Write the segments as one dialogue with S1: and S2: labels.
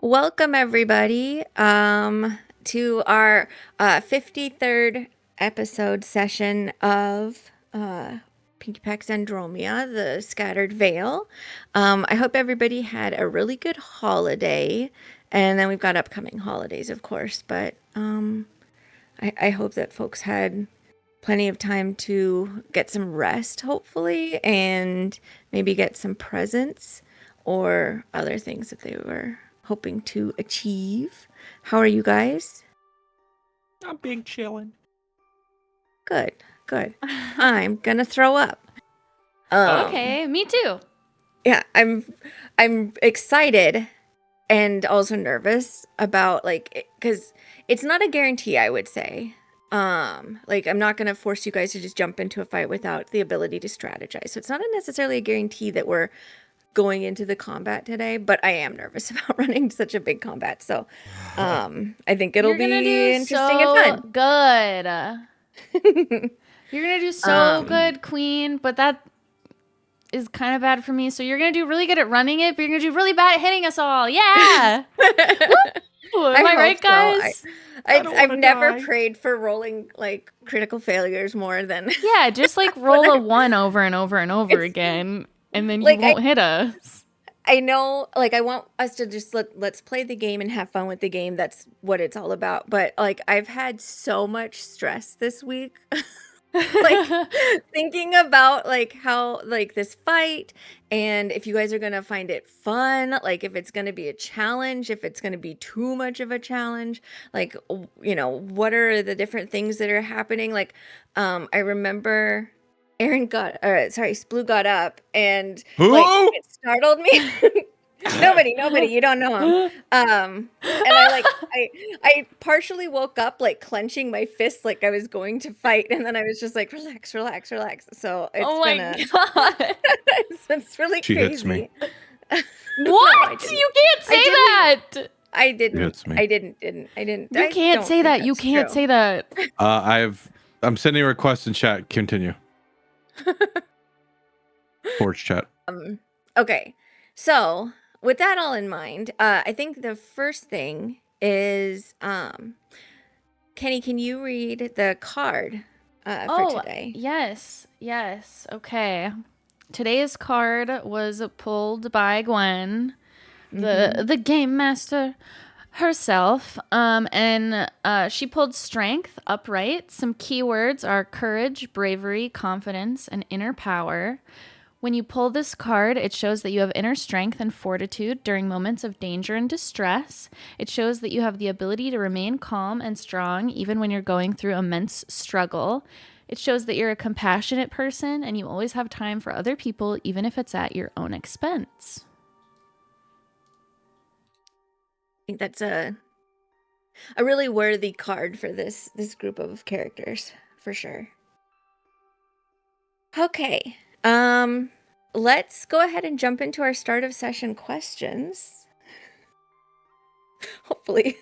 S1: Welcome everybody to our 53rd episode session of Pinky Pack's Andromea, the Scattered Veil. I hope everybody had a really good holiday, and then we've got upcoming holidays, of course, but I hope that folks had plenty of time to get some rest, hopefully, and maybe get some presents or other things that they were hoping to achieve. How are you guys?
S2: I'm big chillin'.
S1: Good, good. I'm gonna throw up.
S3: Okay, me too.
S1: Yeah, I'm excited and also nervous about because it's not a guarantee, I would say. I'm not gonna force you guys to just jump into a fight without the ability to strategize. So it's not necessarily a guarantee that we're going into the combat today, but I am nervous about running such a big combat. So I think it'll be interesting and fun.
S3: Good. You're gonna do so good, Queen, but that is kind of bad for me. So you're gonna do really good at running it, but you're gonna do really bad at hitting us all. Yeah. Am I right, guys?
S1: So. I've never prayed for rolling like critical failures more than
S3: yeah, just like roll a 1 over and over and over again, and then you won't hit us.
S1: I know, like, I want us to just let's play the game and have fun with the game. That's what it's all about. But like, I've had so much stress this week. Like thinking about like how like this fight, and if you guys are gonna find it fun, like if it's gonna be a challenge, if it's gonna be too much of a challenge, like what are the different things that are happening. Like I remember Sploo got up and like it startled me. Nobody, you don't know him. And I partially woke up like clenching my fists like I was going to fight, and then I was just like, relax. So it's
S3: God.
S1: it's really
S2: she
S1: crazy.
S2: Hits me.
S3: What? No, you can't say that.
S1: I didn't.
S2: Hits me.
S1: I didn't.
S3: You can't say that. You can't say that.
S2: I'm sending a request in chat. Continue. Forge chat.
S1: Okay. So with that all in mind, I think the first thing is, Kenny, can you read the card for today?
S3: Yes. Okay. Today's card was pulled by Gwen, the game master herself, and she pulled Strength upright. Some keywords are courage, bravery, confidence, and inner power. When you pull this card, it shows that you have inner strength and fortitude during moments of danger and distress. It shows that you have the ability to remain calm and strong even when you're going through immense struggle. It shows that you're a compassionate person and you always have time for other people, even if it's at your own expense.
S1: I think that's a really worthy card for this group of characters, for sure. Okay. Let's go ahead and jump into our start of session questions. Hopefully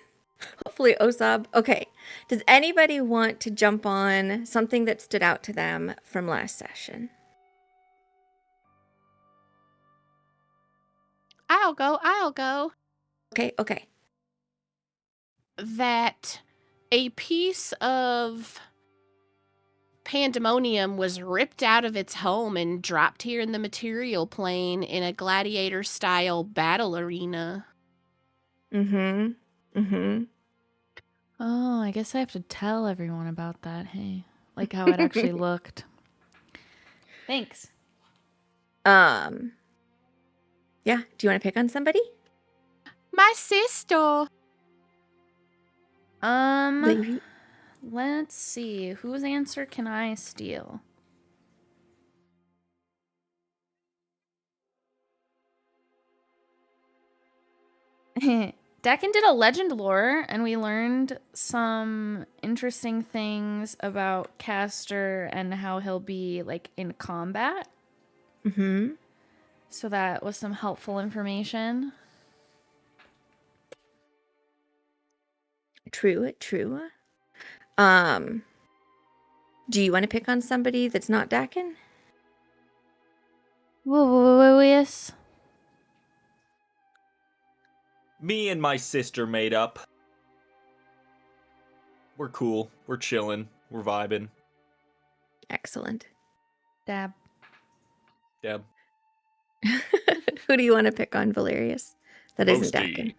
S1: Osab. Okay. Does anybody want to jump on something that stood out to them from last session?
S4: I'll go.
S1: Okay.
S4: That a piece of pandemonium was ripped out of its home and dropped here in the material plane in a gladiator-style battle arena.
S3: Oh, I guess I have to tell everyone about that, hey? Like how it actually looked. Thanks.
S1: Yeah, do you want to pick on somebody?
S4: My sister.
S3: Let's see. Whose answer can I steal? Dakin did a legend lore, and we learned some interesting things about Castor and how he'll be like in combat. So that was some helpful information.
S1: True. Do you want to pick on somebody that's not Dakin?
S3: Yes.
S5: Me and my sister made up. We're cool. We're chilling. We're vibing.
S1: Excellent.
S3: Dab.
S5: Deb.
S1: Who do you want to pick on, Valerius? That isn't
S5: Posty.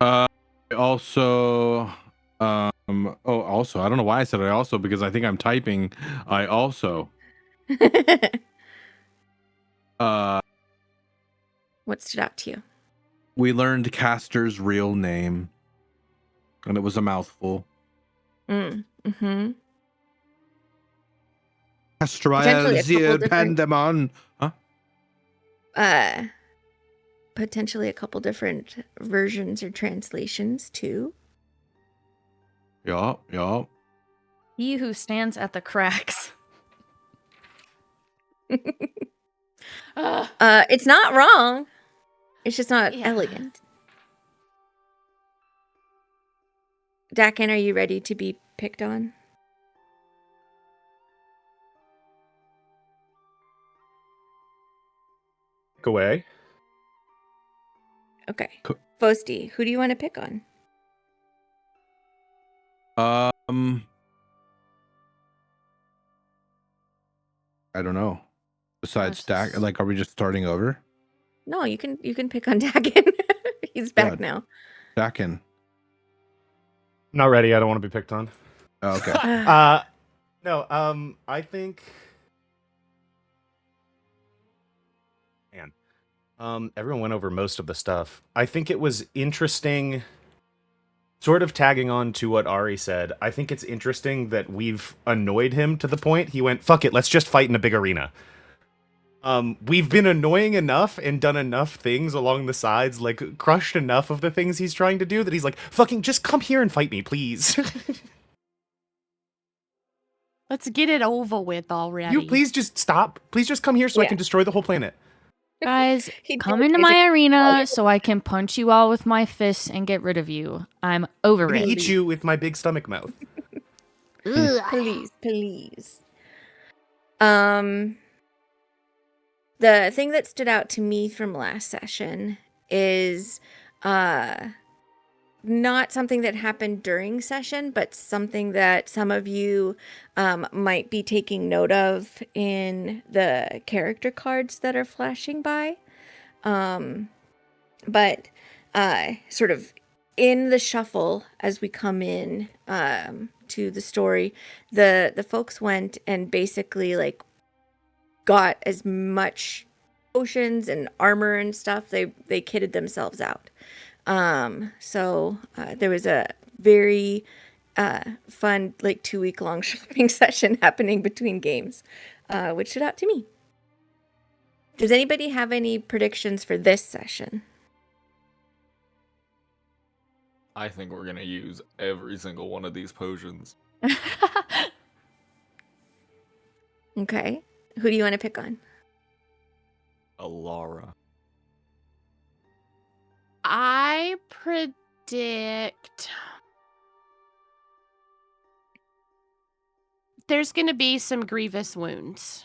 S1: Dakin.
S2: Also, also, I don't know why I said I also, because I think I'm typing. I also,
S1: What stood out to you?
S2: we learned Castor's real name, and it was a mouthful.
S1: Mm-hmm.
S2: Castriel
S1: Potentially a couple
S2: Zir
S1: different-
S2: Pandemon. Huh?
S1: Potentially a couple different versions or translations too.
S2: Yeah.
S3: He who stands at the cracks.
S1: It's not wrong. It's just not
S3: Yeah.
S1: elegant. Dakin, are you ready to be picked on?
S6: Pick away.
S1: Okay.
S2: Co-
S1: Fosty, who do you want to pick on?
S2: I don't know. Besides
S3: Let's
S2: Stack,
S3: just-
S2: like, are we just starting over?
S1: No, you can pick on Dakin. He's back
S2: Yeah.
S1: now.
S2: Dakin.
S6: Not ready. I don't want to be picked on.
S2: Oh, okay.
S6: No. I think. Man. Everyone went over most of the stuff. I think it was interesting. Sort of tagging on to what Ari said. I think it's interesting that we've annoyed him to the point he went, "Fuck it, let's just fight in a big arena." We've been annoying enough and done enough things along the sides, like crushed enough of the things he's trying to do that he's like, "Fucking just come here and fight me, please."
S4: Let's get it over with already.
S6: You please just stop. Please just come here so I
S1: Yeah.
S6: can destroy the whole planet.
S3: Guys,
S1: He
S3: come
S1: did
S3: into
S1: basically
S3: my
S1: call
S3: arena
S1: you-
S3: so I can punch you all with my fists and get rid of you. I'm over
S6: I'm gonna
S3: it.
S6: eat you with my big stomach mouth.
S4: Ugh.
S1: Please. The thing that stood out to me from last session is not something that happened during session, but something that some of you might be taking note of in the character cards that are flashing by. But sort of in the shuffle as we come in to the story, the folks went and basically like got as much potions and armor and stuff. They kitted themselves out. So there was a very fun like 2-week long shopping session happening between games, which stood out to me. Does anybody have any predictions for this session?
S5: I think we're gonna use every single one of these potions.
S1: Okay. Who do you want to pick on?
S5: Alara.
S4: I predict there's going to be some grievous wounds.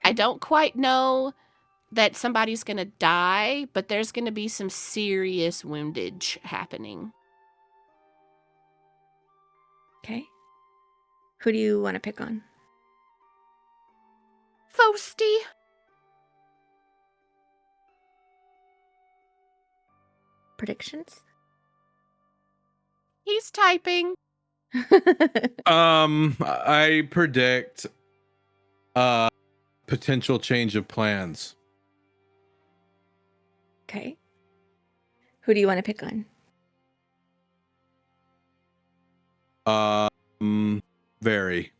S4: I don't quite know that somebody's going to die, but there's going to be some serious woundage happening.
S1: Okay. Who do you want to pick on?
S4: Fosty.
S1: Predictions?
S4: He's typing.
S2: I predict potential change of plans.
S1: Okay. Who do you want to pick on?
S2: Very.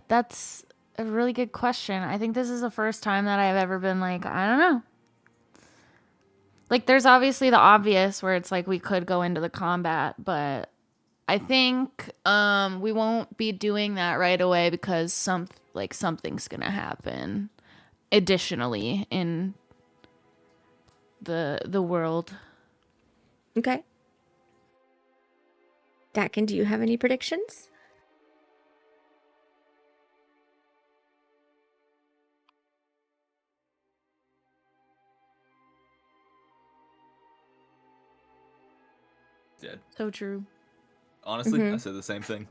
S3: That's a really good question. I think this is the first time that I've ever been like, I don't know. Like, there's obviously the obvious where it's like we could go into the combat, but I think we won't be doing that right away because something's gonna happen additionally in the world.
S1: Okay. Dakin, do you have any predictions?
S5: Dead.
S3: So true.
S5: Honestly,
S1: Mhm.
S5: I said the same thing.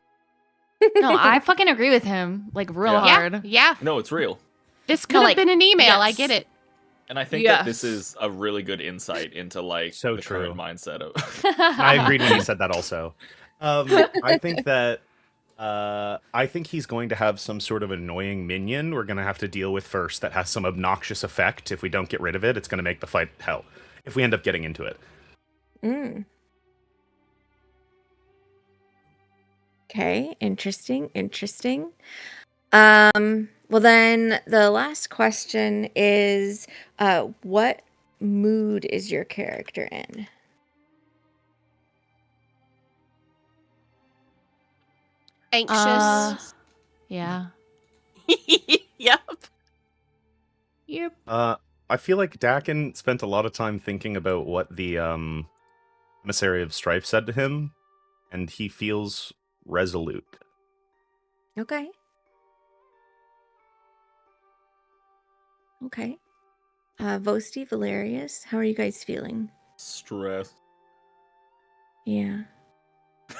S3: No, I fucking agree with him, like real
S5: Yeah.
S3: hard.
S4: Yeah.
S5: No, it's real.
S4: This could
S3: No,
S4: have
S3: like,
S4: been an email. I
S3: yes.
S4: get it.
S5: And I think that this
S3: Yes.
S5: is a really good insight into like
S6: So
S5: the
S6: true.
S5: current mindset of
S6: I agreed when he said that also. I think that I think he's going to have some sort of annoying minion we're going to have to deal with first that has some obnoxious effect. If we don't get rid of it, it's going to make the fight hell. If we end up getting into it.
S1: Mm. Okay, interesting. Well then the last question is what mood is your character in?
S4: Anxious.
S3: Yeah.
S4: Yep.
S3: Yep.
S6: I feel like Dakin spent a lot of time thinking about what the emissary of strife said to him, and he feels resolute.
S1: Okay. Vosti, Valerius, how are you guys feeling?
S5: stress.
S1: Yeah.
S5: I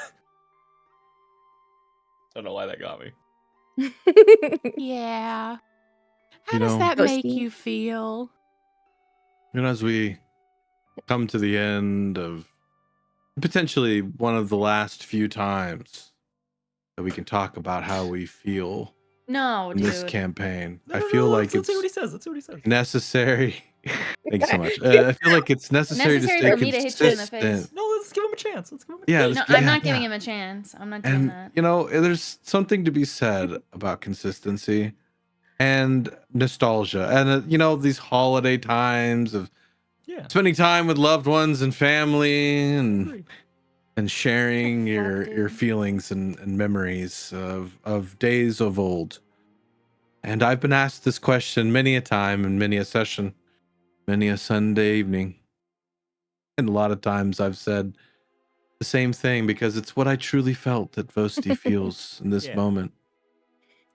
S5: don't know why that got me.
S4: Yeah. How
S2: You
S4: does
S2: know-
S4: that make
S1: Ghosty?
S4: you feel?
S2: As we come to the end of potentially one of the last few times that we can talk about how we feel
S3: No,
S2: in
S3: dude.
S2: this campaign,
S5: No,
S2: I
S5: no,
S2: feel
S5: no,
S2: like
S5: let's see what he
S2: it's
S5: says. Let's see what he says.
S2: necessary. Thank you so much. I feel like it's necessary to
S3: Necessary
S2: stay
S3: for me to hit you in the face.
S2: consistent.
S5: No, let's give him a chance. Let's give him a
S2: Yeah,
S5: chance.
S3: No,
S2: let's
S3: I'm not
S2: yeah.
S3: giving him a chance. I'm not doing
S2: And
S3: that.
S2: there's something to be said about consistency and nostalgia, and these holiday times of
S5: Yeah.
S2: spending time with loved ones and family, and
S5: Agree.
S2: sharing
S3: The fuck,
S2: your
S3: dude?
S2: feelings and memories of days of old. And I've been asked this question many a time in many a session, many a Sunday evening. And a lot of times I've said the same thing because it's what I truly felt that Vosti feels in this
S5: Yeah.
S2: moment.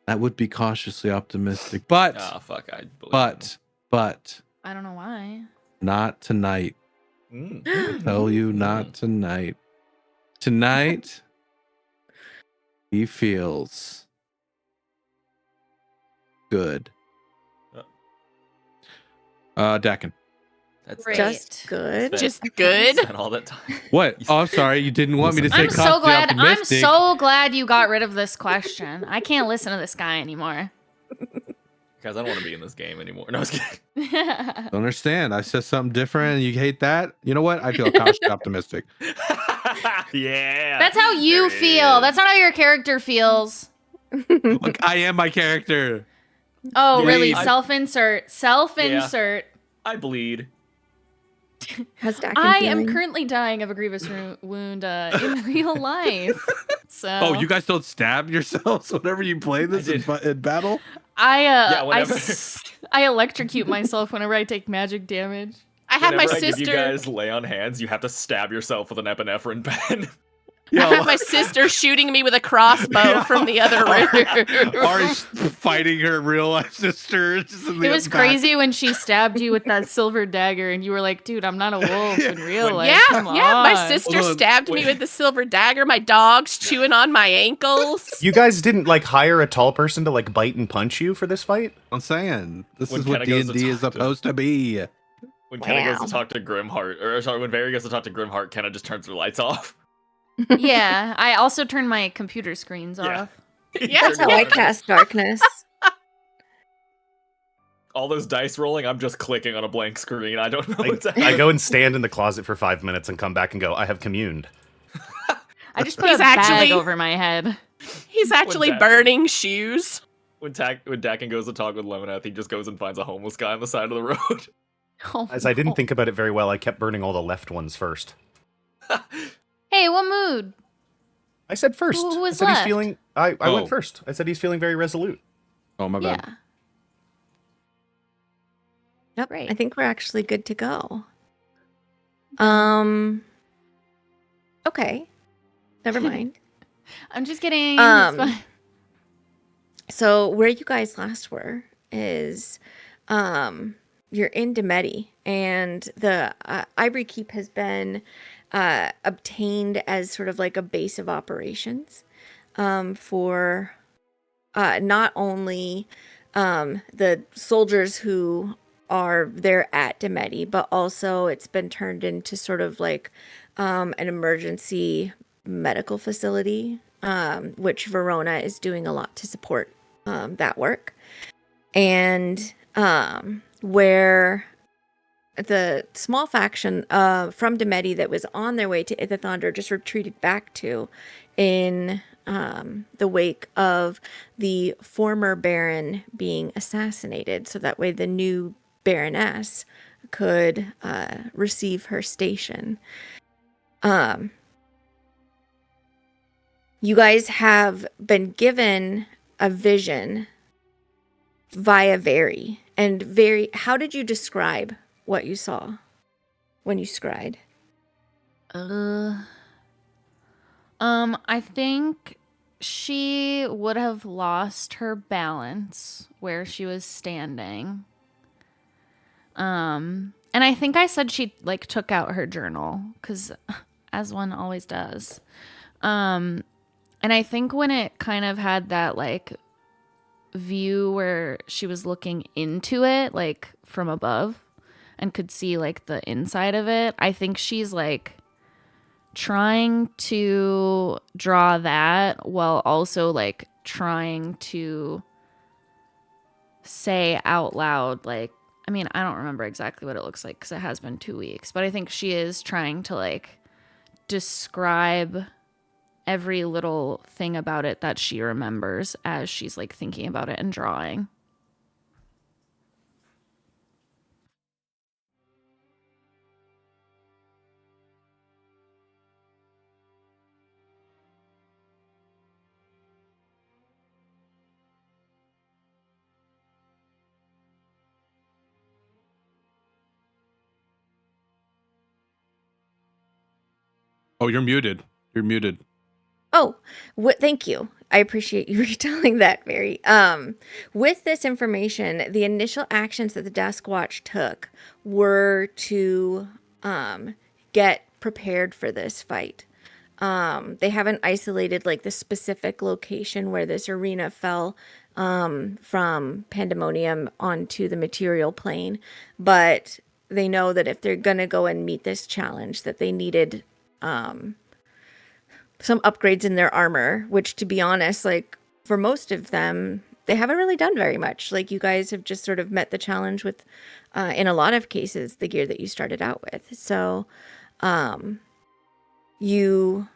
S2: That would be cautiously optimistic. But,
S5: Ah, fuck. I believe
S2: but,
S3: I don't know why.
S2: not tonight.
S5: him.
S2: I tell you, not tonight. Tonight, he feels good. Dakin.
S5: That's
S3: Great.
S1: Just good.
S5: Spent-
S4: Just good.
S5: spent all that time.
S2: What? Oh, I'm sorry. You didn't want me to say
S3: I'm so
S2: cautiously
S3: glad. I'm
S2: optimistic.
S3: so glad you got rid of this question. I can't listen to this guy anymore.
S5: Guys, I don't want to be in this game anymore. No, I was kidding.
S2: Don't understand. I said something different and you hate that. You know what? I feel cautiously optimistic.
S5: Yeah.
S3: That's how you
S5: There it
S3: feel.
S5: is.
S3: That's not how your character feels.
S2: Look, I am my character.
S3: Oh,
S5: Yeah,
S3: really?
S5: I-
S3: Self-insert. Self-insert.
S5: I bleed.
S1: How's Dakin
S3: I
S1: feeling?
S3: am currently dying of a grievous wound in real life. So
S2: Oh, you guys don't stab yourselves whenever you play this
S5: did.
S2: in battle?
S3: I
S5: whenever-
S3: I electrocute myself whenever I take magic damage.
S4: I had my
S5: Whenever I give you
S4: sister.
S5: guys lay on hands, you have to stab yourself with an epinephrine pen.
S4: I had my sister shooting me with a crossbow from the other room.
S2: Ari's fighting her real life sister. Just in the
S3: It was
S2: back.
S3: crazy when she stabbed you with that silver dagger, and you were like, "Dude, I'm not a wolf in real life."
S4: Yeah,
S3: Come
S4: yeah. My
S3: on."
S4: sister
S2: Hold on.
S4: stabbed me with the silver dagger. My dog's chewing on my ankles.
S6: You guys didn't hire a tall person to bite and punch you for this fight?
S2: I'm saying this
S5: When
S2: is what
S5: Kenna goes to
S2: D&D is
S5: talk to-
S2: supposed to be.
S5: When Kenna goes
S1: Wow.
S5: to talk to Grimheart, or sorry, when Barry goes to talk to Grimheart, Kenna just turns her lights off.
S3: Yeah, I also turned my computer screens
S5: Yeah.
S3: off.
S4: Yeah,
S1: That's how I cast darkness.
S5: All those dice rolling, I'm just clicking on a blank screen. I don't know what's
S6: I
S5: happening.
S6: go and stand in the closet for 5 minutes and come back and go, I have communed.
S3: I just put
S4: He's
S3: a bag
S4: actually-
S3: over my head.
S4: He's actually
S5: that-
S4: burning shoes.
S5: When Dakin goes to talk with Lemoneth, he just goes and finds a homeless guy on the side of the road.
S3: Oh,
S6: As I didn't
S3: no.
S6: think about it very well, I kept burning all the left ones first.
S3: Hey, what mood?
S6: I said first.
S3: Who was
S6: I said
S3: left?
S6: he's feeling. I
S2: Oh.
S6: went first. I said he's feeling very resolute.
S2: Oh, my bad.
S3: Yeah.
S1: Yep.
S3: Great.
S1: I think we're actually good to go. Okay. Never mind.
S3: I'm just kidding. It's
S1: Um,
S3: fine.
S1: so where you guys last were is, you're in Demeti, and the Ivory Keep has been obtained as sort of like a base of operations for not only the soldiers who are there at Demeti, but also it's been turned into sort of like an emergency medical facility, which Verona is doing a lot to support that work. And where the small faction from Demeti that was on their way to Ithithandra just retreated back to in the wake of the former Baron being assassinated, so that way the new Baroness could receive her station. You guys have been given a vision via Very. And Very, how did you describe what you saw when you scryed?
S3: I think she would have lost her balance where she was standing. And I think I said she like took out her journal, because as one always does. And I think when it kind of had that like view where she was looking into it like from above and could see like the inside of it, I think she's like trying to draw that while also like trying to say out loud, like, I mean, I don't remember exactly what it looks like because it has been 2 weeks, but I think she is trying to like describe every little thing about it that she remembers as she's like thinking about it and drawing.
S2: Oh, you're muted. You're muted.
S1: Oh, thank you. I appreciate you retelling that, Very. With this information, the initial actions that the Dusk Watch took were to get prepared for this fight. They haven't isolated like the specific location where this arena fell from Pandemonium onto the material plane, but they know that if they're gonna go and meet this challenge, that they needed some upgrades in their armor, which, to be honest, like for most of them, they haven't really done very much. Like you guys have just sort of met the challenge with, in a lot of cases, the gear that you started out with. So you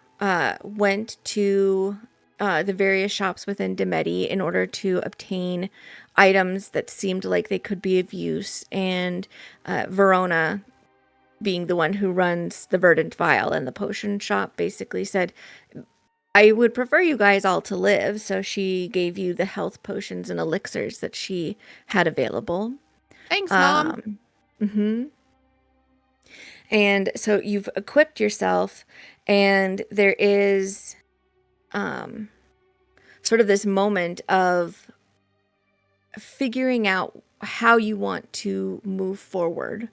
S1: went to the various shops within Demeti in order to obtain items that seemed like they could be of use. And Verona, being the one who runs the Verdant Vial and the potion shop, basically said, I would prefer you guys all to live. So she gave you the health potions and elixirs that she had available.
S4: Thanks, Mom.
S1: And so you've equipped yourself, and there is sort of this moment of figuring out how you want to move forward.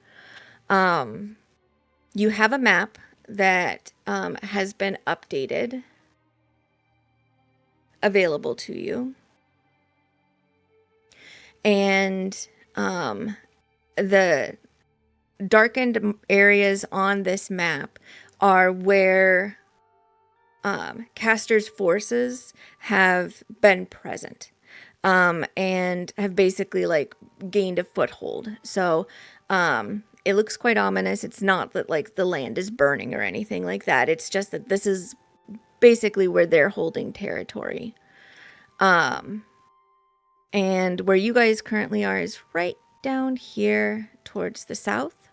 S1: You have a map that has been updated, available to you. And the darkened areas on this map are where Castor's forces have been present and have basically like gained a foothold. So it looks quite ominous. It's not that like the land is burning or anything like that. It's just that this is basically where they're holding territory. And where you guys currently are is right down here towards the south.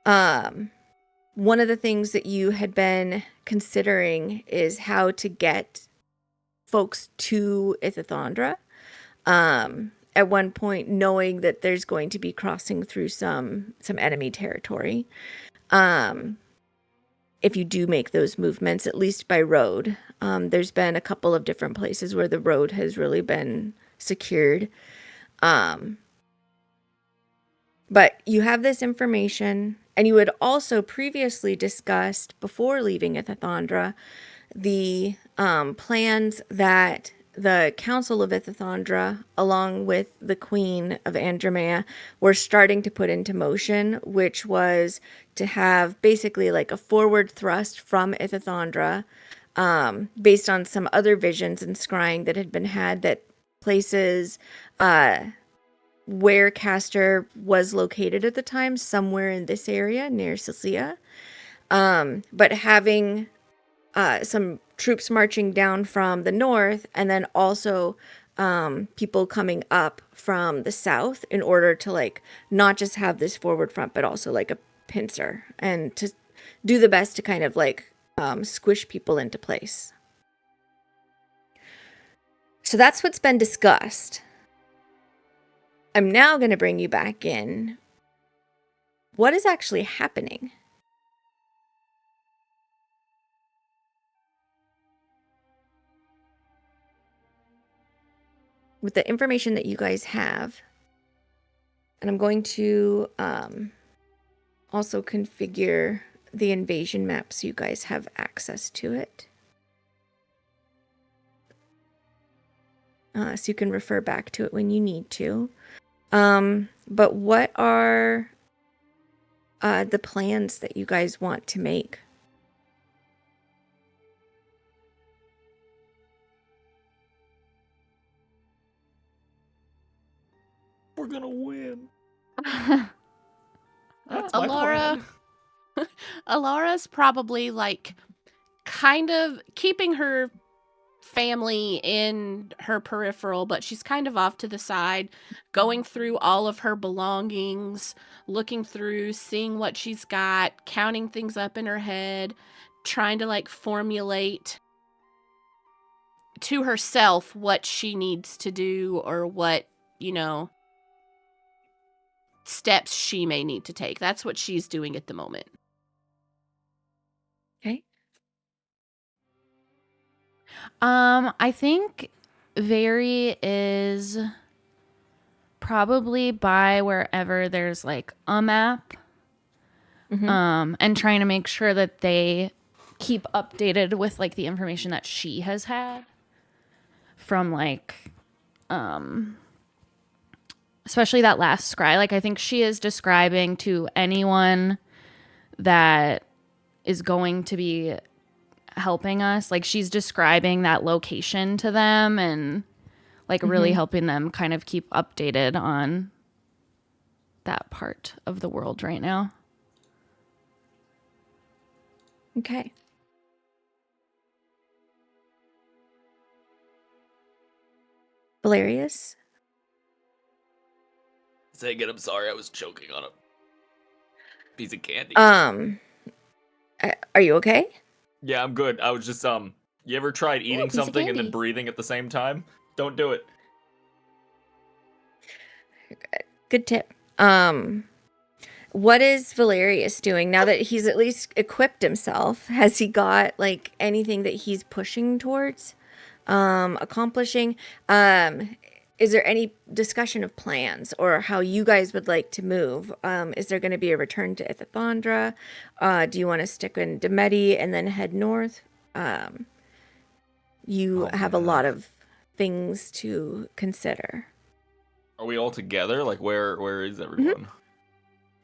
S1: One of the things that you had been considering is how to get folks to Ithithandra. At one point, knowing that there's going to be crossing through some enemy territory. if you do make those movements, at least by road. There's been a couple of different places where the road has really been secured. But you have this information, and you had also previously discussed before leaving Ithithondra the plans that the Council of Ithithondra, along with the Queen of Andromea, were starting to put into motion, which was to have basically like a forward thrust from Ithithondra, based on some other visions and scrying that had been had, that places where Castor was located at the time, somewhere in this area near Sicily, but having some troops marching down from the north, and then also people coming up from the south in order to like not just have this forward front, but also like a pincer, and to do the best to kind of like squish people into place. So that's what's been discussed. I'm now going to bring you back in. What is actually happening? With the information that you guys have. And I'm going to also configure the invasion map so you guys have access to it. So you can refer back to it when you need to. But what are the plans that you guys want to make?
S5: We're gonna win.
S3: Uh,
S5: That's my
S4: Alara,
S5: plan.
S4: Alara's probably like kind of keeping her family in her peripheral, but she's kind of off to the side, going through all of her belongings, looking through, seeing what she's got, counting things up in her head, trying to like formulate to herself what she needs to do, or what, steps she may need to take. That's what she's doing at the moment.
S1: Okay.
S3: I think Very is probably by wherever there's like a map. And trying to make sure that they keep updated with like the information that she has had from like especially that last scry. Like I think she is describing to anyone that is going to be helping us, like she's describing that location to them, and like really helping them kind of keep updated on that part of the world right now.
S1: Okay. Valerius?
S5: Say again, I'm sorry, I was choking on a piece of candy.
S1: Are you okay?
S5: Yeah, I'm good. I was just you ever tried eating
S1: piece of
S5: something and then
S1: candy.
S5: breathing at the same time? Don't do it.
S1: Good tip. What is Valerius doing now that he's at least equipped himself? Has he got like anything that he's pushing towards accomplishing? Is there any discussion of plans or how you guys would like to move? Is there going to be a return to Ithithondra? Do you want to stick in Demeti and then head north? You have a lot of things to consider.
S5: Are we all together? Like, where is everyone?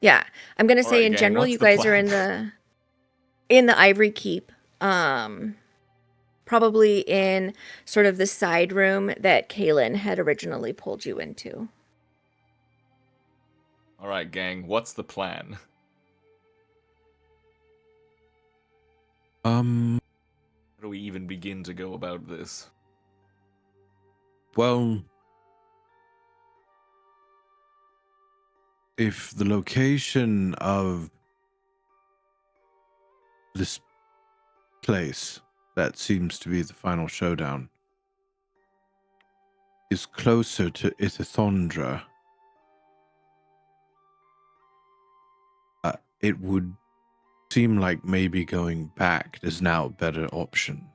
S1: Yeah, I'm gonna
S5: All
S1: say
S5: right,
S1: in
S5: gang,
S1: general,
S5: what's
S1: you
S5: the
S1: guys are
S5: plan?
S1: in the Ivory Keep, probably in sort of the side room that Kaylin had originally pulled you into.
S5: All right, gang, what's the plan? How do we even begin to go about this?
S2: Well, if the location of this place that seems to be the final showdown is closer to Ithithondra, it would seem like maybe going back is now a better option.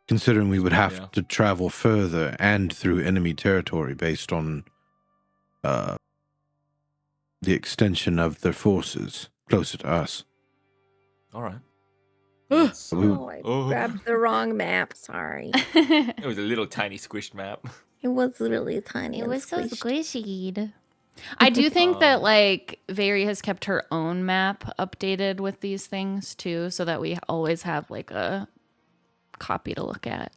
S2: Considering we would have to travel further and through enemy territory based on the extension of their forces closer to us.
S5: All right.
S1: I grabbed the wrong map. Sorry.
S5: It was a little tiny squished map.
S1: It was really tiny.
S3: It
S1: and
S3: was so
S1: squished.
S3: squishy. I do think that like Veri has kept her own map updated with these things too, so that we always have like a copy to look at.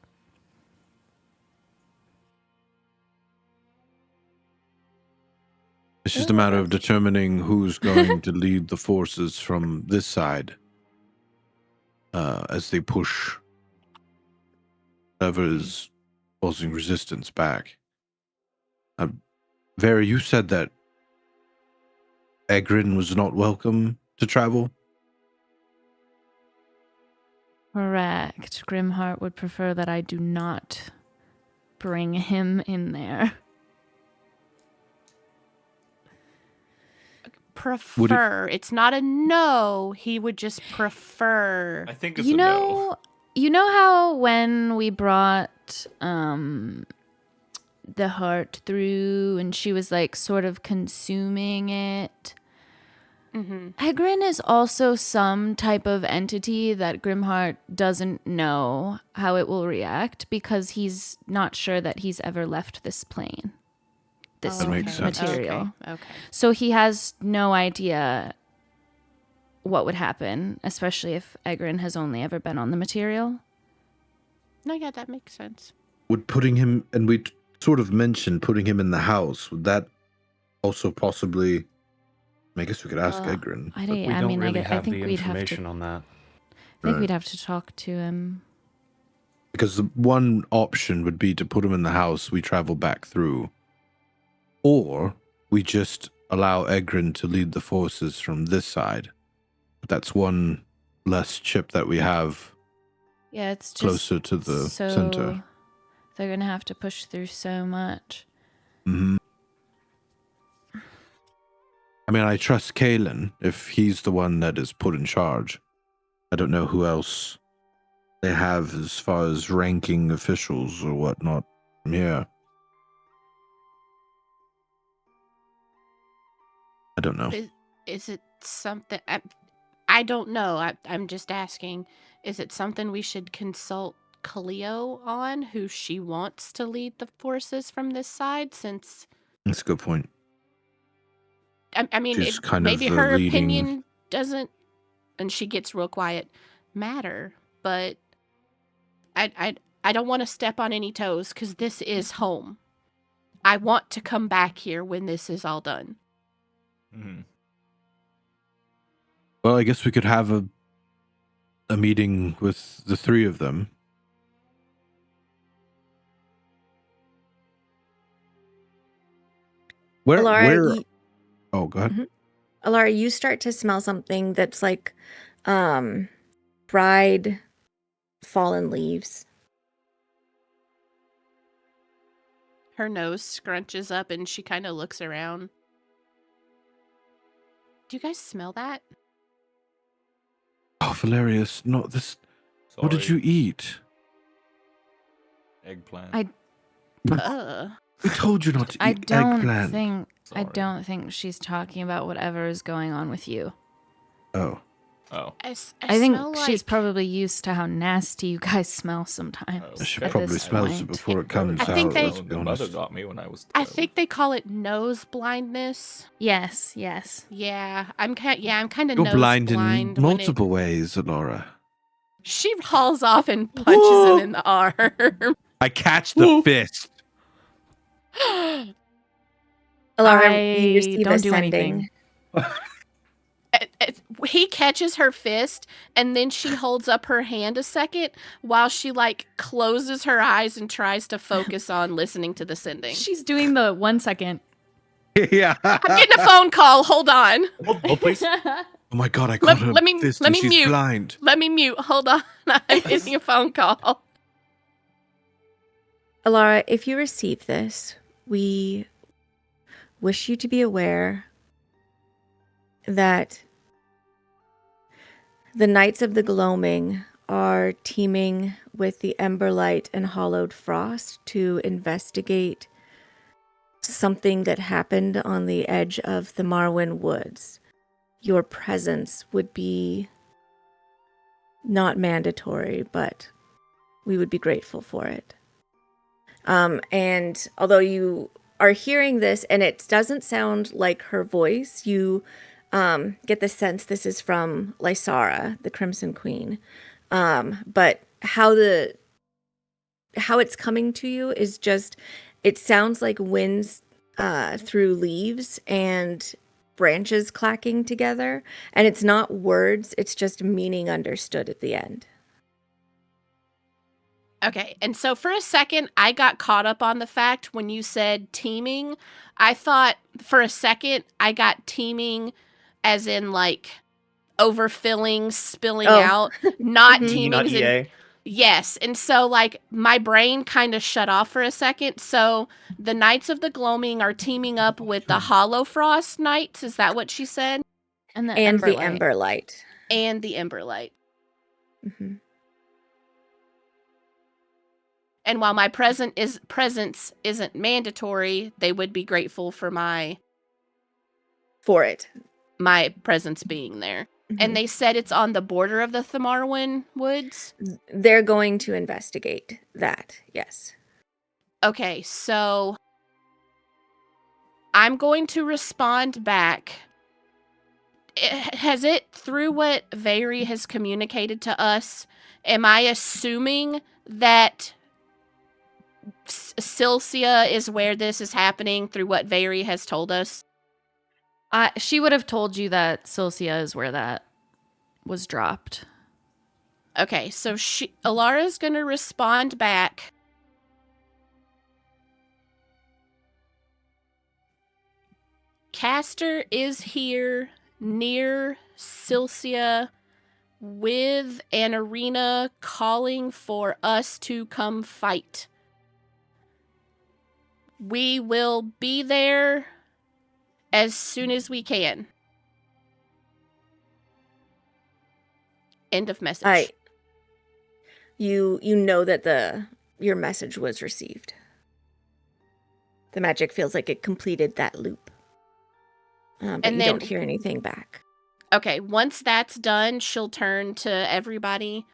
S2: It's just a matter of determining who's going to lead the forces from this side as they push whatever is causing resistance back. Vera, you said that Egrin was not welcome to travel?
S3: Correct. Grimheart would prefer that I do not bring him in there.
S4: Prefer. It's not a no. He would just prefer.
S5: I think it's a no.
S3: You know how when we brought the heart through and she was like sort of consuming it?
S4: Mm-hmm.
S3: Egrin is also some type of entity that Grimheart doesn't know how it will react because he's not sure that he's ever left this plane, this material.
S4: Okay.
S3: So he has no idea what would happen, especially if Egrin has only ever been on the material.
S4: No, yeah, that makes sense.
S2: Would putting him, and we sort of mentioned putting him in the house, would that also possibly... I guess we could ask Egrin.
S6: I don't really have the information on that.
S3: I think we'd have to talk to him.
S2: Because the one option would be to put him in the house, we travel back through. Or we just allow Egrin to lead the forces from this side. But that's one less chip that we have
S3: it's just
S2: closer to the center.
S3: They're going to have to push through so much.
S2: Mm-hmm. I mean, I trust Kalen if he's the one that is put in charge. I don't know who else they have as far as ranking officials or whatnot. Yeah. I don't know.
S4: Is it something... I don't know. I'm just asking. Is it something we should consult Cleo on, who she wants to lead the forces from this side, since...
S2: That's a good point.
S4: I mean, maybe her opinion doesn't, and she gets real quiet, matter, but I don't want to step on any toes, because this is home. I want to come back here when this is all done.
S5: Mm-hmm.
S2: Well, I guess we could have a meeting with the three of them. Where Oh, go ahead.
S1: Mm-hmm. Alara, you start to smell something that's like dried fallen leaves.
S4: Her nose scrunches up and she kind of looks around. Do you guys smell that?
S2: Oh, Valerius, not this.
S5: Sorry.
S2: What did you eat?
S5: Eggplant.
S2: We told you not to eat eggplant.
S3: I don't think she's talking about whatever is going on with you.
S2: Oh.
S4: I
S3: think she's probably used to how nasty you guys smell sometimes.
S2: She probably smells it before it comes out.
S5: The mother got me when I was 12.
S4: I think they call it nose blindness.
S3: Yes.
S4: Yeah, I'm kind of
S2: You're
S4: nose
S2: blind
S4: in
S2: multiple ways, Alora.
S4: She hauls off and punches him in the arm.
S2: I catch the fist.
S1: Alara, you receive
S3: don't
S1: a
S3: do
S1: sending.
S4: He catches her fist, and then she holds up her hand a second while she like closes her eyes and tries to focus on listening to the sending.
S3: She's doing the 1 second.
S2: Yeah.
S4: I'm getting a phone call. Hold on.
S6: Oh, please.
S2: Oh my god, I caught her fist and she's
S4: mute.
S2: blind.
S4: Let me mute. Hold on. I'm getting a phone call.
S1: Alara, if you receive this, we wish you to be aware that The Knights of the Gloaming are teaming with the Emberlight and Hollowed Frost to investigate something that happened on the edge of the Marwyn Woods. Your presence would be not mandatory, but we would be grateful for it. And although you are hearing this and it doesn't sound like her voice, you get the sense this is from Lysara, the Crimson Queen. But how it's coming to you is just, it sounds like winds through leaves and branches clacking together. And it's not words, it's just meaning understood at the end.
S4: Okay, and so for a second, I got caught up on the fact when you said teaming. I thought for a second I got teaming as in like overfilling, spilling out, not
S1: Mhm.
S4: teaming
S6: Not
S4: as in
S6: EA.
S4: yes. And so like my brain kind of shut off for a second. So the Knights of the Gloaming are teaming up with the Hollow Frost Knights. Is that what she said?
S3: And the
S1: And the
S3: Emberlight.
S1: Emberlight.
S4: And the Emberlight.
S1: Mm-hmm.
S4: And while my presence isn't mandatory, they would be grateful for my presence being there.
S1: Mm-hmm.
S4: And they said it's on the border of the Thamarwyn Woods.
S1: They're going to investigate that, yes.
S4: Okay, so I'm going to respond back. Has it, through what Vary has communicated to us, am I assuming that Silcia is where this is happening through what Vary has told us?
S3: She would have told you that Silcia is where that was dropped.
S4: Okay, so Alara's going to respond back. Caster is here near Silcia with an arena calling for us to come fight. We will be there as soon as we can. End of message.
S1: You know that your message was received. The magic feels like it completed that loop. But
S4: And
S1: you
S4: then-
S1: don't hear anything back.
S4: Okay, once that's done, she'll turn to everybody.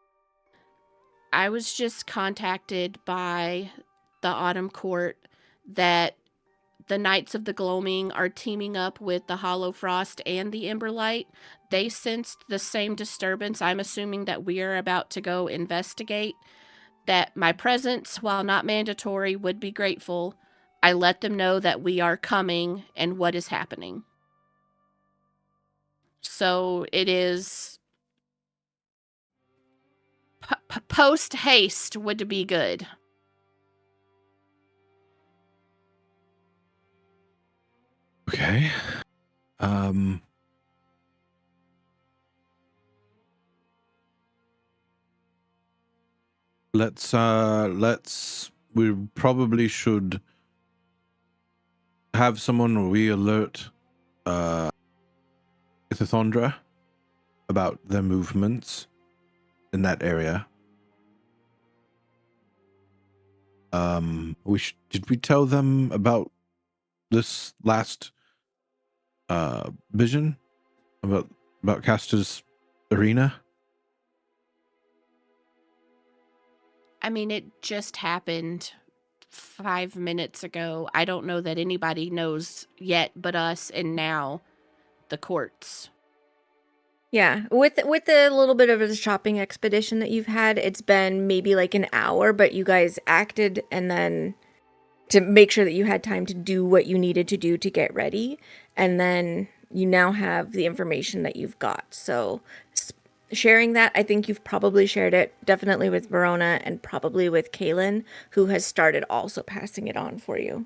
S4: I was just contacted by the Autumn Court that the Knights of the Gloaming are teaming up with the Hollow Frost and the Emberlight. They sensed the same disturbance. I'm assuming that we are about to go investigate. That my presence, while not mandatory, would be grateful. I let them know that we are coming and what is happening. So it is post haste would be good.
S2: Okay. We probably should have someone re-alert Ithithondra about their movements in that area. Did we tell them about this last vision about Caster's arena?
S4: I mean, it just happened 5 minutes ago. I don't know that anybody knows yet but us and now the courts.
S1: Yeah, with the little bit of a shopping expedition that you've had, it's been maybe like an hour, but you guys acted and then to make sure that you had time to do what you needed to do to get ready, and then you now have the information that you've got. So sharing that, I think you've probably shared it definitely with Verona and probably with Kaylin, who has started also passing it on for you.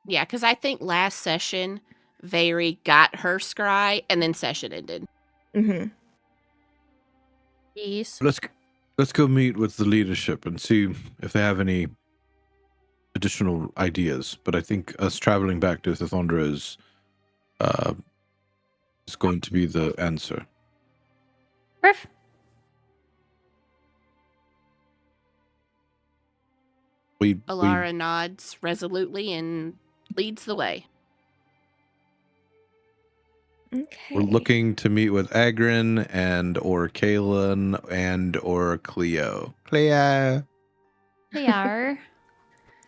S4: Yeah, because I think last session, Vary got her scry and then session ended.
S1: Mm-hmm.
S3: Yes.
S2: Let's go meet with the leadership and see if they have any additional ideas. But I think us traveling back to Ithithondra is going to be the answer.
S3: Sheriff.
S2: We
S4: Alara nods resolutely and leads the way.
S1: Okay.
S2: we're looking to meet with Agrin and or Kaylin and or Cleo. Cleo.
S3: They are.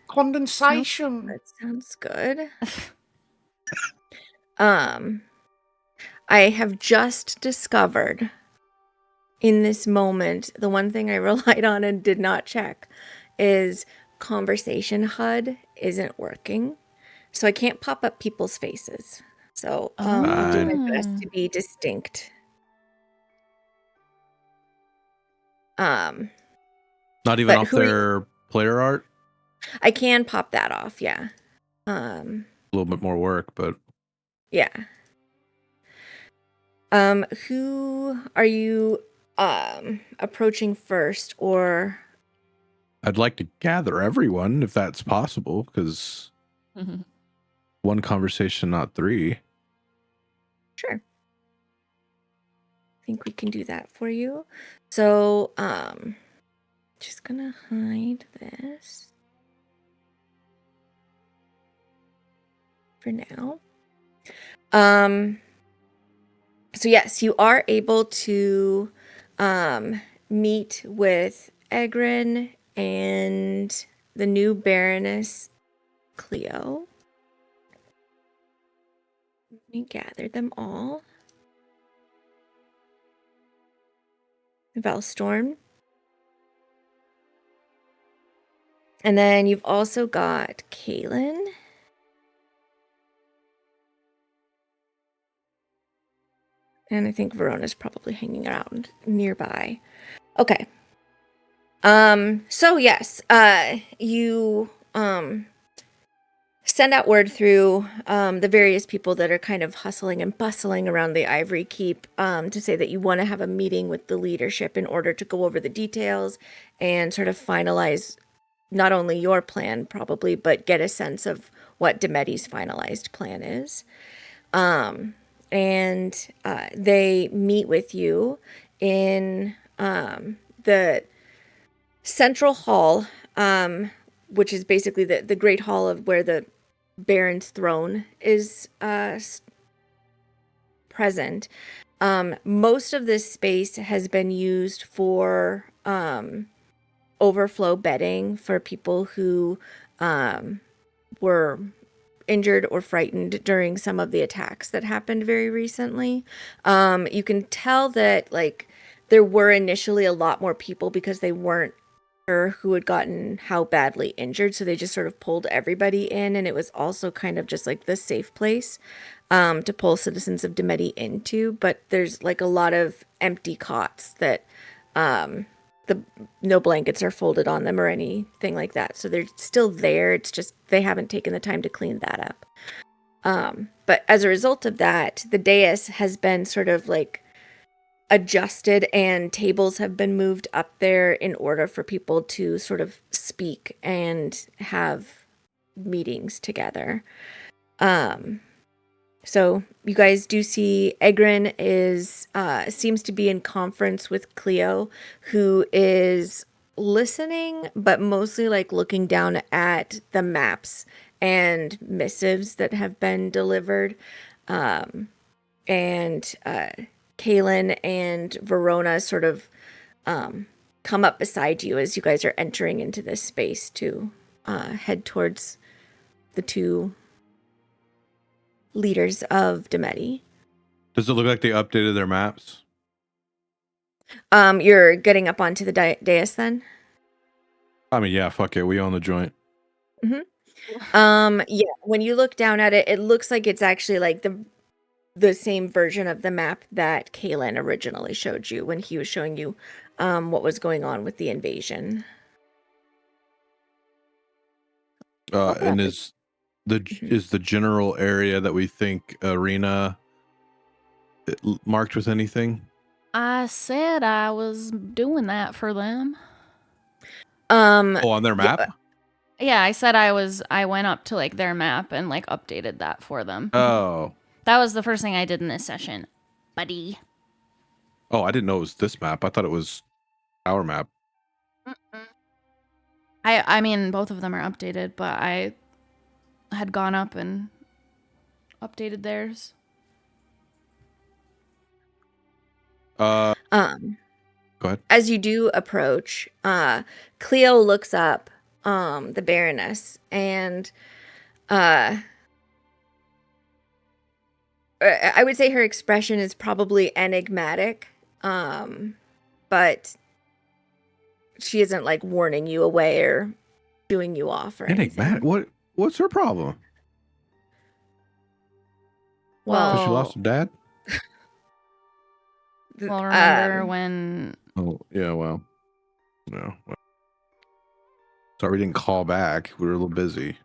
S6: Condensation.
S1: That sounds good. I have just discovered in this moment, the one thing I relied on and did not check is conversation HUD isn't working. So I can't pop up people's faces. So I'll do my best to be distinct.
S2: Not even
S1: But
S2: off
S1: who are you-
S2: their player art.
S1: I can pop that off, yeah.
S2: A little bit more work, but
S1: Yeah. Who are you approaching first, or
S2: I'd like to gather everyone if that's possible, because one conversation, not three.
S1: sure. I think we can do that for you. So, just gonna hide this for now. So yes, you are able to meet with Egrin and the new Baroness Cleo. Let me gather them all. Velstorm. And then you've also got Kaylin. And I think Verona's probably hanging around nearby. Okay. So yes, you send out word through the various people that are kind of hustling and bustling around the Ivory Keep to say that you want to have a meeting with the leadership in order to go over the details and sort of finalize not only your plan probably, but get a sense of what Demeti's finalized plan is. And they meet with you in the central hall, which is basically the great hall of where the Baron's throne is present. Most of this space has been used for overflow bedding for people who were injured or frightened during some of the attacks that happened very recently. You can tell that like there were initially a lot more people because they weren't sure who had gotten how badly injured, so they just sort of pulled everybody in, and it was also kind of just like the safe place to pull citizens of Demeti into. But there's like a lot of empty cots that no blankets are folded on them or anything like that. So they're still there. It's just they haven't taken the time to clean that up. But as a result of that, the dais has been sort of like adjusted and tables have been moved up there in order for people to sort of speak and have meetings together. So you guys do see Egrin is seems to be in conference with Cleo, who is listening, but mostly like looking down at the maps and missives that have been delivered. And Kaylin and Verona sort of come up beside you as you guys are entering into this space to head towards the two leaders of Demeti.
S2: Does it look like they updated their maps?
S1: You're getting up onto the dais then?
S2: I mean, yeah, fuck it. We own the joint.
S1: Yeah, when you look down at it, it looks like it's actually like the same version of the map that Kaylin originally showed you when he was showing you what was going on with the invasion.
S2: And is the general area that we think arena marked with anything?
S3: I said I was doing that for them.
S2: On their map?
S3: Yeah, I said I went up to like their map and like updated that for them.
S2: Oh.
S3: That was the first thing I did in this session, buddy.
S2: Oh, I didn't know it was this map. I thought it was our map.
S3: I mean, both of them are updated, but I had gone up and updated theirs.
S2: Go
S1: Um,
S2: ahead.
S1: as you do approach, Cleo looks up the Baroness, and I would say her expression is probably enigmatic, but she isn't like warning you away or shooing you off or
S2: Enigmatic.
S1: anything.
S2: What's her problem?
S1: Well,
S2: Because she lost her dad?
S3: Well, remember when...
S2: Oh, yeah, well. No. Well. Sorry we didn't call back. We were a little busy.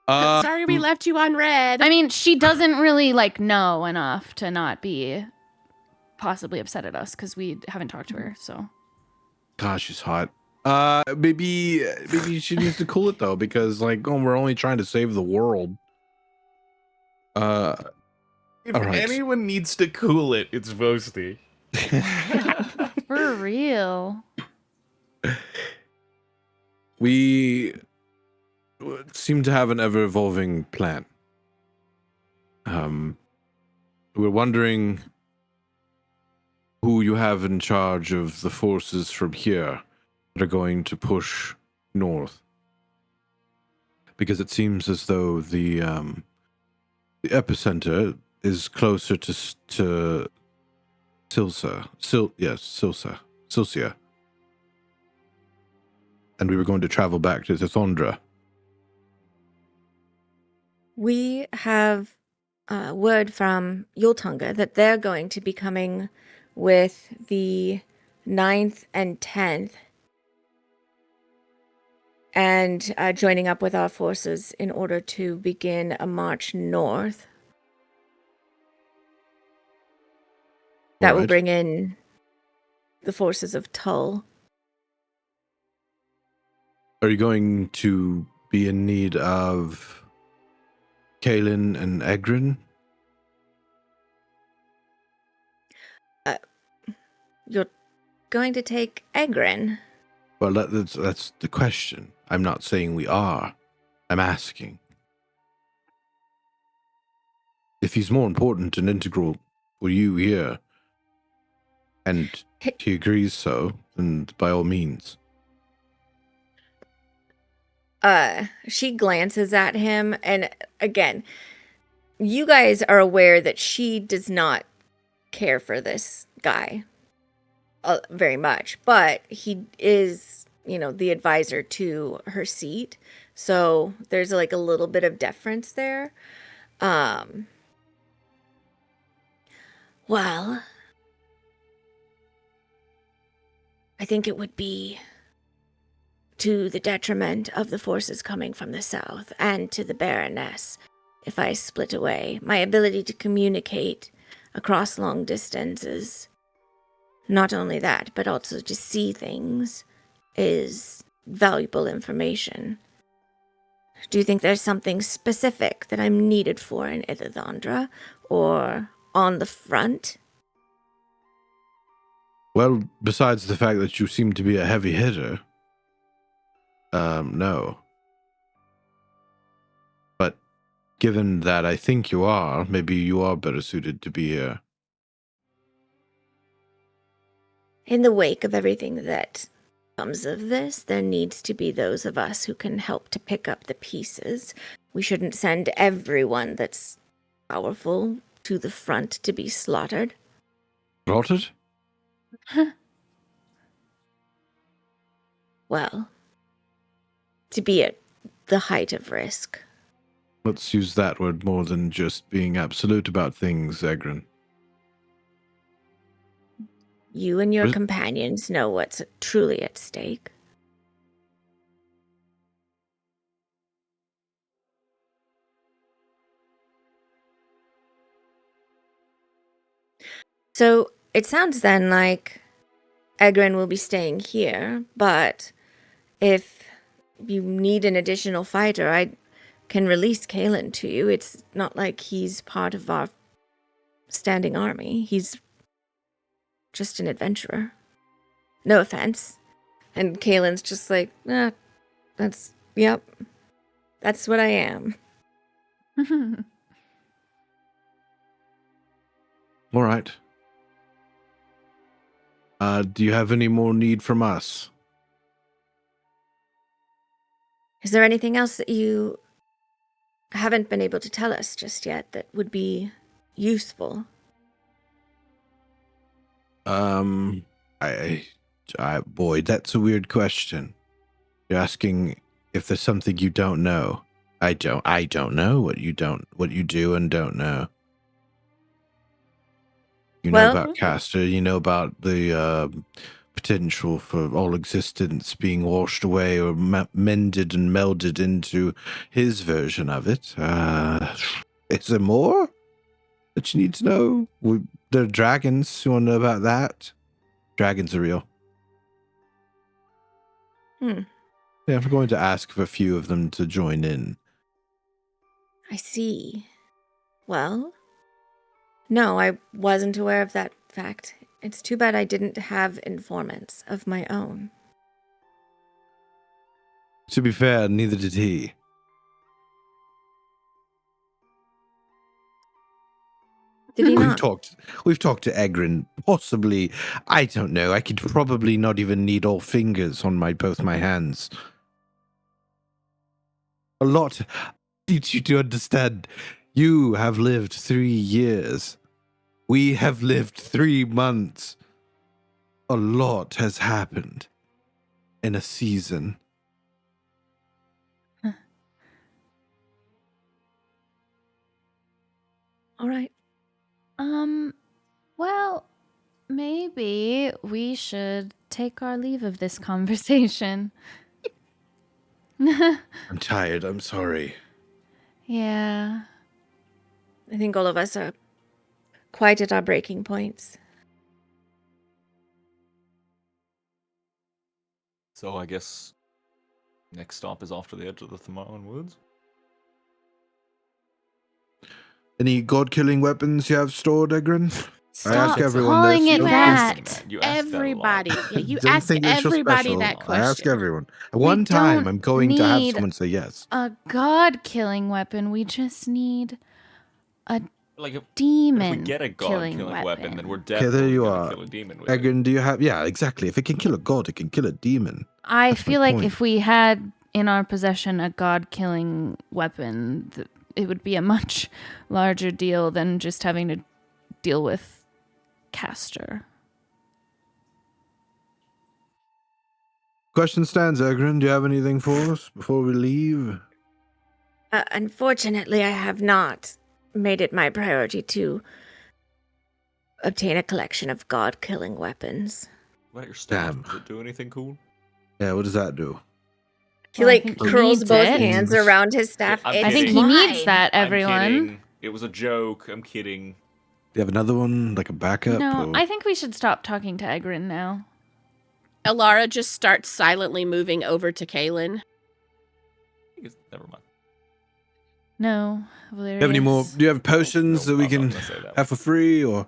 S4: Sorry we left you on red.
S3: I mean, she doesn't really, like, know enough to not be possibly upset at us because we haven't talked to her, so...
S2: Gosh, she's hot. Maybe she needs to cool it, though, because, like, we're only trying to save the world.
S6: If
S2: all right.
S6: anyone needs to cool it, it's Vosti.
S3: For real.
S2: We seem to have an ever-evolving plan. We're wondering who you have in charge of the forces from here that are going to push north. Because it seems as though the epicenter is closer to Silcia. Silcia. And we were going to travel back to Thondra.
S1: we have word from Yultunga that they're going to be coming with the 9th and 10th and joining up with our forces in order to begin a march north. That will
S2: Alright.
S1: bring in the forces of Tull.
S2: Are you going to be in need of Kaelin and Egrin?
S1: You're going to take Egrin?
S2: Well, that's the question. I'm not saying we are. I'm asking. If he's more important and integral for you here, and he agrees so, then by all means.
S1: She glances at him, and again, you guys are aware that she does not care for this guy very much, but he is, the advisor to her seat, so there's like a little bit of deference there. Well, I think it would be to the detriment of the forces coming from the south and to the Baroness if I split away. My ability to communicate across long distances, not only that, but also to see things, is valuable information. Do you think there's something specific that I'm needed for in Ithadondra or on the front?
S2: Well, besides the fact that you seem to be a heavy hitter, no. But given that I think you are, maybe you are better suited to be here.
S1: In the wake of everything that comes of this, there needs to be those of us who can help to pick up the pieces. We shouldn't send everyone that's powerful to the front to be slaughtered.
S2: Slaughtered?
S1: Well, to be at the height of risk.
S2: Let's use that word more than just being absolute about things, Egrin.
S1: You and your companions know what's truly at stake. So it sounds then like Egrin will be staying here, but if you need an additional fighter, I can release Kaelin to you. It's not like he's part of our standing army. He's just an adventurer. No offense. And Kaylin's just like, that's what I am.
S2: All right. Do you have any more need from us?
S1: Is there anything else that you haven't been able to tell us just yet that would be useful?
S2: Boy, that's a weird question. You're asking if there's something you don't know. I don't know what you do and don't know. You know about Castor, you know about the potential for all existence being washed away or mended and melded into his version of it. Is there more that you need to know? There are dragons. You want to know about that? Dragons are real. Yeah, I'm going to ask for a few of them to join in.
S1: I see. Well, no, I wasn't aware of that fact. It's too bad I didn't have informants of my own.
S2: To be fair, neither did he.
S1: Did he not?
S2: We've talked to Egrin. Possibly, I don't know. I could probably not even need all fingers on both my hands. A lot. Need you to understand. You have lived 3 years. We have lived 3 months. A lot has happened in a season.
S1: All right.
S3: Well, maybe we should take our leave of this conversation.
S2: I'm tired. I'm sorry.
S3: Yeah.
S1: I think all of us are quite at our breaking points.
S5: So I guess next stop is off to the edge of the Thermoan Woods.
S2: Any god-killing weapons you have stored, Egrin? I
S3: Stop
S2: ask everyone
S3: calling
S2: this.
S3: it
S2: Don't
S3: that.
S5: You ask
S4: Everybody. Yeah, you
S2: Don't
S4: ask
S2: think it's
S4: everybody
S2: special.
S4: that
S2: I
S4: question.
S2: ask everyone. One
S3: don't
S2: time, I'm going to have
S3: need
S2: someone say yes.
S3: A god-killing weapon. We just need a
S5: Like if
S3: demon
S5: we get a god-killing
S3: killing
S5: weapon, then we're
S2: Okay, there
S5: definitely
S2: you
S5: gonna
S2: are.
S5: kill a demon with it.
S2: Egrin, do you have... Yeah, exactly. If it can kill a god, it can kill a demon.
S3: I
S2: That's my
S3: feel like
S2: point.
S3: if we had in our possession a god-killing weapon, it would be a much larger deal than just having to deal with Castor.
S2: Question stands, Egrin. Do you have anything for us before we leave?
S1: Unfortunately, I have not made it my priority to obtain a collection of god-killing weapons.
S5: What about your staff?
S2: Damn.
S5: Does it do anything cool?
S2: Yeah, what does that do?
S1: He
S3: Well, I think he
S1: curls
S3: needs
S1: both
S3: it.
S1: hands around his staff.
S5: I'm
S1: It's
S3: I think
S5: kidding.
S3: he needs
S1: mine.
S3: that,
S5: I'm
S3: everyone.
S5: kidding. It was a joke. I'm kidding.
S2: Do you have another one, like a backup?
S3: No,
S2: or-
S3: I think we should stop talking to Egrin now.
S4: Alara just starts silently moving over to Kaylin.
S5: Never mind.
S3: No,
S2: Do you have any more? Do you have potions
S5: No,
S2: that we
S5: I'm not
S2: can
S5: gonna say that
S2: have for free, or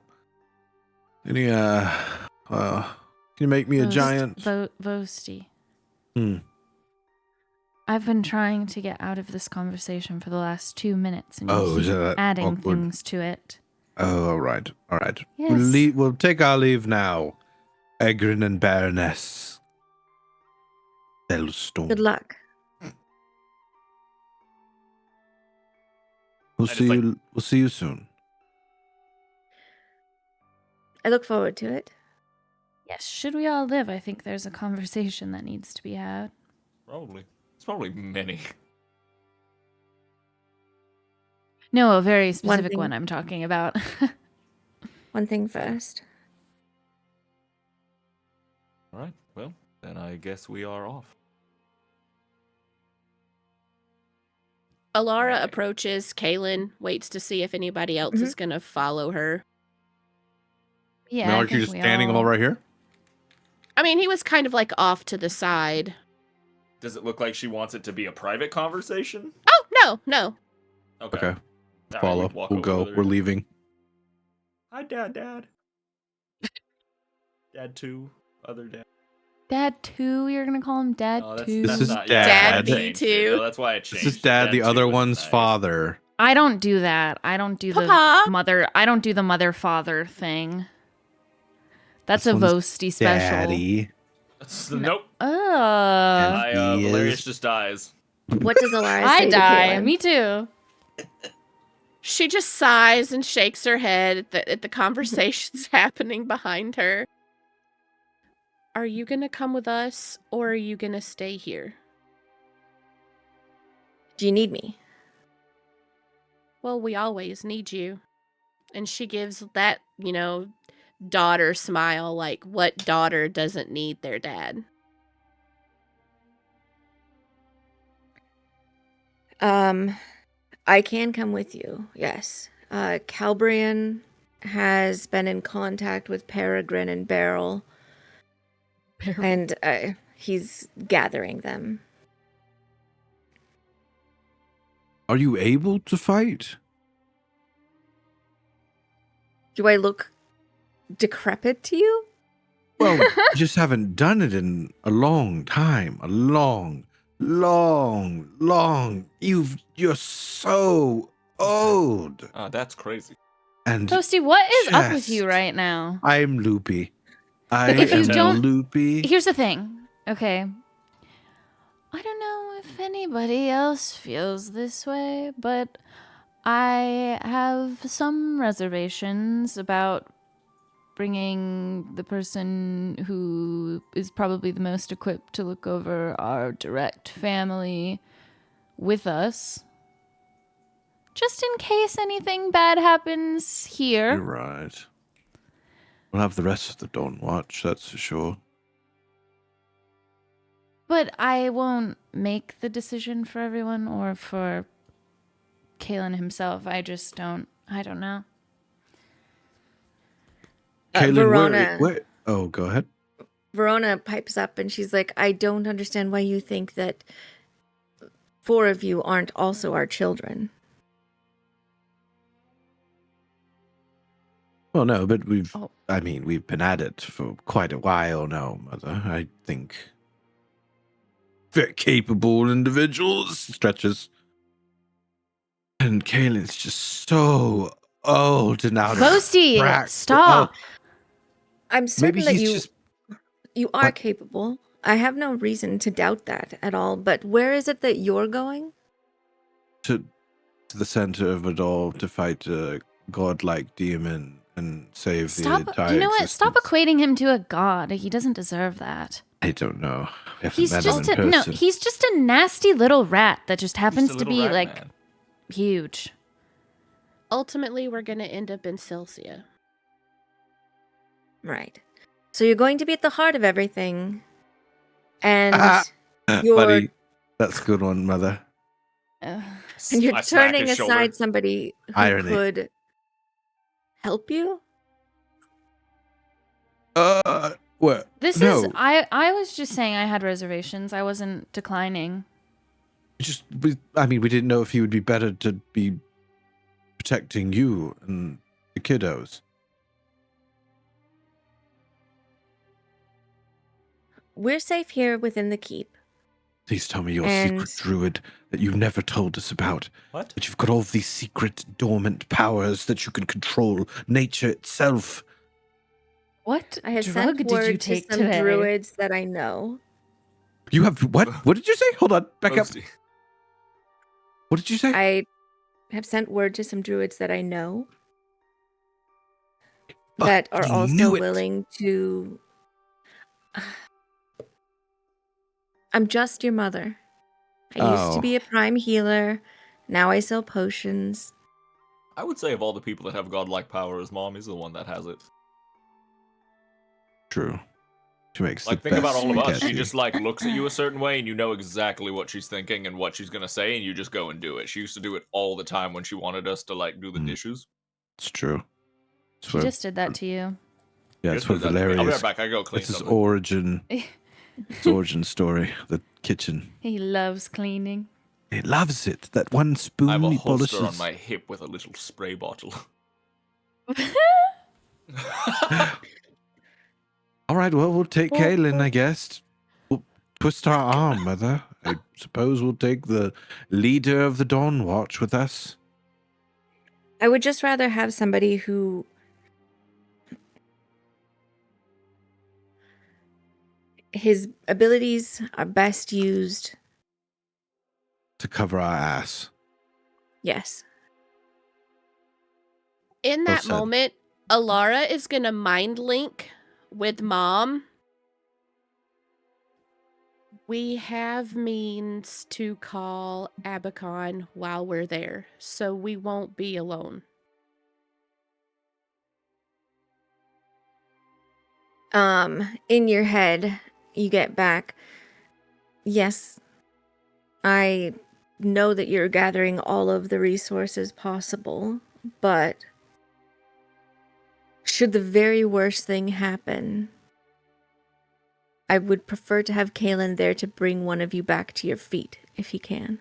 S2: any? Can you make me a giant?
S3: Vosti.
S2: Hmm.
S3: I've been trying to get out of this conversation for the last 2 minutes, and
S2: Oh,
S3: you
S2: is
S3: keep
S2: that
S3: adding
S2: awkward?
S3: things to it.
S2: Oh, all right, all right.
S3: Yes.
S2: We'll take our leave now, Egrin and Baroness Hellstorm.
S1: Good luck.
S2: We'll
S5: I just
S2: see
S5: like-
S2: you. We'll see you soon.
S1: I look forward to it.
S3: Yes, should we all live, I think there's a conversation that needs to be had.
S5: Probably. It's probably many.
S3: No, a very specific
S1: thing-
S3: one I'm talking about.
S1: One thing first.
S5: All right. Well, then I guess we are off.
S4: Alara
S5: Right.
S4: approaches Kaylin, waits to see if anybody else
S1: Mhm.
S4: is going to follow her.
S3: Yeah,
S2: now,
S3: I
S2: aren't you
S3: think
S2: just
S3: we
S2: standing all right here?
S4: I mean, he was kind of like off to the side.
S5: Does it look like she wants it to be a private conversation?
S4: Oh, no.
S5: Okay.
S2: Okay.
S5: All right,
S2: Follow.
S5: we walk
S2: We'll
S5: over
S2: go.
S5: there.
S2: We're leaving.
S5: Hi, Dad. Dad 2, other dad.
S3: Dad 2, you're gonna call him Dad
S5: No,
S3: 2?
S2: This is
S5: not,
S2: Dad.
S5: That's why I changed it.
S4: B2.
S5: No, that's why I changed
S2: This is
S5: it.
S2: Dad, the
S5: 2
S2: other
S5: was
S2: one's
S5: nice.
S2: father.
S3: I don't do that. I don't do
S4: Papa.
S3: the mother. I don't do the mother-father thing. That's
S2: This
S3: a
S2: one's
S3: Voasty special.
S2: Daddy.
S5: Nope.
S2: He
S5: Valerius
S2: is-
S5: just dies.
S1: What does Alaris
S3: I
S1: say to
S3: die.
S1: Kaylin?
S3: Me too.
S4: She just sighs and shakes her head at the conversations happening behind her. Are you gonna come with us, or are you gonna stay here?
S1: Do you need me?
S4: Well, we always need you. And she gives that, daughter smile, like what daughter doesn't need their dad?
S1: I can come with you, yes. Calbrian has been in contact with Peregrine and Beryl, and he's gathering them.
S2: Are you able to fight?
S1: Do I look decrepit to you?
S2: Well, you just haven't done it in a long time. A long. You're so old.
S5: That's crazy.
S2: And
S3: Toasty, what is up with
S2: chest.
S3: you right now?
S2: I'm loopy. I
S3: If you
S2: am
S3: don't-
S2: loopy.
S3: Here's the thing. Okay. I don't know if anybody else feels this way, but I have some reservations about bringing the person who is probably the most equipped to look over our direct family with us. Just in case anything bad happens here.
S2: You're right. We'll have the rest of the Dawn Watch, that's for sure.
S3: But I won't make the decision for everyone or for Kalen himself. I don't know.
S2: Kaylin,
S1: Verona.
S2: Oh, go ahead.
S1: Verona pipes up and she's like, I don't understand why you think that 4 of you aren't also our children.
S2: Well, no, but we've
S3: Oh.
S2: we've been at it for quite a while now, Mother. I think very capable individuals, stretches. And Kaylin's just so old and out of
S3: Boasty,
S2: crack.
S3: stop.
S2: Oh,
S1: I'm certain
S2: maybe
S1: that
S2: he's
S1: you are
S2: What?
S1: capable. I have no reason to doubt that at all. But where is it that you're going?
S2: to the center of it all to fight a godlike demon and save the entire
S3: You know what? Stop
S2: existence.
S3: equating him to a god. He doesn't deserve that.
S2: I don't know. We haven't
S3: He's
S2: met
S3: just
S2: him in person.
S3: he's just a nasty little rat that just happens
S5: Just a
S3: to
S5: little
S3: be
S5: rat
S3: like
S5: man.
S3: huge.
S4: Ultimately, we're gonna end up in Celsia.
S1: Right. So you're going to be at the heart of everything. And you're
S2: Buddy, that's a good one, Mother.
S3: Ugh.
S1: and you're
S5: I smack
S1: turning
S5: his
S1: aside
S5: shoulder.
S1: somebody who
S2: Irony.
S1: could help you?
S2: What?
S3: This
S2: No.
S3: is I was just saying I had reservations. I wasn't declining.
S2: We didn't know if he would be better to be protecting you and the kiddos.
S1: We're safe here within the keep.
S2: Please tell me your
S1: And-
S2: secret druid that you've never told us about.
S5: What?
S2: But you've got all of these secret dormant powers that you can control nature itself.
S3: What
S1: I have
S3: drug
S1: sent
S3: did
S1: word
S3: you
S1: to
S3: take
S1: some
S3: today?
S1: druids that I know.
S2: You have what? What did you say? Hold on, back up.
S5: Boasty.
S2: What did you say?
S1: I have sent word to some druids that I know
S2: Oh,
S1: that are
S2: you
S1: also
S2: knew it.
S1: willing to. I'm just your mother. I used
S2: Oh.
S1: to be a prime healer. Now I sell potions.
S5: I would say of all the people that have godlike powers, Mom is the one that has it.
S2: True. She makes
S5: Like,
S2: the
S5: think about
S2: best
S5: all of us. She
S2: spaghetti.
S5: just, like, looks at you a certain way, and you know exactly what she's thinking and what she's gonna say, and you just go and do it. She used to do it all the time when she wanted us to, like, do the
S2: Mm.
S5: dishes.
S2: It's true. It's
S3: She
S2: where-
S3: just did that to you.
S2: yeah,
S5: Just
S2: it's where
S5: do that to me. I'll be
S2: Valerius.
S5: right back. I go clean
S2: It's his
S5: something.
S2: origin. Its origin story. The kitchen.
S3: He loves cleaning.
S2: He loves it. That one spoon
S5: I have a
S2: he
S5: holster
S2: polishes.
S5: on my hip with a little spray bottle.
S2: All All right, well, we'll take Kaylin, I guess. We'll twist our arm, Mother. I suppose we'll take the leader of the Dawn Watch with us.
S1: I would just rather have somebody who his abilities are best used.
S2: To cover our ass.
S1: Yes.
S4: In
S2: Well
S4: that
S2: said.
S4: moment, Alara is going to mind link with Mom. We have means to call Abacon while we're there, so we won't be alone.
S1: In your head, you get back. Yes, I know that you're gathering all of the resources possible, but should the very worst thing happen, I would prefer to have Kaylin there to bring one of you back to your feet, if he can.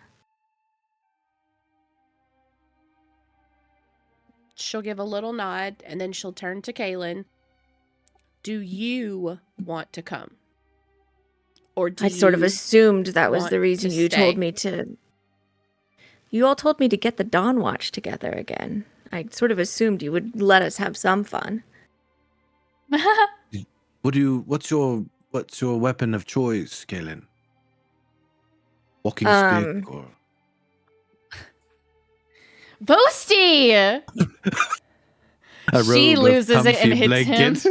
S4: She'll give a little nod, and then she'll turn to Kaylin. Do you want to come? Or do
S1: I sort of
S4: you
S1: assumed that was
S4: want
S1: the reason
S4: to
S1: you told
S4: stay?
S1: me to... You all told me to get the Dawn Watch together again. I sort of assumed you would let us have some fun.
S2: What's your weapon of choice, Kaylin? Walking
S1: Um,
S2: stick or
S3: Boasty!
S2: a
S3: She
S2: robe of
S3: loses it and
S2: comfy
S3: hits him.
S2: blanket?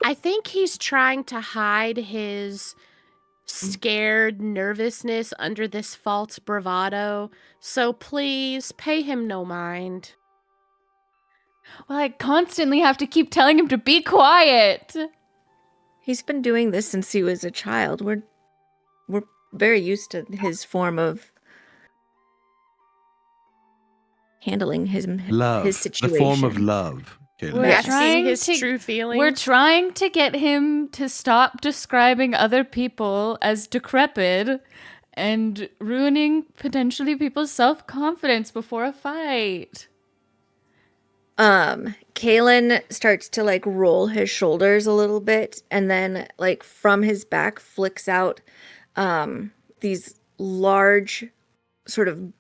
S4: I think he's trying to hide his scared nervousness under this false bravado, so please pay him no mind.
S3: Well, I constantly have to keep telling him to be quiet.
S1: He's been doing this since he was a child. We're very used to his form of handling
S2: Love.
S1: his
S2: The
S1: situation.
S2: form of love, Kaylin.
S3: We're
S1: Yes.
S4: Masking his
S3: trying to-
S4: true feelings.
S3: We're trying to get him to stop describing other people as decrepit and ruining potentially people's self-confidence before a fight.
S1: Kalen starts to like roll his shoulders a little bit, and then like from his back flicks out these large sort of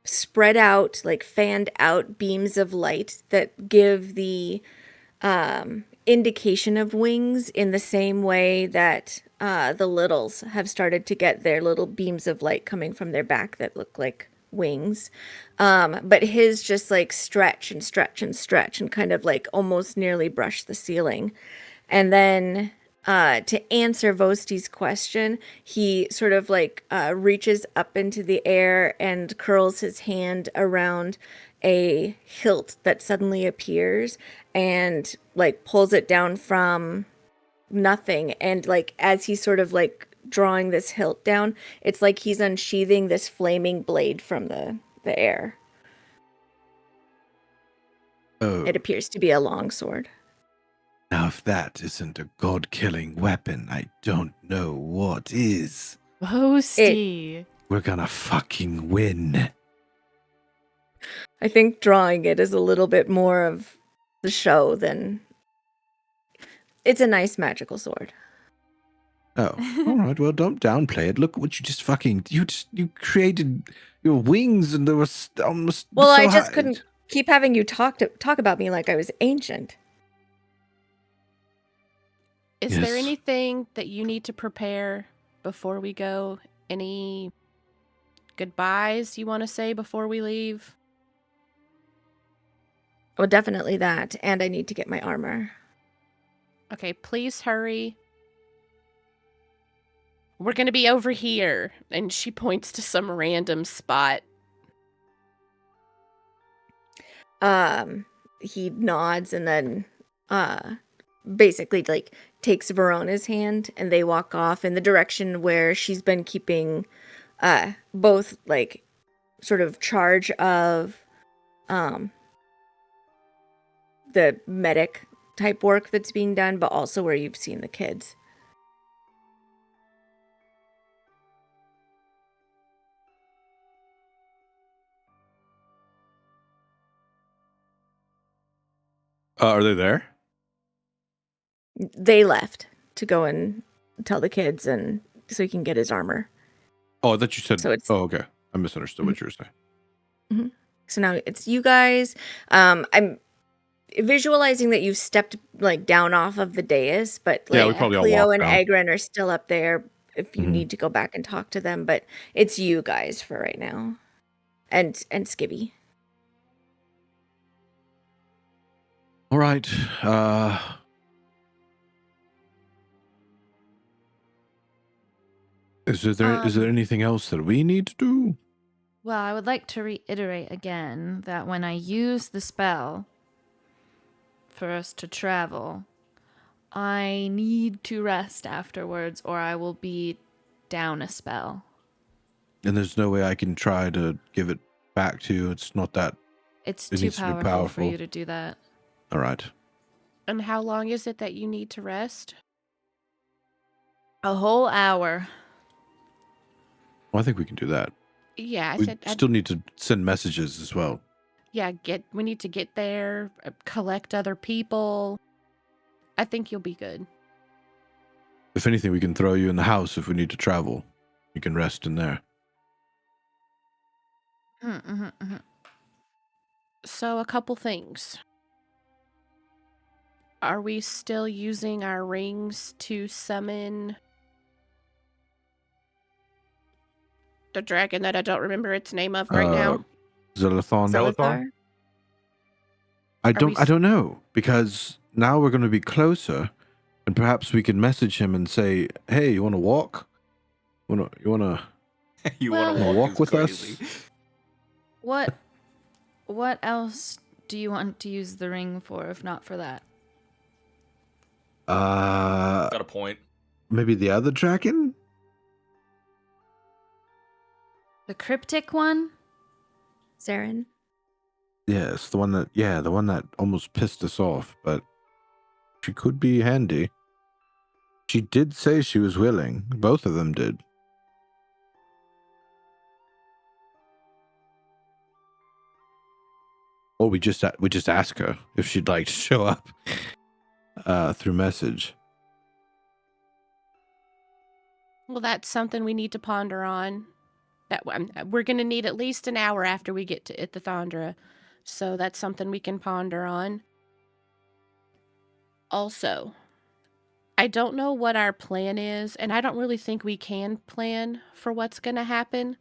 S1: spread out, like fanned out beams of light that give the indication of wings in the same way that the littles have started to get their little beams of light coming from their back that look like wings. But his just like stretch and stretch and stretch and kind of like almost nearly brush the ceiling. And then to answer Vosti's question, he sort of like reaches up into the air and curls his hand around a hilt that suddenly appears and like pulls it down from nothing. And like as he's sort of like drawing this hilt down, it's like he's unsheathing this flaming blade from the air.
S2: Oh,
S1: It appears to be a long sword.
S2: now if that isn't a god-killing weapon, I don't know what is.
S3: Boasty.
S2: We're gonna fucking win.
S1: I think drawing it is a little bit more of the show than... It's a nice magical sword.
S2: Oh, all right. Well, don't downplay it. Look what you just fucking... You created your wings and they were almost...
S1: Well,
S2: so
S1: I just
S2: high.
S1: couldn't keep having you talk about me like I was ancient.
S4: Is there
S2: Yes.
S4: anything that you need to prepare before we go? Any goodbyes you want to say before we leave?
S1: Oh, definitely that. And I need to get my armor.
S4: Okay, please hurry. We're going to be over here. And she points to some random spot.
S1: He nods and then basically like takes Verona's hand and they walk off in the direction where she's been keeping both like sort of charge of the medic type work that's being done, but also where you've seen the kids.
S2: Are they there?
S1: They left to go and tell the kids, and so he can get his armor.
S2: Oh, I thought you said.
S1: So it's
S2: Oh, okay. I misunderstood what you were saying.
S1: so now it's you guys. I'm visualizing that you stepped like down off of the dais, but
S2: Yeah,
S1: like
S2: we probably all
S1: Cleo
S2: walked
S1: and
S2: down.
S1: Agran are still up there if you
S2: Mhm.
S1: need to go back and talk to them. But it's you guys for right now, and Skivvy.
S2: All right. Is there anything else that we need to do?
S3: Well, I would like to reiterate again that when I use the spell for us to travel, I need to rest afterwards or I will be down a spell.
S2: And there's no way I can try to give it back to you. It's not that.
S3: It's
S2: It
S3: too
S2: needs to be
S3: powerful for
S2: powerful.
S3: you to do that.
S2: All right.
S4: And how long is it that you need to rest?
S3: A whole hour.
S2: Well, I think we can do that.
S4: Yeah,
S2: We still need to send messages as well.
S4: we need to get there, collect other people. I think you'll be good.
S2: If anything, we can throw you in the house if we need to travel. You can rest in there.
S4: So a couple things. Are we still using our rings to summon the dragon that I don't remember its name of right now?
S2: Xylothon.
S1: Zolithar?
S2: I
S4: we
S2: don't know, because now we're going to be closer, and perhaps we can message him and say, "Hey, you want to walk? You want to
S5: You want
S3: Well-
S5: to
S2: walk with us?"
S3: What else do you want to use the ring for if not for that?
S5: Got a point.
S2: Maybe the other dragon?
S3: The cryptic one?
S1: Saren?
S2: Yes, the one that almost pissed us off, but she could be handy. She did say she was willing. Both of them did. Or we just ask her if she'd like to show up through message.
S4: Well, that's something we need to ponder on. That we're going to need at least an hour after we get to Ithithondra. So that's something we can ponder on. Also, I don't know what our plan is, and I don't really think we can plan for what's going to happen.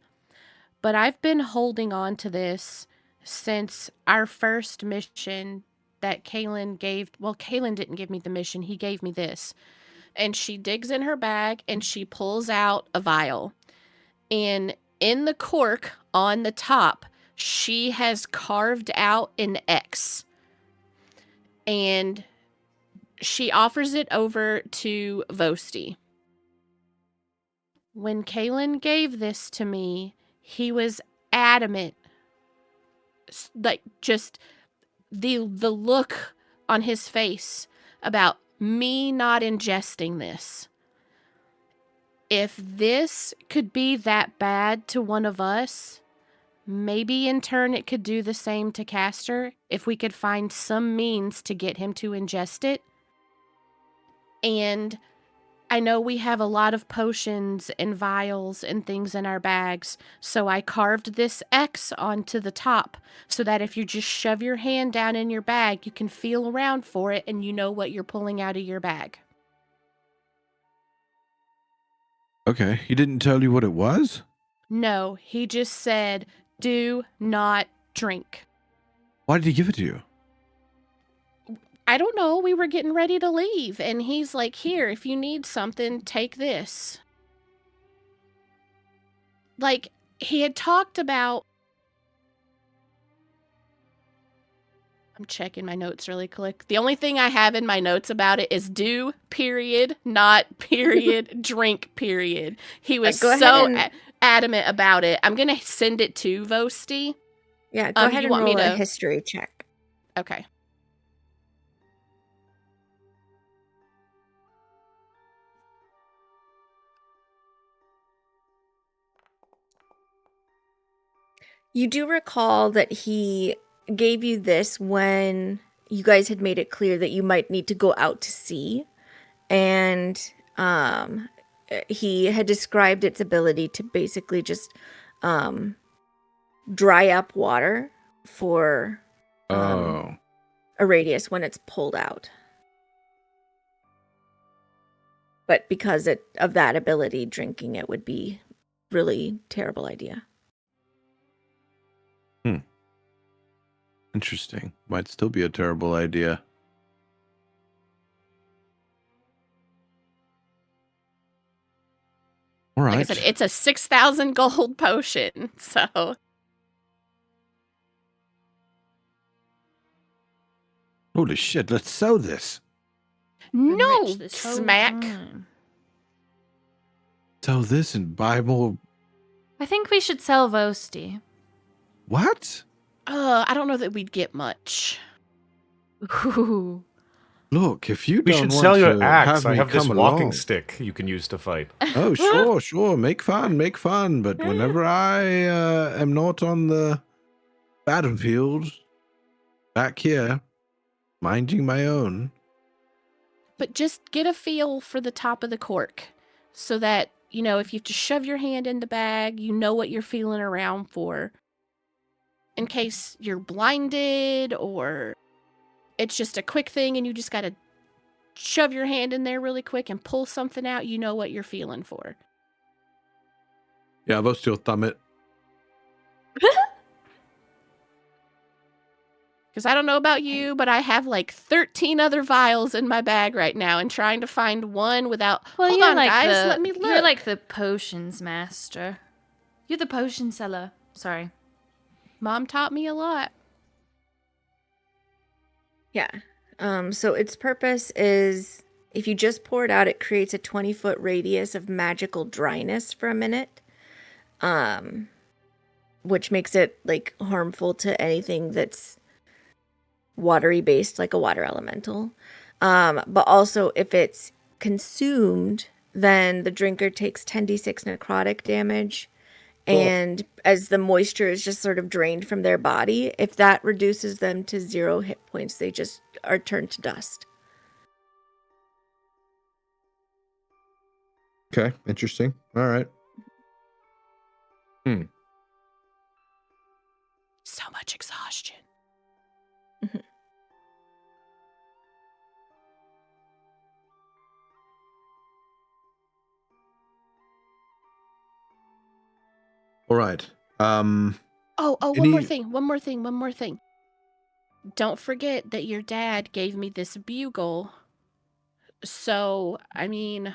S4: But I've been holding on to this since our first mission that Kaylin gave. Well, Kaylin didn't give me the mission. He gave me this. And she digs in her bag and she pulls out a vial. And in the cork on the top, she has carved out an X. And she offers it over to Vosti. When Kaylin gave this to me, he was adamant. Like, just the look on his face about me not ingesting this. If this could be that bad to one of us, maybe in turn it could do the same to Castor if we could find some means to get him to ingest it. And I know we have a lot of potions and vials and things in our bags, so I carved this X onto the top so that if you just shove your hand down in your bag, you can feel around for it and you know what you're pulling out of your bag.
S2: Okay, he didn't tell you what it was?
S4: No, he just said, do not drink.
S2: Why did he give it to you?
S4: I don't know, we were getting ready to leave, and he's like, here, if you need something, take this. Like, he had talked about... I'm checking my notes really quick. The only thing I have in my notes about it is do, period, not period, drink, period. He was
S1: Go
S4: so
S1: ahead and-
S4: adamant about it. I'm going to send it to Vosti.
S1: Yeah, go ahead
S4: you
S1: and
S4: want me
S1: roll a
S4: to-
S1: history check.
S4: Okay.
S1: You do recall that he gave you this when you guys had made it clear that you might need to go out to sea, and he had described its ability to basically just dry up water for
S2: Oh.
S1: a radius when it's pulled out. But because of that ability, drinking it would be really terrible idea.
S2: Interesting. Might still be a terrible idea. All right.
S4: Like I said, it's a 6,000 gold potion, so
S2: Holy shit, let's sell this.
S4: no
S3: Enrich this whole
S4: smack.
S3: time.
S2: Sell this and buy more.
S3: I think we should sell Vosti.
S2: What?
S4: I don't know that we'd get much.
S3: Ooh.
S2: Look, if you
S6: We
S2: don't
S6: should
S2: want
S6: sell
S2: to
S6: your axe.
S2: have
S6: I
S2: me
S6: have this
S2: come
S6: walking
S2: along.
S6: stick you can use to fight.
S2: Oh, sure. Make fun. But whenever I am not on the battlefield, back here, minding my own.
S4: But just get a feel for the top of the cork so that, you know, if you have to shove your hand in the bag, you know what you're feeling around for. In case you're blinded or it's just a quick thing and you just got to shove your hand in there really quick and pull something out, you know what you're feeling for.
S2: Yeah, I'll still thumb it.
S4: Because I don't know about you, but I have like 13 other vials in my bag right now and trying to find one without...
S3: Well,
S4: Hold
S3: you're
S4: on,
S3: like
S4: guys, let me look.
S3: You're like the potions master. You're the potion seller. Sorry.
S4: Mom taught me a lot.
S1: Yeah. So its purpose is, if you just pour it out, it creates a 20-foot radius of magical dryness for a minute, which makes it like harmful to anything that's watery based, like a water elemental. But also, if it's consumed, then the drinker takes 10d6 necrotic damage. And as the moisture is just sort of drained from their body, if that reduces them to 0 hit points, they just are turned to dust.
S2: Okay, interesting. All right.
S4: So much exhaustion.
S2: All right.
S4: Oh,
S2: Any-
S4: one more thing. Don't forget that your dad gave me this bugle. So, I mean,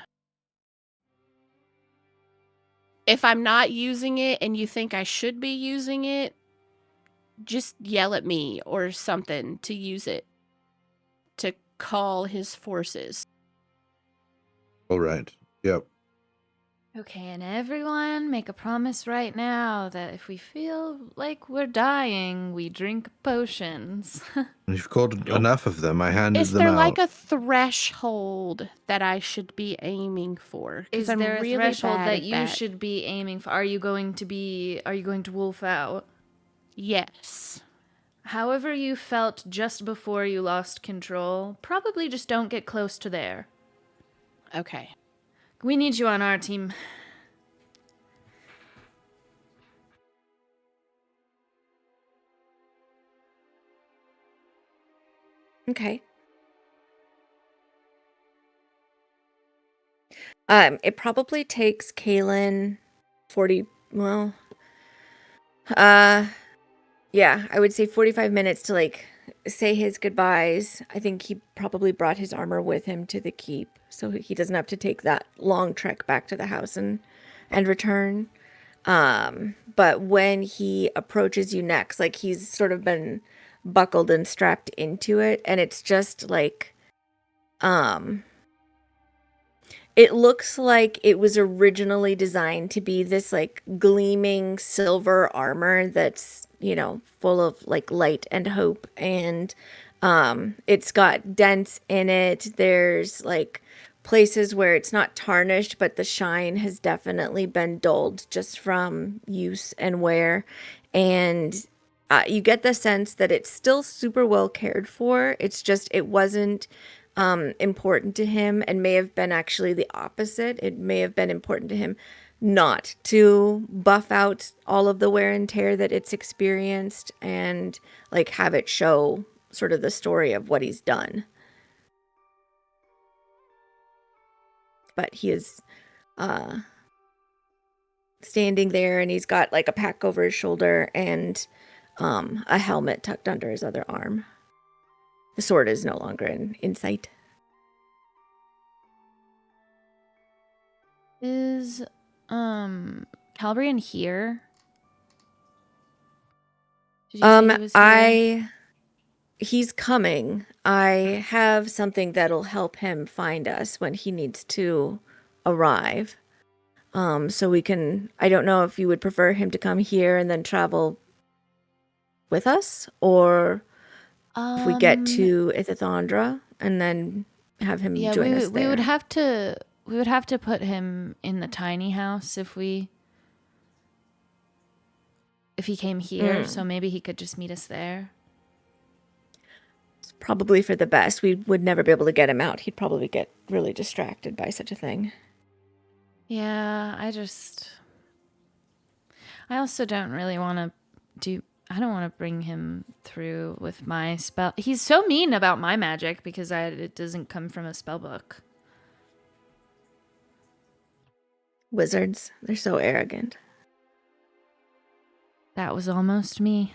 S4: if I'm not using it and you think I should be using it, just yell at me or something to use it to call his forces.
S2: All right. Yep.
S3: Okay, and everyone make a promise right now that if we feel like we're dying, we drink potions.
S2: You've called enough of them. I handed
S4: Is
S2: them
S4: there
S2: out.
S4: like a threshold that I should be aiming for?
S3: Is
S4: Because I'm
S3: there a
S4: really
S3: threshold
S4: bad
S3: that
S4: at
S3: you
S4: that.
S3: should be aiming for? Are you going to wolf out?
S4: Yes.
S3: However you felt just before you lost control, probably just don't get close to there.
S4: Okay.
S3: We need you on our team.
S1: Okay. It probably takes Kaylin 40, well, yeah, I would say 45 minutes to like say his goodbyes. I think he probably brought his armor with him to the keep, so he doesn't have to take that long trek back to the house and return. But when he approaches you next, like he's sort of been buckled and strapped into it, and it's just like it looks like it was originally designed to be this like gleaming silver armor that's, you know, full of like light and hope, and it's got dents in it. There's like places where it's not tarnished, but the shine has definitely been dulled just from use and wear. And you get the sense that it's still super well cared for. It's just it wasn't important to him, and may have been actually the opposite. It may have been important to him not to buff out all of the wear and tear that it's experienced, and like have it show sort of the story of what he's done. But he is standing there, and he's got like a pack over his shoulder and a helmet tucked under his other arm. The sword is no longer in sight.
S3: Is Calbrian here? Did you say he was here?
S1: He's coming. I have something that'll help him find us when he needs to arrive. So we can, I don't know if you would prefer him to come here and then travel with us, or if we get to Ithithandra and then have him join us there.
S3: We would have to put him in the tiny house if he came here, so maybe he could just meet us there.
S1: It's probably for the best. We would never be able to get him out. He'd probably get really distracted by such a thing.
S3: Yeah, I also don't really want to I don't want to bring him through with my spell. He's so mean about my magic because it doesn't come from a spell book.
S1: Wizards, they're so arrogant.
S3: That was almost me.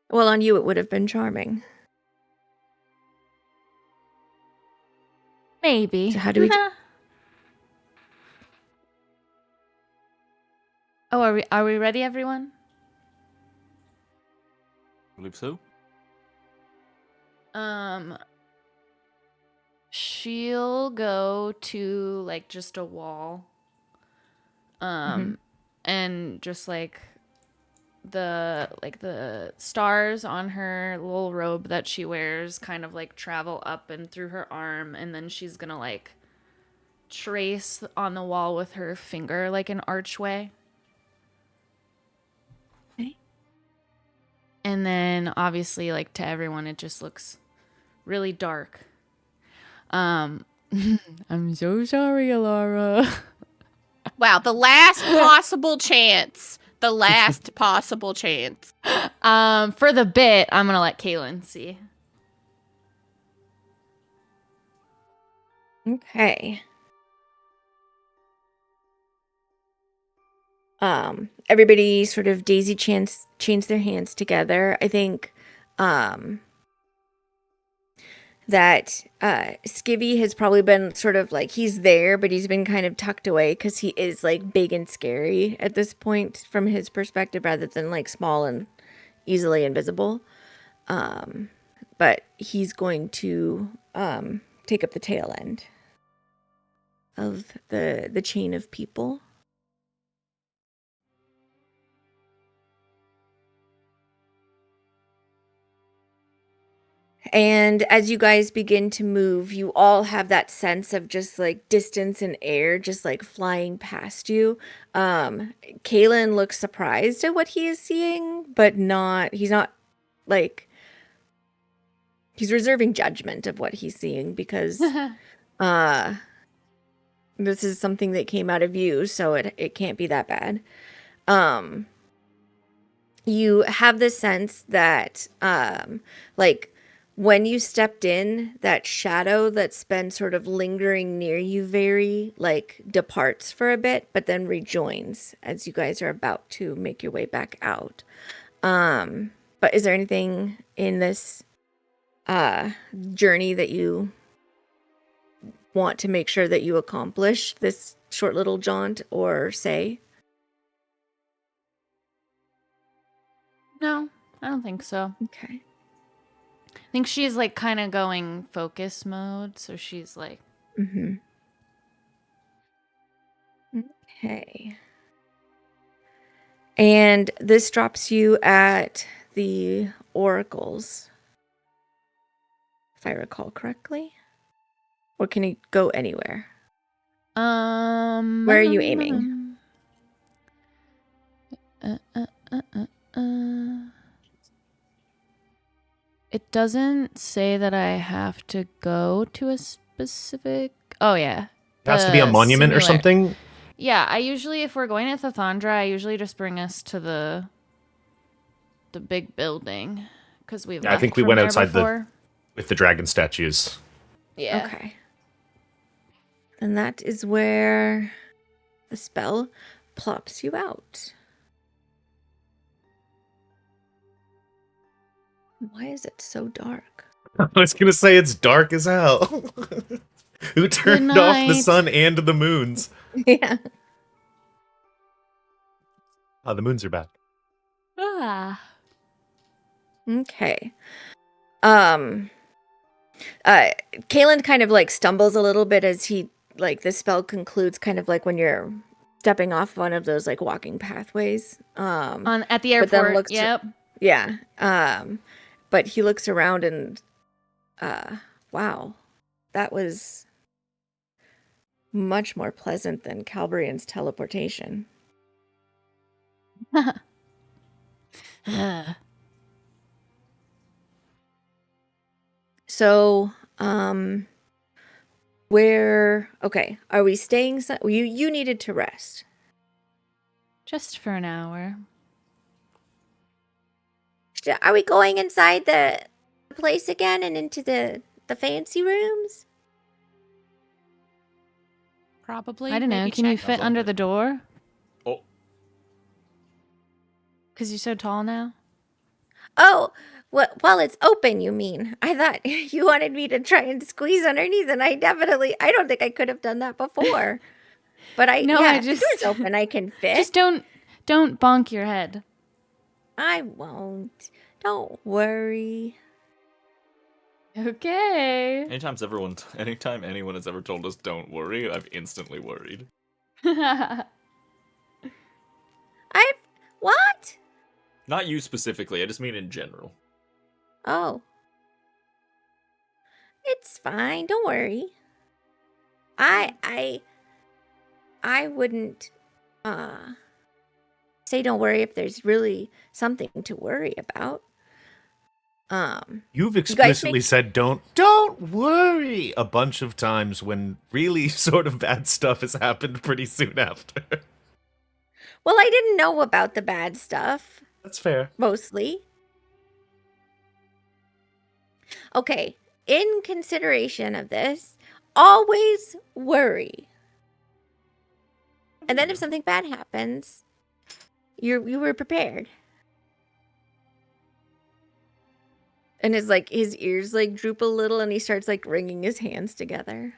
S1: Well, on you it would have been charming.
S3: Maybe.
S1: So how do we...
S3: Oh, are we ready, everyone?
S5: I believe so.
S3: She'll go to like just a wall. And just like the stars on her little robe that she wears kind of like travel up and through her arm, and then she's gonna like trace on the wall with her finger like an archway.
S1: Okay.
S3: And then obviously like to everyone it just looks really dark. I'm so sorry, Alara.
S4: Wow, the last possible chance. The last possible chance.
S3: For the bit, I'm gonna let Kaylin see.
S1: Okay. Everybody sort of daisy chains their hands together. I think that Skivvy has probably been sort of like, he's there, but he's been kind of tucked away because he is like big and scary at this point from his perspective, rather than like small and easily invisible. But he's going to take up the tail end of the chain of people. And as you guys begin to move, you all have that sense of just like distance and air just like flying past you. Kaylin looks surprised at what he is seeing, but he's not like, he's reserving judgment of what he's seeing because this is something that came out of you, so it can't be that bad. You have the sense that like when you stepped in, that shadow that's been sort of lingering near you very like departs for a bit, but then rejoins as you guys are about to make your way back out. But is there anything in this journey that you want to make sure that you accomplish this short little jaunt or say?
S3: No, I don't think so.
S1: Okay.
S3: I think she's like kind of going focus mode, so she's like
S1: Okay. And this drops you at the oracles, if I recall correctly. Or can you go anywhere? Where are you aiming?
S3: It doesn't say that I have to go to a specific. Oh yeah,
S6: It has to be a
S3: the
S6: monument or
S3: simulator.
S6: something.
S3: Yeah, I usually, if we're going to Thethandra, I usually just bring us to the big building because we've
S6: Yeah, I
S3: left
S6: think we
S3: from
S6: went
S3: there
S6: outside
S3: before.
S6: with the dragon statues.
S3: Yeah.
S1: Okay. And that is where the spell plops you out. Why is it so dark?
S6: I was gonna say it's dark as hell. Who turned off the
S3: night.
S6: sun and the moons?
S1: Yeah.
S6: Oh, the moons are back.
S3: Ah.
S1: Okay. Kalen kind of like stumbles a little bit as he like the spell concludes, kind of like when you're stepping off one of those like walking pathways.
S3: At the
S1: but then
S3: airport.
S1: looks
S3: Yep.
S1: yeah. But he looks around and wow. That was much more pleasant than Calbrian's teleportation. So, where okay, are we staying you needed to rest.
S3: Just for an hour.
S1: Are we going inside the place again and into the fancy rooms?
S4: Probably.
S3: I don't know.
S4: maybe
S3: Can you
S4: check-
S3: fit under the door?
S5: Oh,
S3: Because you're so tall now?
S1: Oh, well, it's open, you mean? I thought you wanted me to try and squeeze underneath, and I don't think I could have done that before. But
S3: No,
S1: yeah,
S3: I
S1: the
S3: just-
S1: door's open, I can fit.
S3: Just don't bonk your head.
S1: I won't. Don't worry.
S3: Okay.
S5: anytime anyone has ever told us don't worry, I've instantly worried.
S1: What?
S5: Not you specifically, I just mean in general.
S1: Oh. It's fine, don't worry. I wouldn't say don't worry if there's really something to worry about.
S6: You've
S1: guys
S6: explicitly
S1: make-
S6: said don't worry a bunch of times when really sort of bad stuff has happened pretty soon after.
S1: Well, I didn't know about the bad stuff,
S6: That's fair.
S1: mostly. Okay, in consideration of this, always worry. And then if something bad happens, you were prepared. And his ears like droop a little and he starts like wringing his hands together.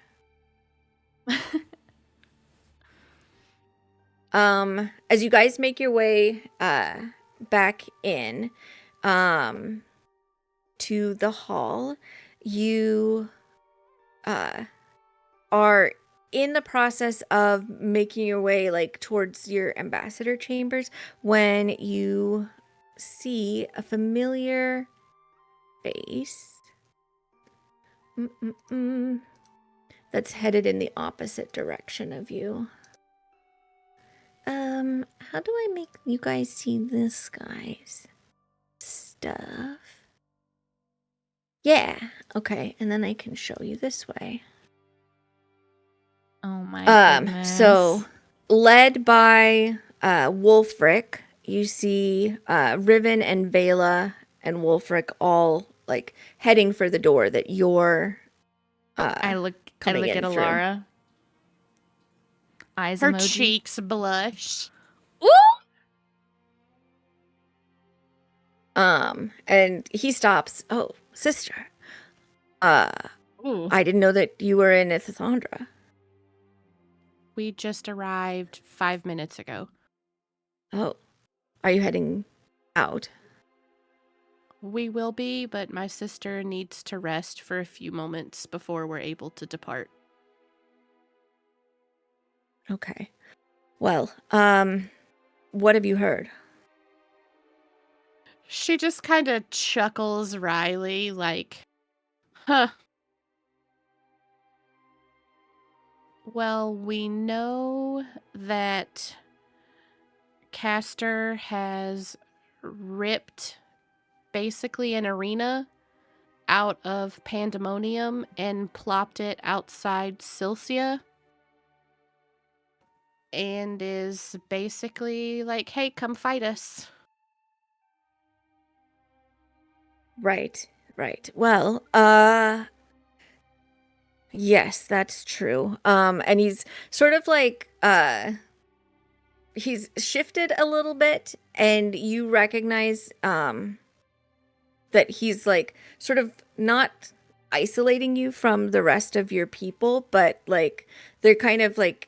S1: As you guys make your way back in to the hall, you are in the process of making your way like towards your ambassador chambers when you see a familiar face that's headed in the opposite direction of you. How do I make you guys see this guy's stuff? Yeah, okay, and then I can show you this way.
S3: Oh my goodness.
S1: So led by Wolfric, you see Riven and Vela and Wolfric all like heading for the door that you're
S3: I look
S1: coming
S3: at
S1: in through.
S3: Alara. Eyes
S4: Her
S3: emoji.
S4: cheeks blush.
S1: And he stops. Oh, sister.
S4: Ooh.
S1: I didn't know that you were in Thethandra.
S4: We just arrived 5 minutes ago.
S1: Oh. Are you heading out?
S4: We will be, but my sister needs to rest for a few moments before we're able to depart.
S1: Okay. Well, what have you heard?
S4: She just kind of chuckles wryly, like, huh. Well, we know that Caster has ripped basically an arena out of Pandemonium and plopped it outside Silcia. And is basically like, hey, come fight us.
S1: Right. Well, yes, that's true. And he's sort of like he's shifted a little bit, and you recognize that he's like sort of not isolating you from the rest of your people, but like they're kind of like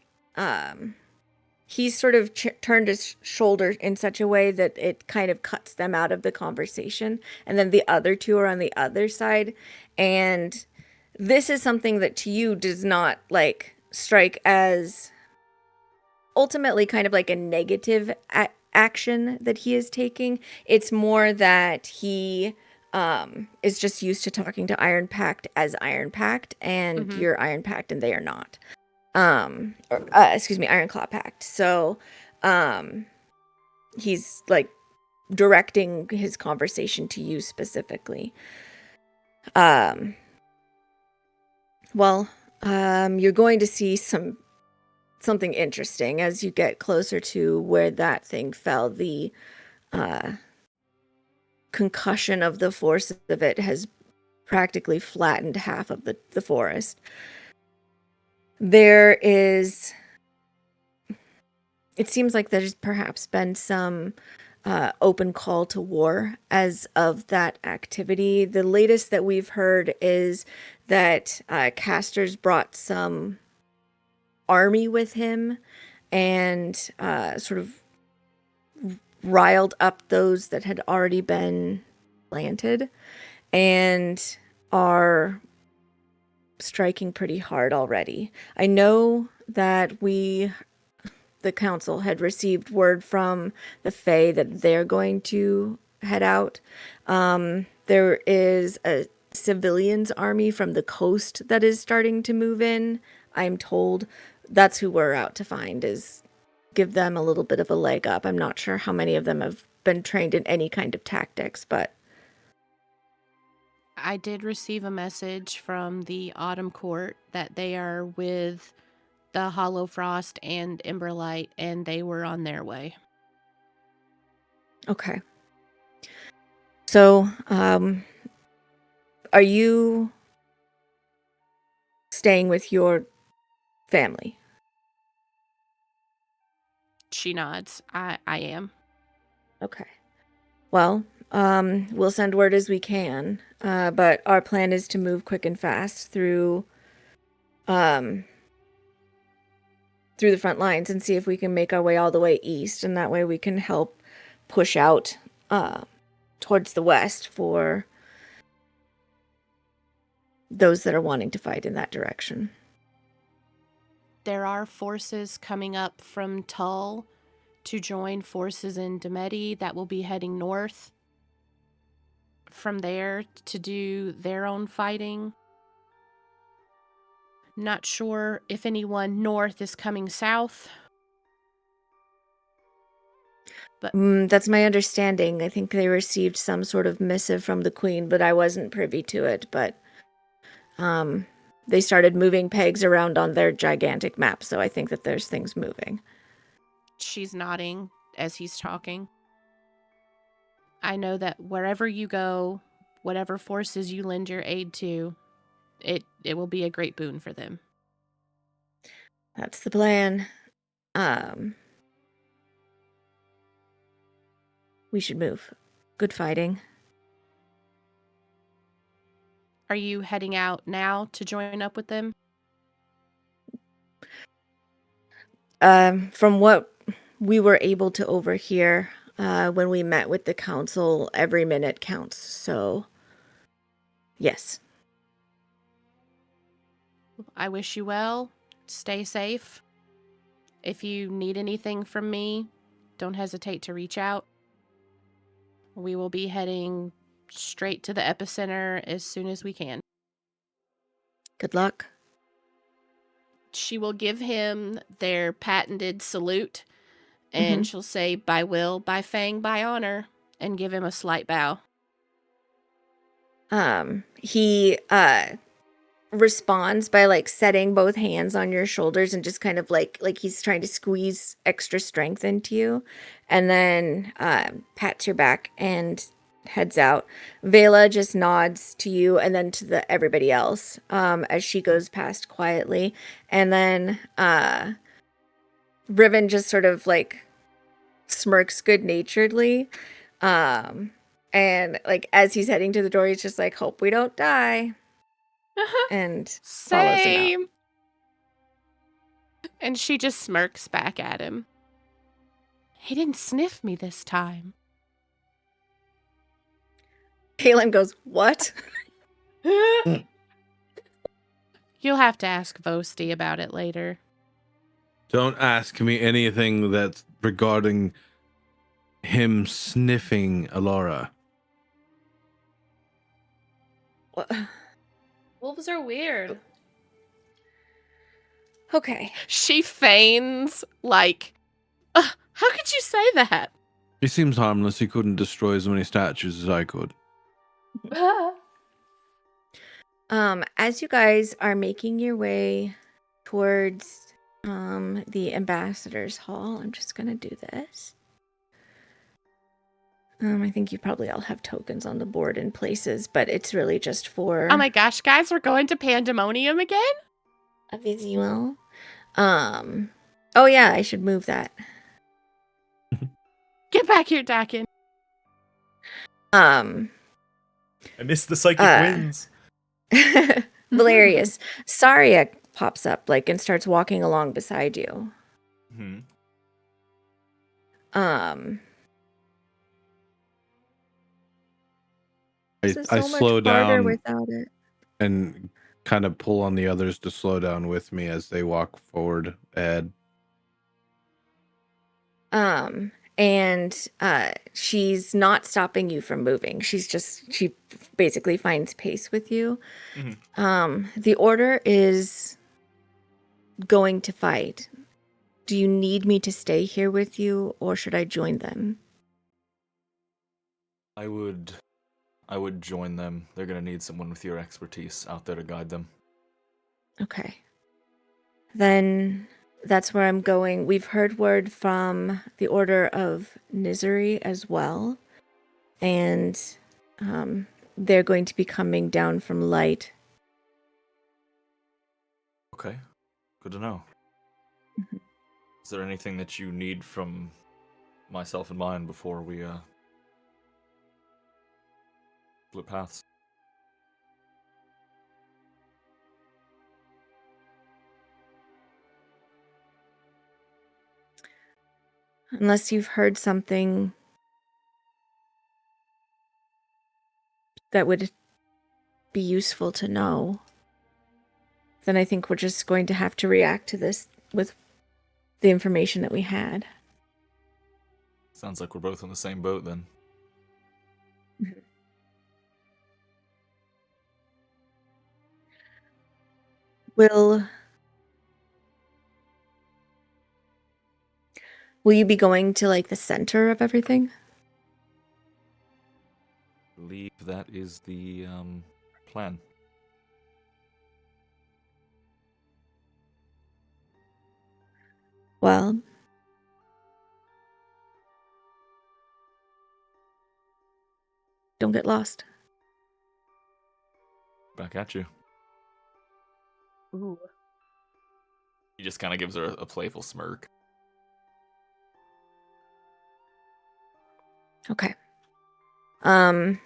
S1: he's sort of turned his shoulder in such a way that it kind of cuts them out of the conversation, and then the other two are on the other side. And this is something that to you does not like strike as ultimately kind of like a negative action that he is taking. It's more that he is just used to talking to Iron Pact as Iron Pact, and you're Iron Pact and they are not. Excuse me, Ironclaw Pact. So he's like directing his conversation to you specifically. Well, you're going to see something interesting as you get closer to where that thing fell. The concussion of the force of it has practically flattened half of the forest. There is, it seems like there's perhaps been some open call to war as of that activity. The latest that we've heard is that Caster's brought some army with him and sort of riled up those that had already been planted and are striking pretty hard already. I know that the council had received word from the Fae that they're going to head out. There is a civilians army from the coast that is starting to move in. I'm told that's who we're out to find, is give them a little bit of a leg up. I'm not sure how many of them have been trained in any kind of tactics, but
S4: I did receive a message from the Autumn Court that they are with the Hollow Frost and Emberlight, and they were on their way.
S1: okay. So, are you staying with your family?
S4: She nods. I am.
S1: Okay. Well, we'll send word as we can, but our plan is to move quick and fast through the front lines and see if we can make our way all the way east, and that way we can help push out towards the west for those that are wanting to fight in that direction.
S4: There are forces coming up from Tull to join forces in Demeti that will be heading north from there to do their own fighting. Not sure if anyone north is coming south. But
S1: That's my understanding. I think they received some sort of missive from the Queen, but I wasn't privy to it. But they started moving pegs around on their gigantic map, so I think that there's things moving.
S4: she's nodding as he's talking. I know that wherever you go, whatever forces you lend your aid to, it will be a great boon for them.
S1: That's the plan. We should move. Good fighting.
S4: Are you heading out now to join up with them?
S1: From what we were able to overhear when we met with the council, every minute counts. So, yes.
S4: I wish you well. Stay safe. If you need anything from me, don't hesitate to reach out. We will be heading straight to the epicenter as soon as we can.
S1: Good luck.
S4: She will give him their patented salute and she'll say, "By will, by fang, by honor," and give him a slight bow.
S1: He responds by like setting both hands on your shoulders and just kind of like he's trying to squeeze extra strength into you, and then pats your back and heads out. Vela just nods to you and then to everybody else as she goes past quietly, and then Riven just sort of like smirks good-naturedly, and like as he's heading to the door, he's just like, "Hope we don't die," and follows him out.
S4: Same. And she just smirks back at him. He didn't sniff me this time.
S1: Kaylin goes, "What?"
S4: You'll have to ask Vosti about it later.
S2: Don't ask me anything that's regarding him sniffing Alora.
S1: What?
S3: Wolves are weird.
S1: Okay.
S4: She feigns like, how could you say that?
S2: He seems harmless. He couldn't destroy as many statues as I could.
S1: As you guys are making your way towards the ambassador's hall, I'm just gonna do this. I think you probably all have tokens on the board in places, but it's really just for
S4: Oh my gosh, guys, we're going to Pandemonium again?
S1: a visual. Oh yeah, I should move that.
S4: Get back here, Dakin.
S6: I missed the psychic winds.
S1: Valerius, Saria pops up like and starts walking along beside you.
S5: Hmm.
S1: This is
S2: I
S1: so much
S2: slow
S1: harder
S2: down
S1: without it.
S2: and kind of pull on the others to slow down with me as they walk forward ahead.
S1: And she's not stopping you from moving. She basically finds pace with you. The order is going to fight. Do you need me to stay here with you, or should I join them?
S5: I would join them. They're gonna need someone with your expertise out there to guide them.
S1: Okay. Then that's where I'm going. We've heard word from the Order of Nizzuri as well. And they're going to be coming down from Light.
S5: Okay, good to know.
S1: Mhm.
S5: Is there anything that you need from myself and mine before we split paths?
S1: Unless you've heard something that would be useful to know, then I think we're just going to have to react to this with the information that we had.
S5: Sounds like we're both in the same boat then.
S1: Mhm. Will you be going to like the center of everything?
S5: I believe that is the plan.
S1: Well, don't get lost.
S5: Back at you.
S4: Ooh.
S5: He just kind of gives her a playful smirk.
S1: Okay. And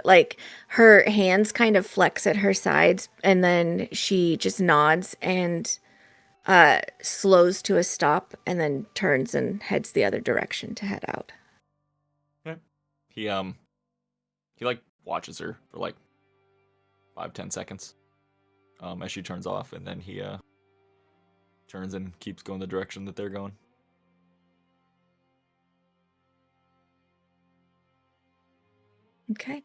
S1: like her hands kind of flex at her sides, and then she just nods and slows to a stop, and then turns and heads the other direction to head out.
S5: Okay. He like watches her for like 5-10 seconds. As she turns off, and then he turns and keeps going the direction that they're going.
S1: Okay.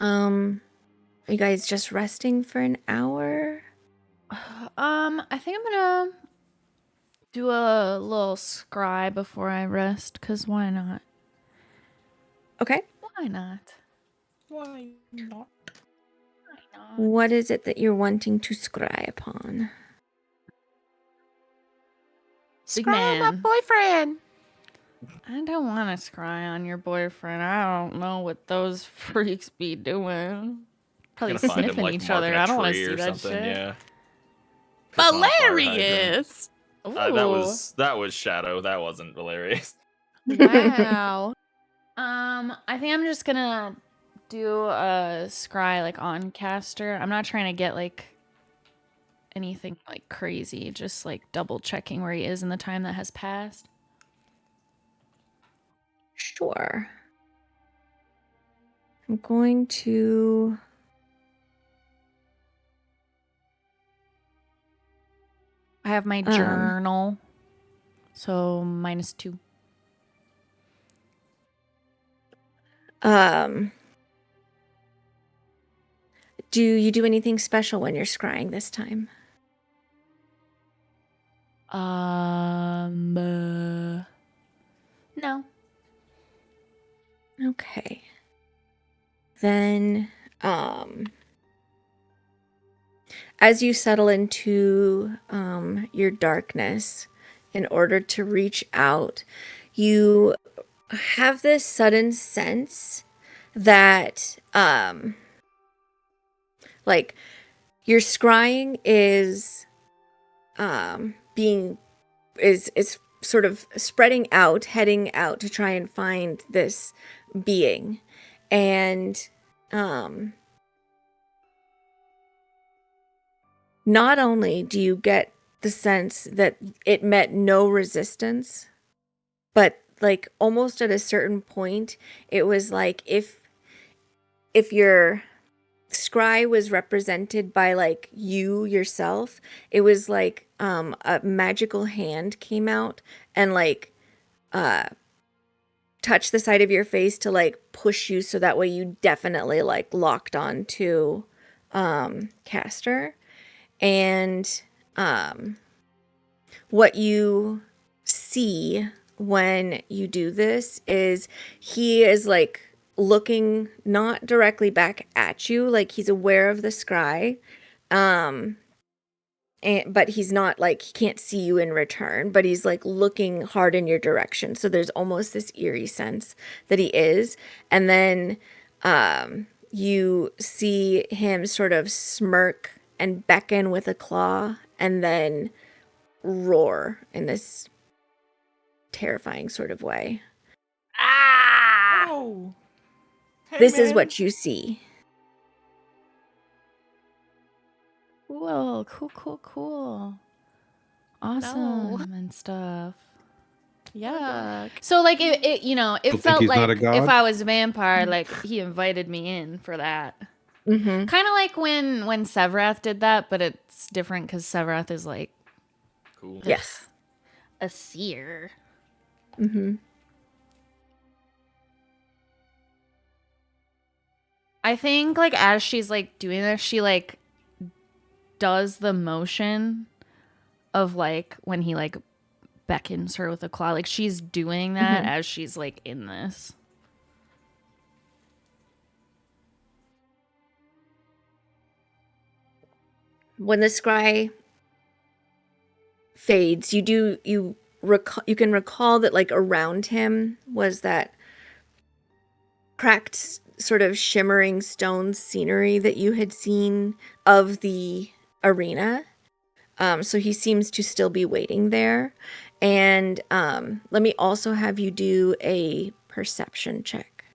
S1: Are you guys just resting for an hour?
S3: I think I'm gonna do a little scry before I rest, because why not?
S1: Okay.
S3: Why not?
S5: Why not?
S3: Why not?
S1: What is it that you're wanting to scry upon?
S3: Big
S4: Scry on my
S3: man.
S4: boyfriend.
S3: I don't want to scry on your boyfriend. I don't know what those freaks be doing. Probably
S5: Gonna find him
S3: sniffing
S5: like
S3: each
S5: marking
S3: other.
S5: a
S3: I don't want to
S5: tree
S3: see
S5: or
S3: that
S5: something.
S3: shit.
S5: Yeah. Pissing on a fire hydrant.
S4: Hilarious.
S3: Ooh.
S5: That was Shadow. That wasn't hilarious.
S4: Wow.
S3: I think I'm just gonna do a scry like on caster. I'm not trying to get like anything like crazy. Just like double checking where he is in the time that has passed.
S1: Sure. I'm going to...
S3: I have my journal, so -2.
S1: Do you do anything special when you're scrying this time?
S3: No.
S1: Okay. Then, as you settle into your darkness, in order to reach out, you have this sudden sense that, like, your scrying is is sort of spreading out, heading out to try and find this being, and not only do you get the sense that it met no resistance, but like almost at a certain point, it was like if your scry was represented by like you yourself, it was like a magical hand came out and like touch the side of your face to like push you so that way you definitely like locked on to caster. And what you see when you do this is he is like looking not directly back at you, like he's aware of the scry, but he's not like, he can't see you in return, but he's like looking hard in your direction. So there's almost this eerie sense that he is. And then you see him sort of smirk and beckon with a claw and then roar in this terrifying sort of way.
S5: Oh. Hey,
S1: This is
S5: man.
S1: what you see.
S3: Whoa, cool. Awesome and stuff.
S4: Yuck.
S3: So like it you know, it
S2: Don't think
S3: felt
S2: he's not
S3: like
S2: a god?
S3: if I was a vampire, like he invited me in for that.
S1: Mm-hmm.
S3: Kind of like when Severath did that, but it's different because Severath is like
S5: Cool.
S1: Yes.
S3: a seer.
S1: Mm-hmm.
S3: I think like as she's like doing this, she like does the motion of like when he like beckons her with a claw. Like she's doing that as she's like in this.
S1: When the scry fades, you can recall that like around him was that cracked sort of shimmering stone scenery that you had seen of the arena. So he seems to still be waiting there. And let me also have you do a perception check.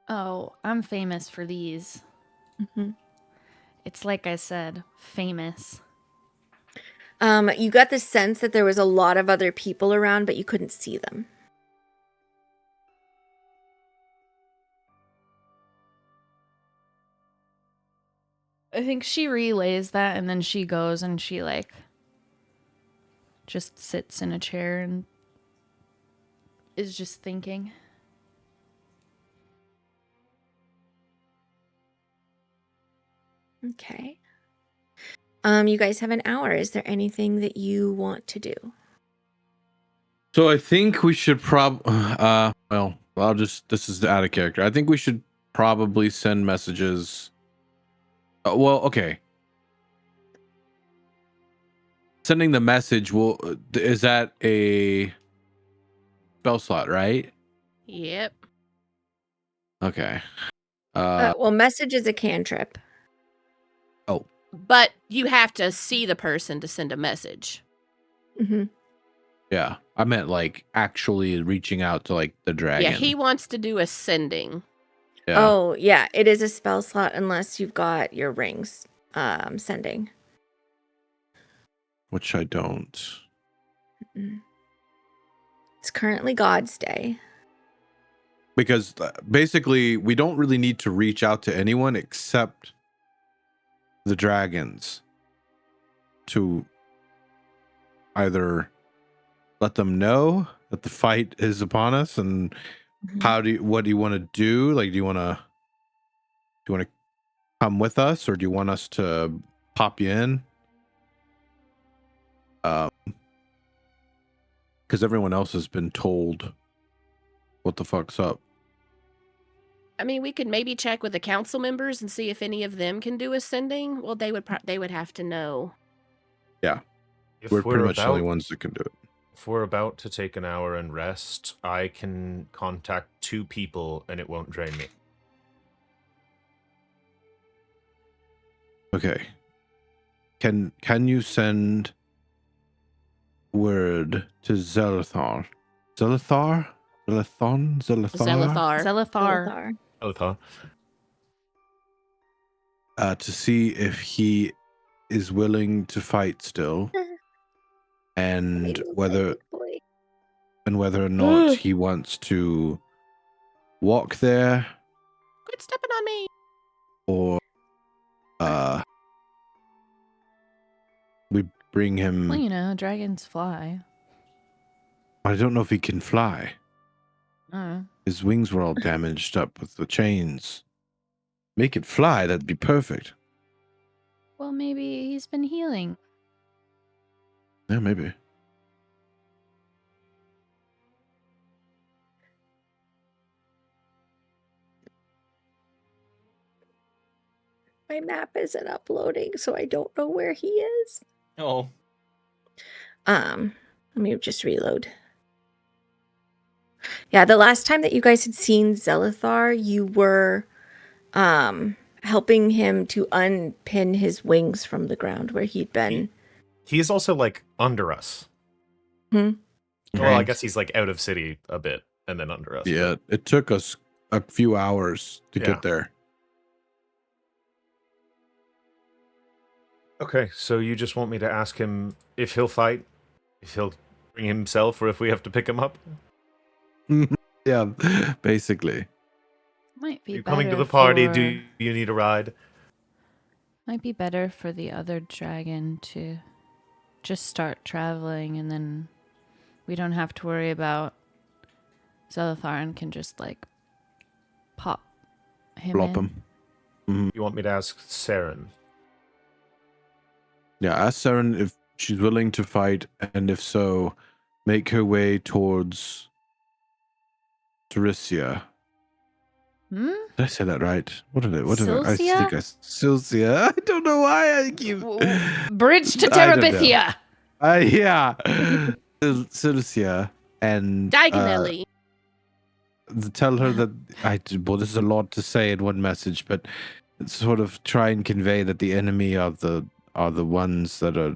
S3: Oh, I'm famous for these.
S1: Mm-hmm.
S3: It's like I said, famous.
S1: You got the sense that there was a lot of other people around, but you couldn't see them.
S3: I think she relays that and then she goes and she like just sits in a chair and is just thinking.
S1: Okay. You guys have an hour. Is there anything that you want to do?
S2: So I think we should well, this is out of character. I think we should probably send messages. Well, okay. Sending the message is that a spell slot, right?
S4: Yep.
S2: Okay.
S1: Well, message is a cantrip.
S2: Oh,
S4: But you have to see the person to send a message.
S1: Mm-hmm.
S2: yeah. I meant like actually reaching out to like the dragon.
S4: Yeah, he wants to do a sending.
S2: Yeah.
S1: Oh, yeah. It is a spell slot unless you've got your rings sending.
S2: Which I don't.
S1: Mm-mm. It's currently God's Day.
S2: Because basically we don't really need to reach out to anyone except the dragons to either let them know that the fight is upon us and what do you want to do? Like, do you want to come with us, or do you want us to pop you in? Because everyone else has been told what the fuck's up.
S4: I mean, we could maybe check with the council members and see if any of them can do a sending. Well, they would have to know.
S2: Yeah,
S6: If
S2: we're pretty much the only
S6: about-
S2: ones that can do it.
S6: If we're about to take an hour and rest, I can contact 2 people and it won't drain me.
S2: Okay. Can you send word to Zelathar? Zelathar? Zelathon? Zelathar?
S4: Zelithar.
S3: Zelathar.
S2: To see if he is willing to fight still, and whether or not he wants to walk there,
S4: Quit stepping on me.
S2: or we bring him.
S3: Well, you know, dragons fly.
S2: I don't know if he can fly.
S3: Uh,
S2: His wings were all damaged up with the chains. Make it fly, that'd be perfect.
S3: well, maybe he's been healing.
S2: Yeah, maybe.
S1: My map isn't uploading, so I don't know where he is.
S5: Oh,
S1: Let me just reload. Yeah, the last time that you guys had seen Zelithar, you were helping him to unpin his wings from the ground where he'd been.
S6: He is also like under us.
S1: Hmm?
S6: Well, I guess he's like out of city a bit and then under us.
S2: Yeah, it took us a few hours to
S6: Yeah.
S2: get there.
S6: Okay, so you just want me to ask him if he'll fight, if he'll bring himself, or if we have to pick him up?
S2: Yeah, basically.
S3: Might be
S6: You coming to
S3: better
S6: the party?
S3: for-
S6: Do you need a ride?
S3: Might be better for the other dragon to just start traveling, and then we don't have to worry about Zelithar and can just like pop him
S2: Flop
S3: in.
S2: him.
S6: You want me to ask Saren?
S2: Yeah, ask Saren if she's willing to fight, and if so, make her way towards Teresia.
S3: Hmm?
S2: Did I say that right? What did I
S3: Silcia?
S2: think Silcia. I don't know why I keep
S3: Bridge to
S2: I don't know.
S3: Terabithia.
S2: Yeah. Silcia and
S4: Diagonally.
S2: tell her that well, this is a lot to say in one message, but sort of try and convey that the enemy are the ones that are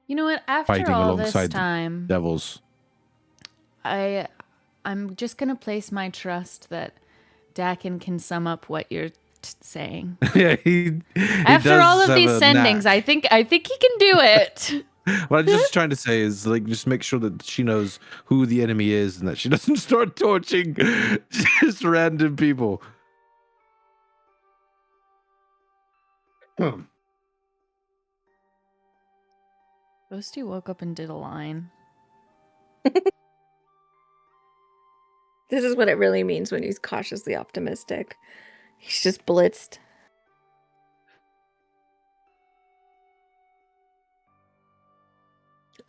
S3: You know what? After
S2: fighting
S3: all this
S2: alongside the
S3: time,
S2: devils.
S3: I'm just gonna place my trust that Dakin can sum up what you're saying.
S2: Yeah, he
S3: After
S2: does
S3: all of
S2: have
S3: these
S2: a
S3: sendings,
S2: knack.
S3: I think he can do it.
S2: What I'm just trying to say is, like, just make sure that she knows who the enemy is and that she doesn't start torching just random people.
S3: Ghosty woke up and did a line.
S1: This is what it really means when he's cautiously optimistic. He's just blitzed.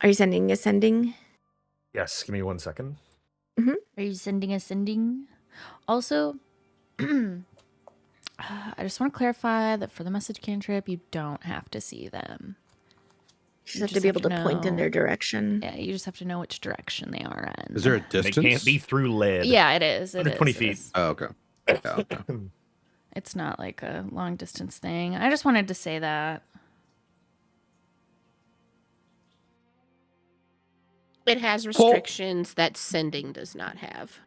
S1: Are you sending ascending?
S6: Yes, give me 1 second.
S3: Are you sending ascending? Also, I just want to clarify that for the message cantrip, you don't have to see them.
S1: You just have to be able to point in their direction.
S3: Yeah, you just have to know which direction they are in.
S2: Is there a
S6: They
S2: distance?
S6: can't be through lead.
S3: Yeah, it is.
S6: 120
S3: it
S6: feet.
S3: is.
S2: Oh, okay. Yeah, okay.
S3: It's not like a long distance thing. I just wanted to say that.
S4: It has restrictions that sending does not have.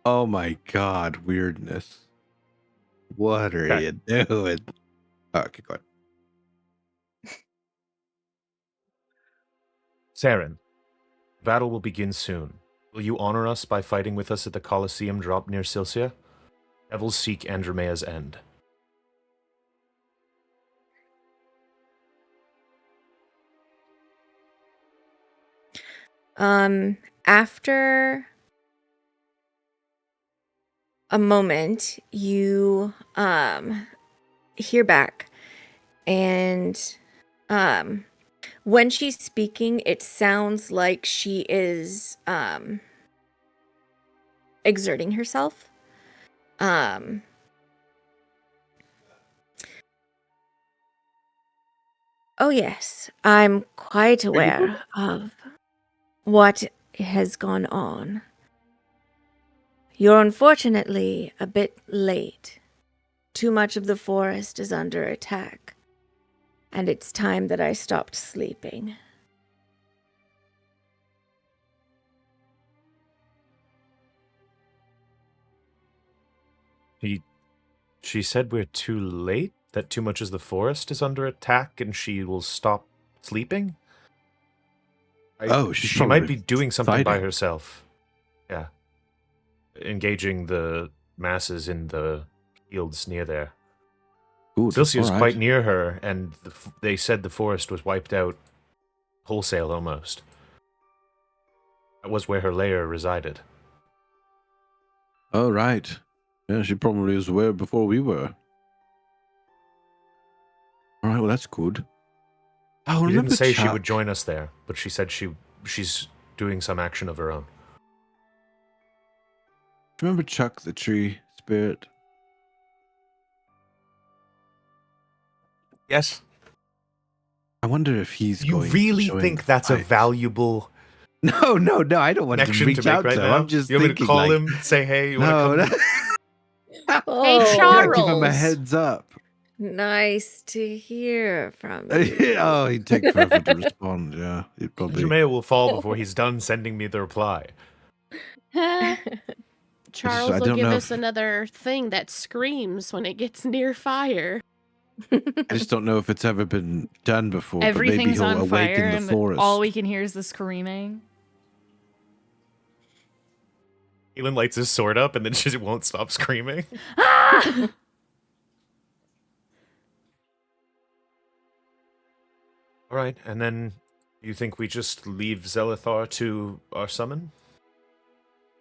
S2: Oh my god, weirdness. What are
S6: Okay.
S2: you doing? Oh, okay, go ahead.
S6: Saren, battle will begin soon. Will you honor us by fighting with us at the Colosseum drop near Silcia? Devils seek Andromea's end.
S1: After a moment, you hear back, and when she's speaking, it sounds like she is exerting herself. Oh yes, I'm quite aware of what has gone on. You're unfortunately a bit late. Too much of the forest is under attack, and it's time that I stopped sleeping.
S6: She said we're too late? That too much of the forest is under attack and she will stop sleeping?
S2: She's
S6: she might
S2: probably
S6: be doing something by
S2: fighting.
S6: herself. Yeah. Engaging the masses in the fields near there.
S2: Good.
S6: Silcia is
S2: All right.
S6: quite near her, and they said the forest was wiped out wholesale almost. That was where her lair resided.
S2: Oh, right. Yeah, she probably was aware before we were. All right, well, that's good. Oh,
S6: She
S2: remember
S6: didn't say
S2: Chuck?
S6: she would join us there, but she said she's doing some action of her own.
S2: Remember Chuck, the tree spirit?
S6: Yes.
S2: I wonder if he's
S6: You
S2: going
S6: really
S2: to join
S6: think
S2: the
S6: that's a
S2: fight.
S6: valuable
S2: No, I don't want to
S6: connection
S2: reach
S6: to make
S2: out
S6: right
S2: to him.
S6: now?
S2: I'm just
S6: You want me to
S2: thinking,
S6: call
S2: like,
S6: him, say, hey, you
S2: no,
S6: want to come?
S4: Hey,
S1: Oh,
S4: Charles.
S2: give him a heads up.
S1: nice to hear from you.
S2: Oh, he'd take forever to respond. Yeah, he'd probably.
S6: Andromea will fall before he's done sending me the reply.
S4: Charles
S2: I
S4: will
S2: don't
S4: give
S2: know
S4: us
S2: if-
S4: another thing that screams when it gets near fire.
S2: I just don't know if it's ever been done before. But maybe
S3: Everything's
S2: he'll
S3: on fire,
S2: awaken the
S3: and
S2: forest.
S3: all we can hear is the screaming.
S6: Elin lights his sword up and then she won't stop screaming.
S3: Ah!
S6: All right, and then you think we just leave Zelithar to our summon?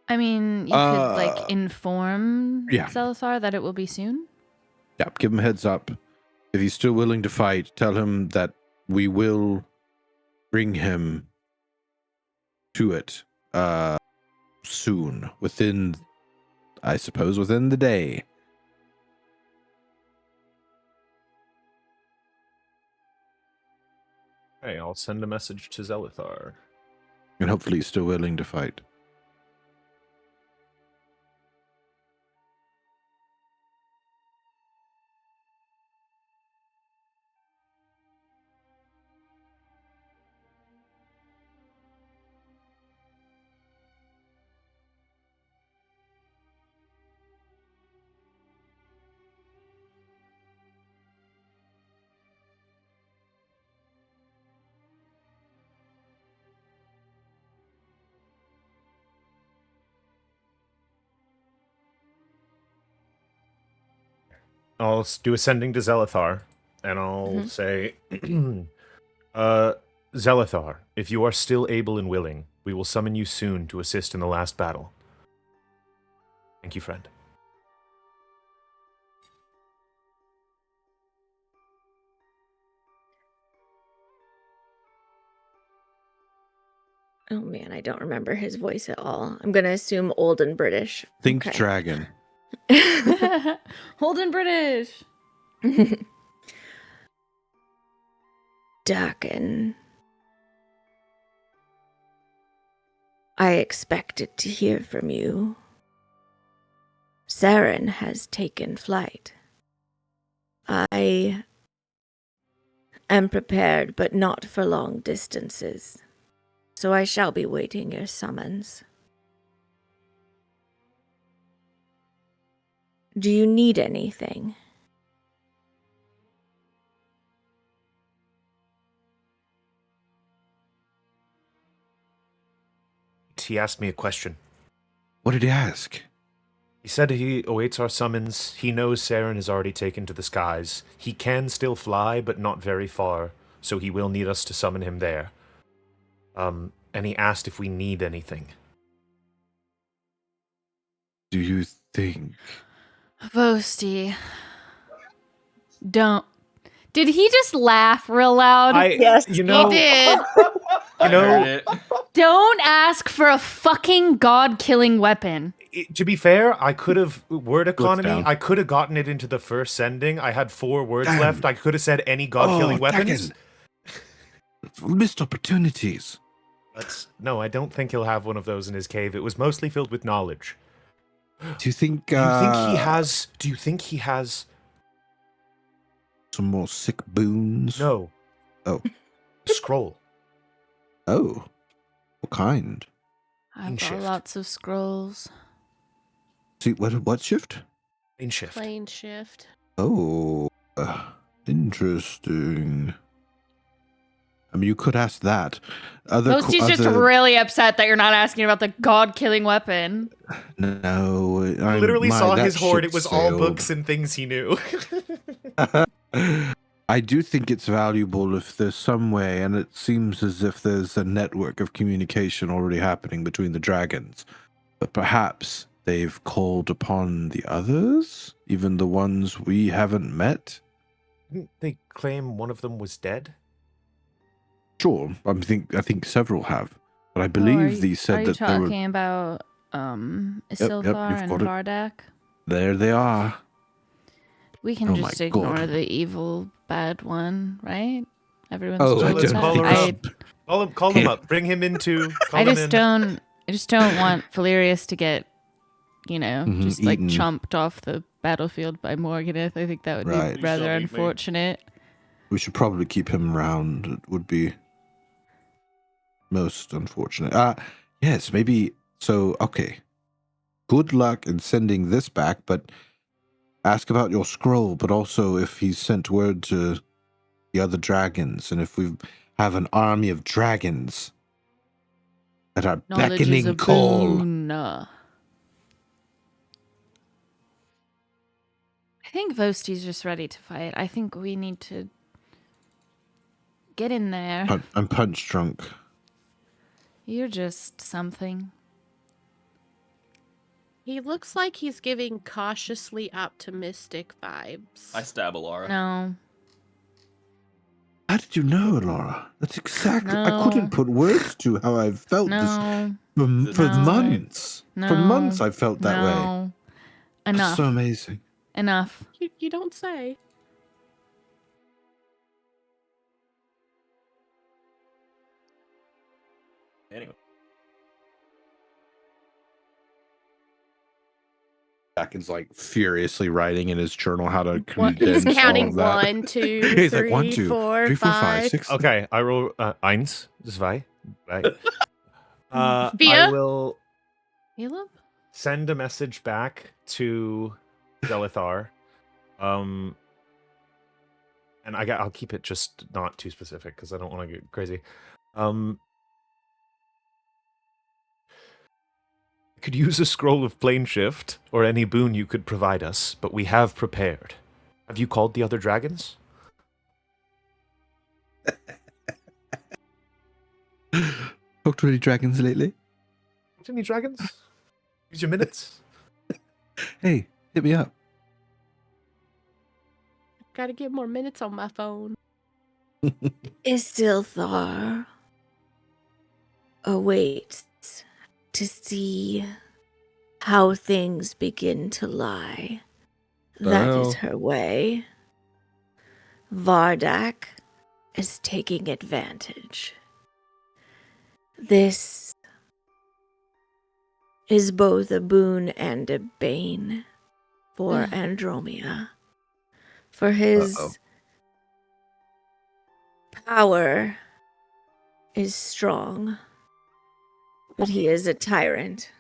S3: I mean, you could like inform
S2: yeah.
S3: Zelithar that it will be soon.
S2: Yeah, give him a heads up. If he's still willing to fight, tell him that we will bring him to it soon. I suppose, within the day.
S6: Okay, I'll send a message to Zelithar.
S2: And hopefully he's still willing to fight.
S6: I'll do a sending to Zelithar, and I'll say, Zelithar, if you are still able and willing, we will summon you soon to assist in the last battle. Thank you, friend.
S1: Oh man, I don't remember his voice at all. I'm gonna assume old and British.
S2: Think
S1: Okay.
S2: dragon.
S3: Holden British.
S1: Dakin. I expected to hear from you. Saren has taken flight. I am prepared, but not for long distances. So I shall be waiting your summons. Do you need anything?
S6: He asked me a question.
S2: What did he ask?
S6: He said he awaits our summons. He knows Saren is already taken to the skies. He can still fly, but not very far, so he will need us to summon him there. And he asked if we need anything.
S2: Do you think?
S3: Vosti. Don't. Did he just laugh real loud?
S1: Yes,
S4: He did.
S5: I heard it.
S3: Don't ask for a fucking god-killing weapon.
S6: To be fair, I could have word economy.
S2: down.
S6: I could have gotten it into the first sending. I had 4 words
S2: Damn.
S6: left. I could have said any god-killing weapons.
S2: Dagon. Missed opportunities.
S6: But no, I don't think he'll have one of those in his cave. It was mostly filled with knowledge.
S2: Do you think?
S6: Do you think he has? Do you think he has?
S2: Some more sick boons?
S6: No.
S2: Oh.
S6: Scroll.
S2: Oh. What kind?
S3: I've got
S6: Shift.
S3: lots of scrolls.
S2: See what shift?
S6: Plane shift.
S4: Plane shift.
S2: Oh, interesting. I mean, you could ask that.
S3: Vosti's just really upset that you're not asking about the god-killing weapon.
S2: No,
S6: I literally saw his hoard. It was all
S2: sailed.
S6: books and things he knew.
S2: I do think it's valuable if there's some way, and it seems as if there's a network of communication already happening between the dragons. But perhaps they've called upon the others, even the ones we haven't met.
S6: Didn't they claim one of them was dead?
S2: Sure, I think several have, but I
S3: Are
S2: believe
S3: you-
S2: these said
S3: Are you
S2: that they were.
S3: talking about Isilthar
S2: you've
S3: and
S2: got it.
S3: Vardak?
S2: There they are.
S3: We can
S2: Oh
S3: just
S2: my
S3: ignore
S2: God.
S3: the evil bad one, right? Everyone's
S2: Oh,
S3: fine
S2: I
S3: with
S2: don't
S3: that.
S2: think
S6: Call him up. Bring him into. Call
S3: I
S6: him
S3: just
S6: in.
S3: don't want Valerius to get, just like
S2: eaten.
S3: chomped off the battlefield by Morganeth. I think that would
S2: Right.
S3: be
S5: Please
S3: rather
S5: don't eat me.
S3: unfortunate.
S2: We should probably keep him around. It would be most unfortunate. Yes, maybe. So, okay. Good luck in sending this back, but ask about your scroll, but also if he's sent word to the other dragons, and if we have an army of dragons that are
S3: Knowledge is
S2: beckoning
S3: a
S2: call.
S3: boon. I think Vosti's just ready to fight. I think we need to get in there.
S2: I'm punch drunk.
S3: You're just something.
S4: He looks like he's giving cautiously optimistic vibes.
S5: I stab Alara.
S3: No.
S2: How did you know, Laura? That's exactly. I
S3: No.
S2: couldn't put words to how I felt this
S3: No.
S2: for
S3: No.
S2: months.
S3: No.
S2: For months, I felt that way.
S3: No.
S2: It's
S3: Enough.
S2: so amazing.
S3: Enough.
S4: You don't say.
S5: Anyway,
S2: Dakin's like furiously writing in his journal how to
S4: What,
S2: condense
S4: he's counting
S2: all of that.
S4: 1, 2,
S2: He's like,
S4: 3,
S2: 1, 2,
S4: 4,
S2: 3, 4, 5,
S4: 5.
S2: 6.
S6: Okay, I roll 1, 2, 3. I
S4: Via?
S6: will
S3: Caleb?
S6: send a message back to Zelithar. And I'll keep it just not too specific because I don't want to get crazy. Could use a scroll of plane shift or any boon you could provide us, but we have prepared. Have you called the other dragons?
S2: Talked to any dragons lately?
S6: Any dragons? Use your minutes.
S2: Hey, hit me up.
S4: Gotta get more minutes on my phone.
S1: Isilthar. awaits to see how things begin to lie. That is
S2: Oh.
S1: her way. Vardak is taking advantage. This is both a boon and a bane for Andromea. For his power is strong, but he is a tyrant.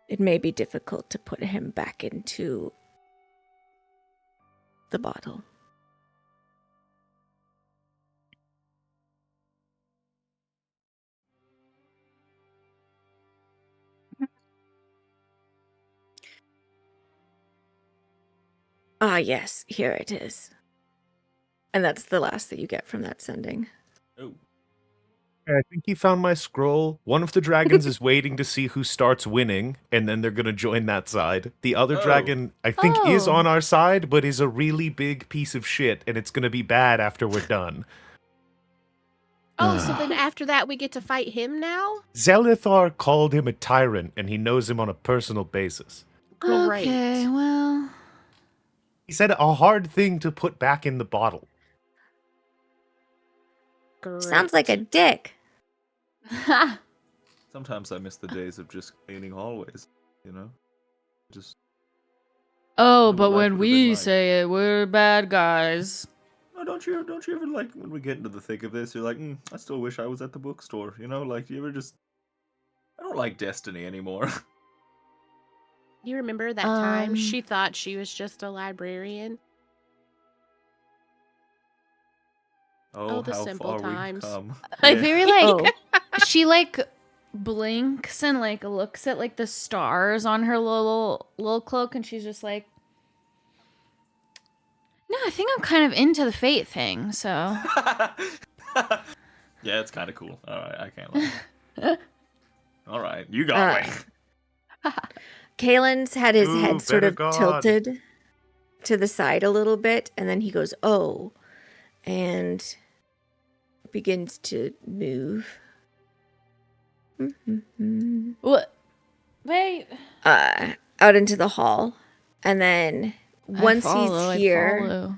S1: It may be difficult to put him back into the bottle. Ah, yes, here it is. And that's the last that you get from that sending.
S5: Oh.
S6: I think he found my scroll. One of the dragons is waiting to see who starts winning, and then they're gonna join that side. The other
S5: Oh.
S6: dragon, I think, is
S3: Oh.
S6: on our side, but is a really big piece of shit, and it's gonna be bad after we're done.
S4: Oh, so then after that we get to fight him now?
S6: Zelithar called him a tyrant, and he knows him on a personal basis.
S4: Great.
S3: Okay, well.
S6: He said a hard thing to put back in the bottle.
S4: Great.
S1: Sounds like a dick.
S5: Sometimes I miss the days of just cleaning hallways, you know? Just
S3: Oh,
S5: What
S3: but
S5: life
S3: when
S5: would've
S3: we
S5: been like.
S3: say it, we're bad guys.
S5: no, don't you ever like when we get into the thick of this, you're like, I still wish I was at the bookstore, you know? Like, do you ever just I don't like Destiny anymore.
S4: You remember that time
S3: Um,
S4: she thought she was just a librarian?
S5: Oh,
S4: the
S5: how
S4: simple
S5: far
S4: times.
S5: we've come.
S3: like
S5: Yeah.
S3: very like
S1: Oh,
S3: she like blinks and like looks at like the stars on her little cloak, and she's just like, no, I think I'm kind of into the fate thing. So
S5: Yeah, it's kind of cool. All right, I can't lie. All right, you got me.
S1: Kalen's had his
S6: Ooh,
S1: head sort
S6: better
S1: of
S6: God.
S1: tilted to the side a little bit, and then he goes, oh, and begins to move.
S3: what? Wait.
S1: Out into the hall. And then once
S3: I
S1: he's here,
S3: follow.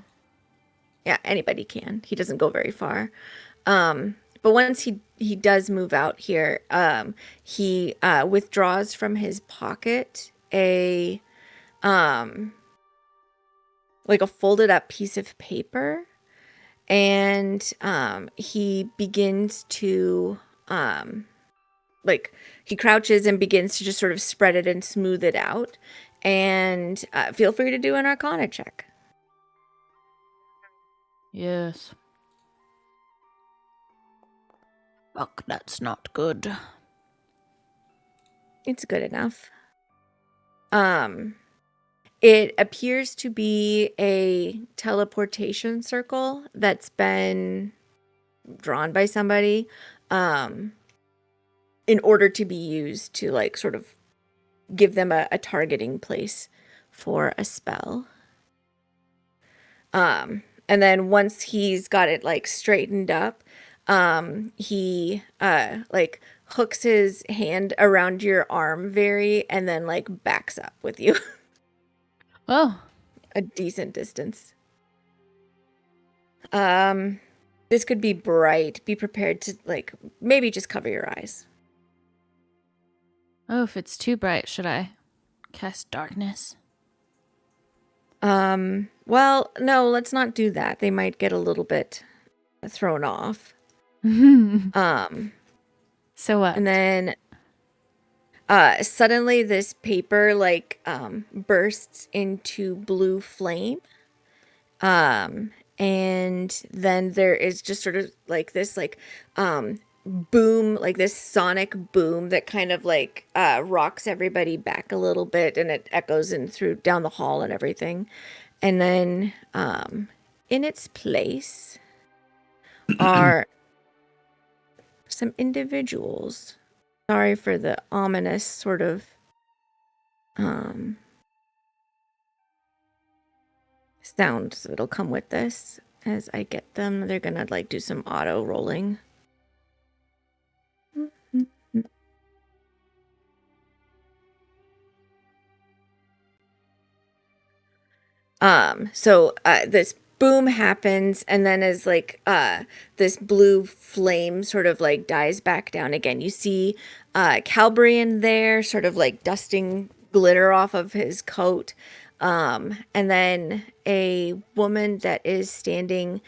S1: yeah, anybody can. He doesn't go very far. But once he does move out here, he withdraws from his pocket a like a folded up piece of paper, and he begins to like he crouches and begins to just sort of spread it and smooth it out. And feel free to do an Arcana check.
S3: Yes. Fuck, that's not good.
S1: It's good enough. It appears to be a teleportation circle that's been drawn by somebody in order to be used to like sort of give them a targeting place for a spell. And then once he's got it like straightened up, he like hooks his hand around your arm and then like backs up with you
S3: Oh,
S1: a decent distance. This could be bright. Be prepared to like maybe just cover your eyes.
S3: oh, if it's too bright, should I cast darkness?
S1: Well, no, let's not do that. They might get a little bit thrown off.
S3: So what?
S1: And then suddenly this paper like bursts into blue flame. And then there is just sort of like this like boom, like this sonic boom that kind of like rocks everybody back a little bit, and it echoes in through down the hall and everything. And then in its place are some individuals. Sorry for the ominous sort of sounds that'll come with this as I get them. They're gonna like do some auto rolling. So this boom happens, and then as like this blue flame sort of like dies back down again, you see Calbrian there sort of like dusting glitter off of his coat, and then a woman that is standing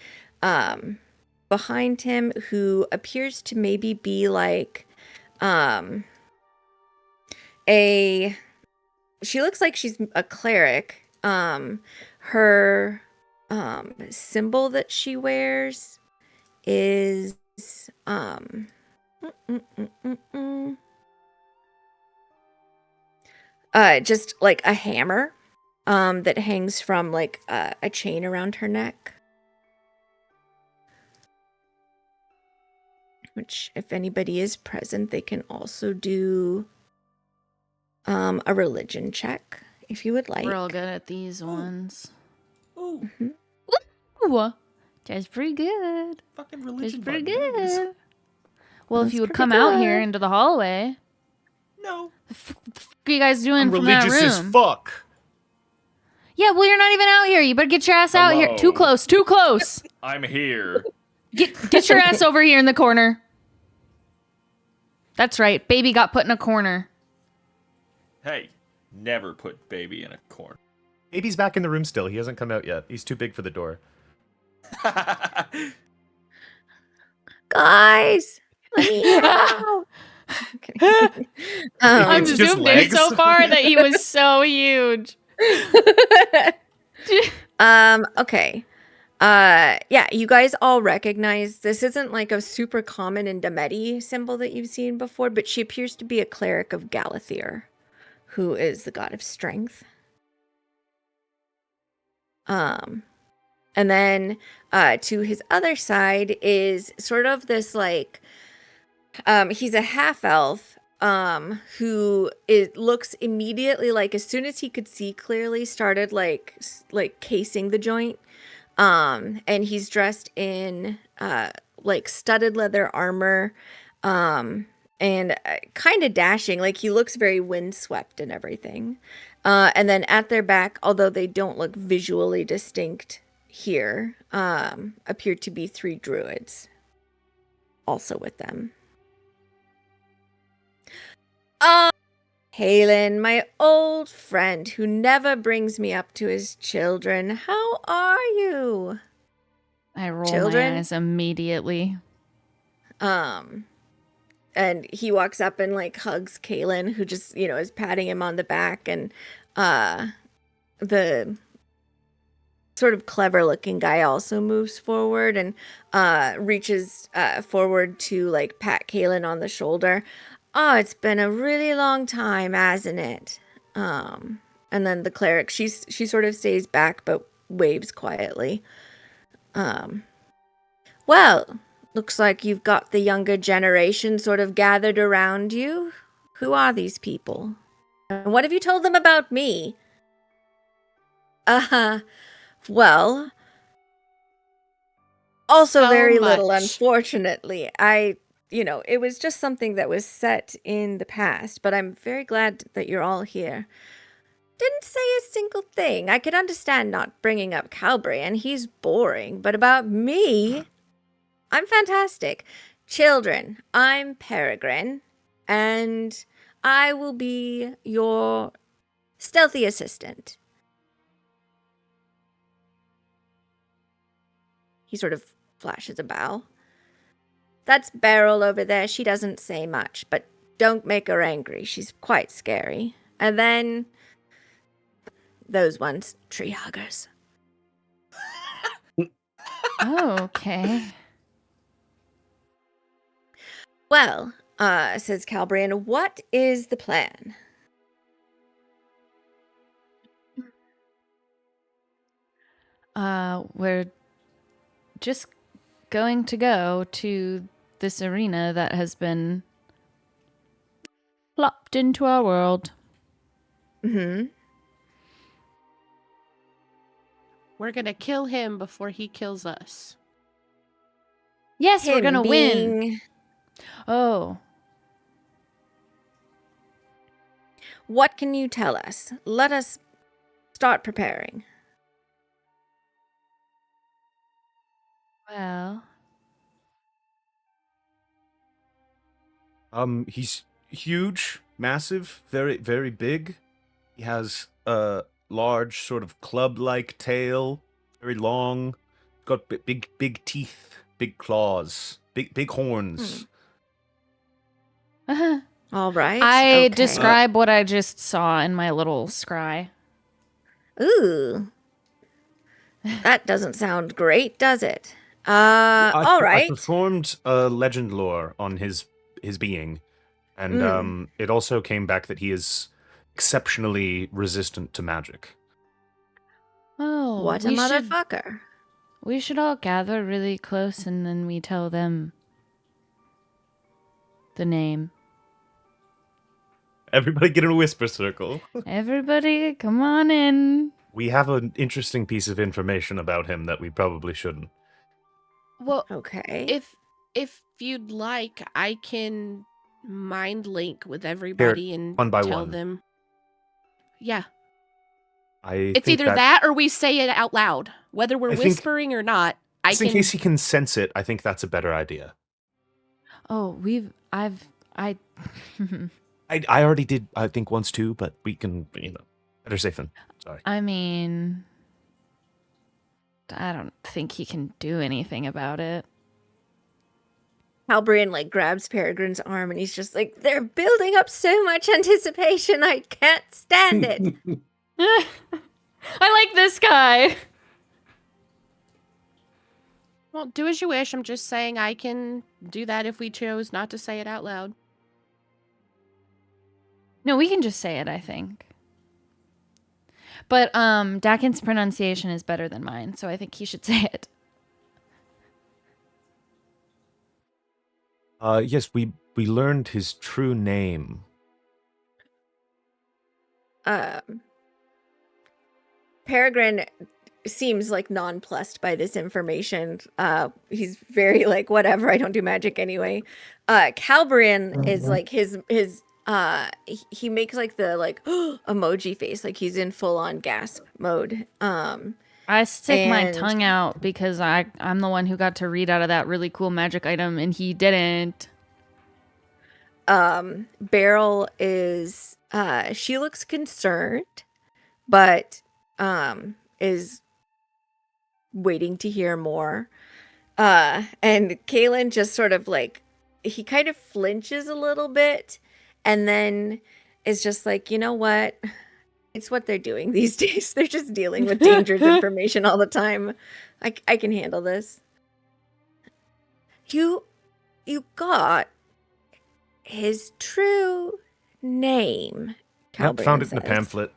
S1: behind him who appears to maybe be like she looks like she's a cleric. Her symbol that she wears is just like a hammer that hangs from like a chain around her neck. Which, if anybody is present, they can also do a religion check if you would like.
S3: We're all good at these ones.
S5: Ooh,
S3: Ooh, that's pretty good.
S5: fucking
S3: That's
S5: religion.
S3: pretty
S5: button. There it is.
S3: good. Well,
S1: That's
S3: if you would
S1: pretty
S3: come out here
S1: good.
S3: into the hallway,
S5: No.
S3: what are you guys doing
S6: I'm
S3: from that
S6: religious
S3: room?
S6: as fuck.
S3: Yeah, well, you're not even out here. You better get your ass out here.
S5: Hello.
S3: Too close. Too close.
S5: I'm here.
S3: Get your ass over here in the corner. That's right. Baby got put in a corner.
S5: Hey, never put baby in a corner.
S6: Baby's back in the room still. He hasn't come out yet. He's too big for the door.
S1: Guys, let me out. Okay.
S3: I'm
S6: It's
S3: just
S6: just
S3: zoomed in so
S6: legs.
S3: far that he was so huge.
S1: Okay. Yeah, you guys all recognize this isn't like a super common Indemeti symbol that you've seen before, but she appears to be a cleric of Galathir, who is the god of strength. And then to his other side is sort of this like he's a half elf who looks immediately like, as soon as he could see clearly, started like casing the joint. And he's dressed in like studded leather armor, and kind of dashing, like he looks very windswept and everything. And then at their back, although they don't look visually distinct here, appear to be 3 druids also with them. Halen, my old friend who never brings me up to his children, how are you?
S3: I roll
S1: Children?
S3: my eyes immediately.
S1: And he walks up and like hugs Kaylin, who just, is patting him on the back, and the sort of clever looking guy also moves forward and reaches forward to like pat Kaylin on the shoulder. Oh, it's been a really long time, hasn't it? And then the cleric, she sort of stays back but waves quietly. Well, looks like you've got the younger generation sort of gathered around you. Who are these people? And what have you told them about me? Well, also
S4: So
S1: very little,
S4: much.
S1: unfortunately. It was just something that was set in the past, but I'm very glad that you're all here. Didn't say a single thing. I could understand not bringing up Calbrian. He's boring. But about me, I'm fantastic. Children, I'm Peregrine, and I will be your stealthy assistant. He sort of flashes a bow. That's Beryl over there. She doesn't say much, but don't make her angry. She's quite scary. And then those ones, tree huggers.
S3: Okay.
S1: Well, says Calbrian, what is the plan?
S3: We're just going to go to this arena that has been plopped into our world.
S1: Mm-hmm.
S4: We're gonna kill him before he kills us.
S3: Yes, we're gonna win.
S1: win.
S3: Oh,
S1: What can you tell us? Let us start preparing.
S3: Well,
S6: He's huge, massive, very, very big. He has a large, sort of club-like tail, very long. Got big, big teeth, big claws, big horns.
S1: All right.
S3: I
S1: okay.
S3: describe what I just saw in my little scry.
S1: Ooh. That doesn't sound great, does it?
S6: I
S1: All right.
S6: performed a legend lore on his being, and it also came back that he is exceptionally resistant to magic.
S3: Oh,
S1: What a motherfucker.
S3: We should all gather really close and then we tell them the name.
S6: Everybody get in a whisper circle.
S3: Everybody, come on in.
S6: We have an interesting piece of information about him that we probably shouldn't.
S4: Well,
S1: Okay.
S4: if you'd like, I can mind link with everybody and
S6: one by
S4: tell
S6: one.
S4: them. Yeah.
S6: It's
S4: It's either that or we say it out loud. Whether we're
S6: I think-
S4: whispering or not, I
S6: Just in
S4: can.
S6: case he can sense it, I think that's a better idea.
S3: Oh, I
S6: I already did, I think, once too, but we can, better safe than sorry.
S3: I mean, I don't think he can do anything about it.
S1: Halbrian like grabs Peregrine's arm and he's just like, they're building up so much anticipation. I can't stand it.
S3: I like this guy.
S4: Well, do as you wish. I'm just saying I can do that if we chose not to say it out loud.
S3: No, we can just say it, I think. But Dakin's pronunciation is better than mine, so I think he should say it.
S6: Yes, we learned his true name.
S1: Peregrine seems like nonplussed by this information. He's very like, whatever, I don't do magic anyway. Calbrian is like he makes like the like emoji face, like he's in full on gasp mode.
S3: I stick my
S1: And-
S3: tongue out because I'm the one who got to read out of that really cool magic item and he didn't.
S1: Beryl is she looks concerned, but is waiting to hear more. And Kaylin just sort of like, he kind of flinches a little bit and then is just like, you know what? It's what they're doing these days. They're just dealing with dangerous information all the time. I can handle this. You got his true name.
S6: Yep,
S1: Calbrian
S6: found it in the
S1: says.
S6: pamphlet.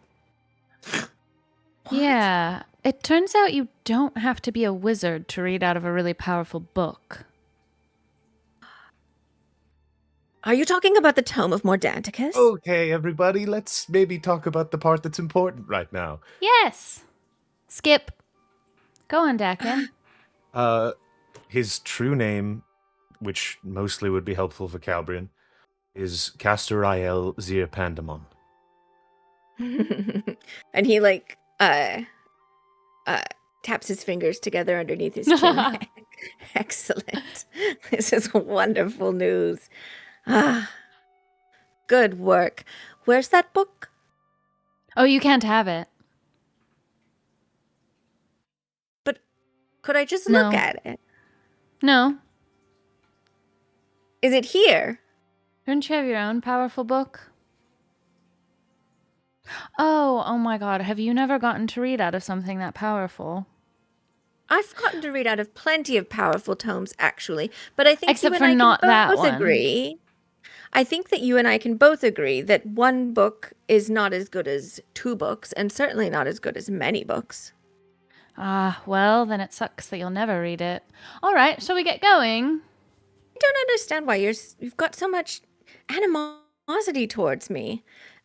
S3: Yeah, it turns out you don't have to be a wizard to read out of a really powerful book.
S1: Are you talking about the Tome of Mordanticus?
S6: Okay, everybody, let's maybe talk about the part that's important right now.
S3: Yes. Skip. Go on, Dakin.
S6: His true name, which mostly would be helpful for Calbrian, is Castariel Zir Pandemon.
S1: And he like taps his fingers together underneath his chin. Excellent. This is wonderful news. Good work. Where's that book?
S3: Oh, you can't have it.
S1: But could I just
S3: No.
S1: look at it?
S3: No.
S1: Is it here?
S3: Don't you have your own powerful book? Oh my god. Have you never gotten to read out of something that powerful?
S1: I've gotten to read out of plenty of powerful tomes, actually. But I think
S3: Except
S1: you and
S3: for
S1: I
S3: not
S1: can
S3: that
S1: both
S3: one.
S1: agree. I think that you and I can both agree that one book is not as good as two books, and certainly not as good as many books.
S3: Well, then it sucks that you'll never read it. All right, shall we get going?
S1: I don't understand why you've got so much animosity towards me.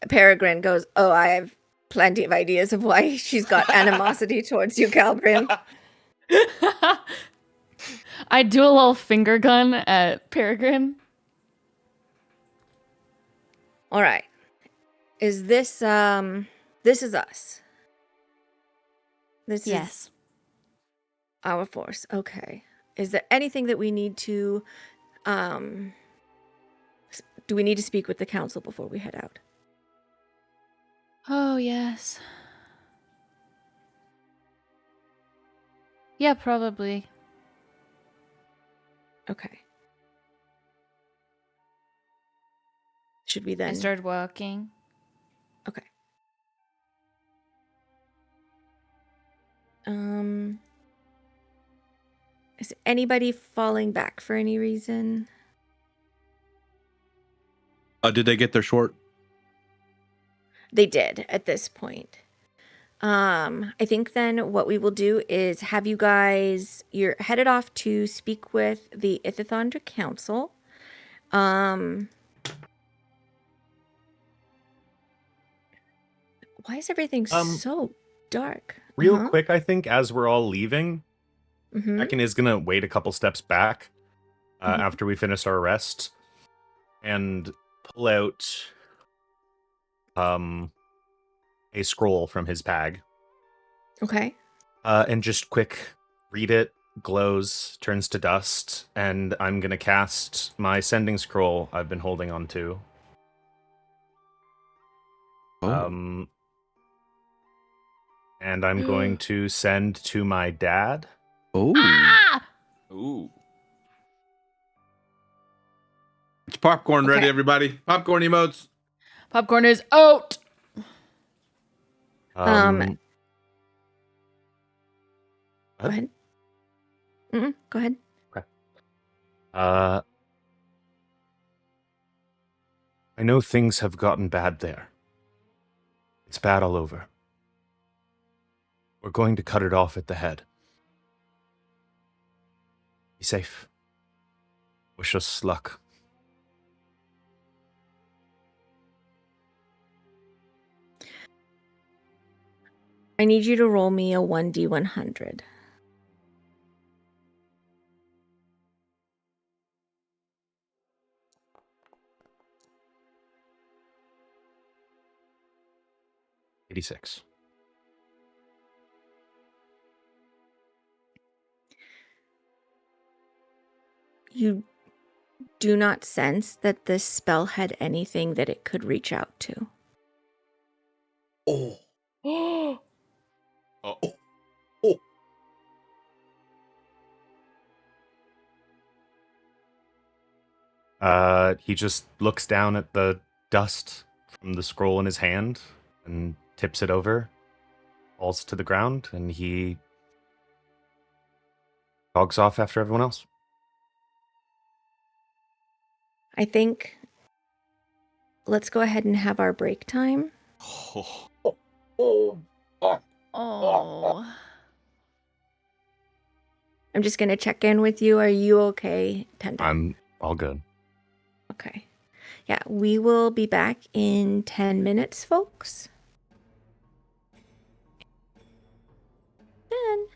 S1: Peregrine goes, "Oh, I have plenty of ideas of why she's got animosity towards you, Calbrian."
S3: I do a little finger gun at Peregrine.
S1: All right. Is this this is us? This is
S3: Yes.
S1: our force. Okay. is there anything that we need to, do we need to speak with the council before we head out?
S3: Oh, yes. Yeah, probably.
S1: Okay. Should we
S3: I
S1: then?
S3: started walking.
S1: Okay. Is anybody falling back for any reason?
S2: Did they get their short?
S1: They did at this point. I think then what we will do is have you guys, you're headed off to speak with the Ithithondra Council. Why is everything so dark?
S6: Real quick, I think as we're all leaving, Ekin is gonna wait a couple steps back after we finish our rest and pull out a scroll from his bag.
S1: Okay.
S6: And just quick read it, glows, turns to dust, and I'm gonna cast my sending scroll I've been holding on to.
S2: Oh.
S6: And I'm going to send to my dad.
S2: Oh.
S3: Ah!
S5: Ooh.
S2: It's popcorn ready,
S1: Okay.
S2: everybody. Popcorn emotes.
S3: Popcorn is out.
S1: Go ahead. Go ahead.
S6: Okay. I know things have gotten bad there. It's bad all over. We're going to cut it off at the head. Be safe. Wish us luck.
S1: I need you to roll me a 1d100.
S6: $86.
S1: You do not sense that this spell had anything that it could reach out to.
S2: Oh.
S5: Oh.
S6: He just looks down at the dust from the scroll in his hand and tips it over, falls to the ground, and he jogs off after everyone else.
S1: I think let's go ahead and have our break time.
S3: Oh.
S1: I'm just going to check in with you. Are you okay, Tenda?
S6: I'm all good.
S1: Okay. Yeah, we will be back in 10 minutes, folks. 10.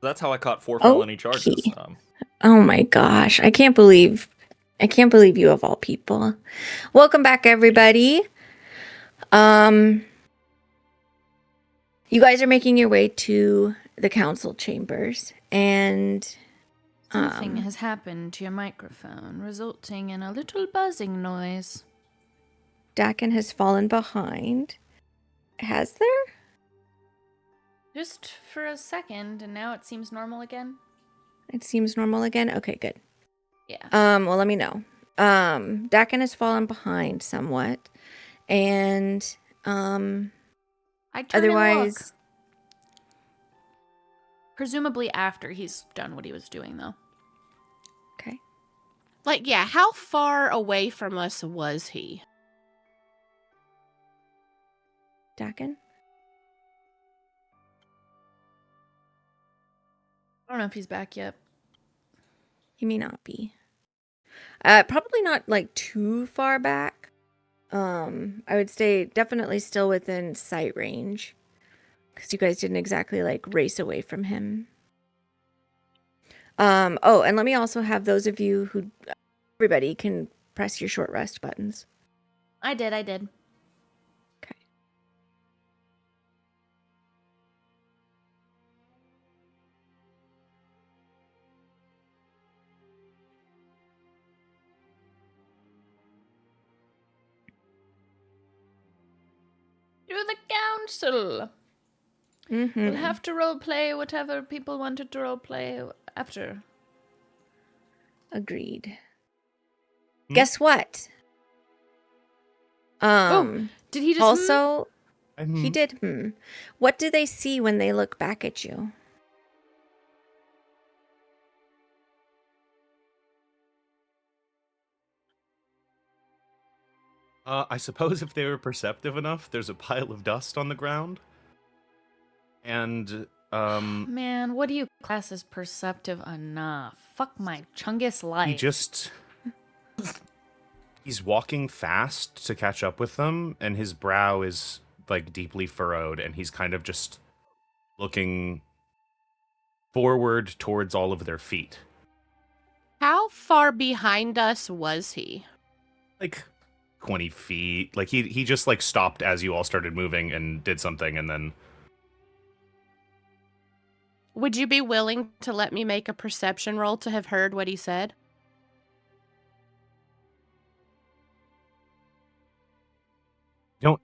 S5: That's how I caught 4 felony charges.
S1: Okay. Oh my gosh. I can't believe you of all people. Welcome back, everybody. You guys are making your way to the council chambers, and
S3: Something has happened to your microphone, resulting in a little buzzing noise.
S1: Dakin has fallen behind. Has there?
S3: Just for a second, and now it seems normal again.
S1: It seems normal again? Okay, good.
S3: Yeah.
S1: Well, let me know. Dakin has fallen behind somewhat, and
S3: I turned and look.
S1: otherwise,
S3: Presumably after he's done what he was doing, though.
S1: okay.
S4: Like, yeah, how far away from us was he?
S1: Dakin?
S3: I don't know if he's back yet.
S1: He may not be. Probably not like too far back. I would say definitely still within sight range, because you guys didn't exactly like race away from him. Oh, and let me also have those of you who, everybody can press your short rest buttons.
S3: I did.
S1: Okay.
S3: To the council.
S1: Mm-hmm.
S3: We'll have to roleplay whatever people wanted to roleplay after.
S1: Agreed.
S6: Hmm?
S1: Guess what?
S3: Did he just
S1: Also,
S6: Hmm?
S1: he did. What do they see when they look back at you?
S6: I suppose if they were perceptive enough, there's a pile of dust on the ground. And,
S3: Man, what do you class as perceptive enough? Fuck my chungus life.
S6: he's walking fast to catch up with them, and his brow is, like, deeply furrowed, and he's kind of just looking forward towards all of their feet.
S4: How far behind us was he?
S6: Like 20 feet. Like he just like stopped as you all started moving and did something, and then
S4: Would you be willing to let me make a perception roll to have heard what he said?
S6: don't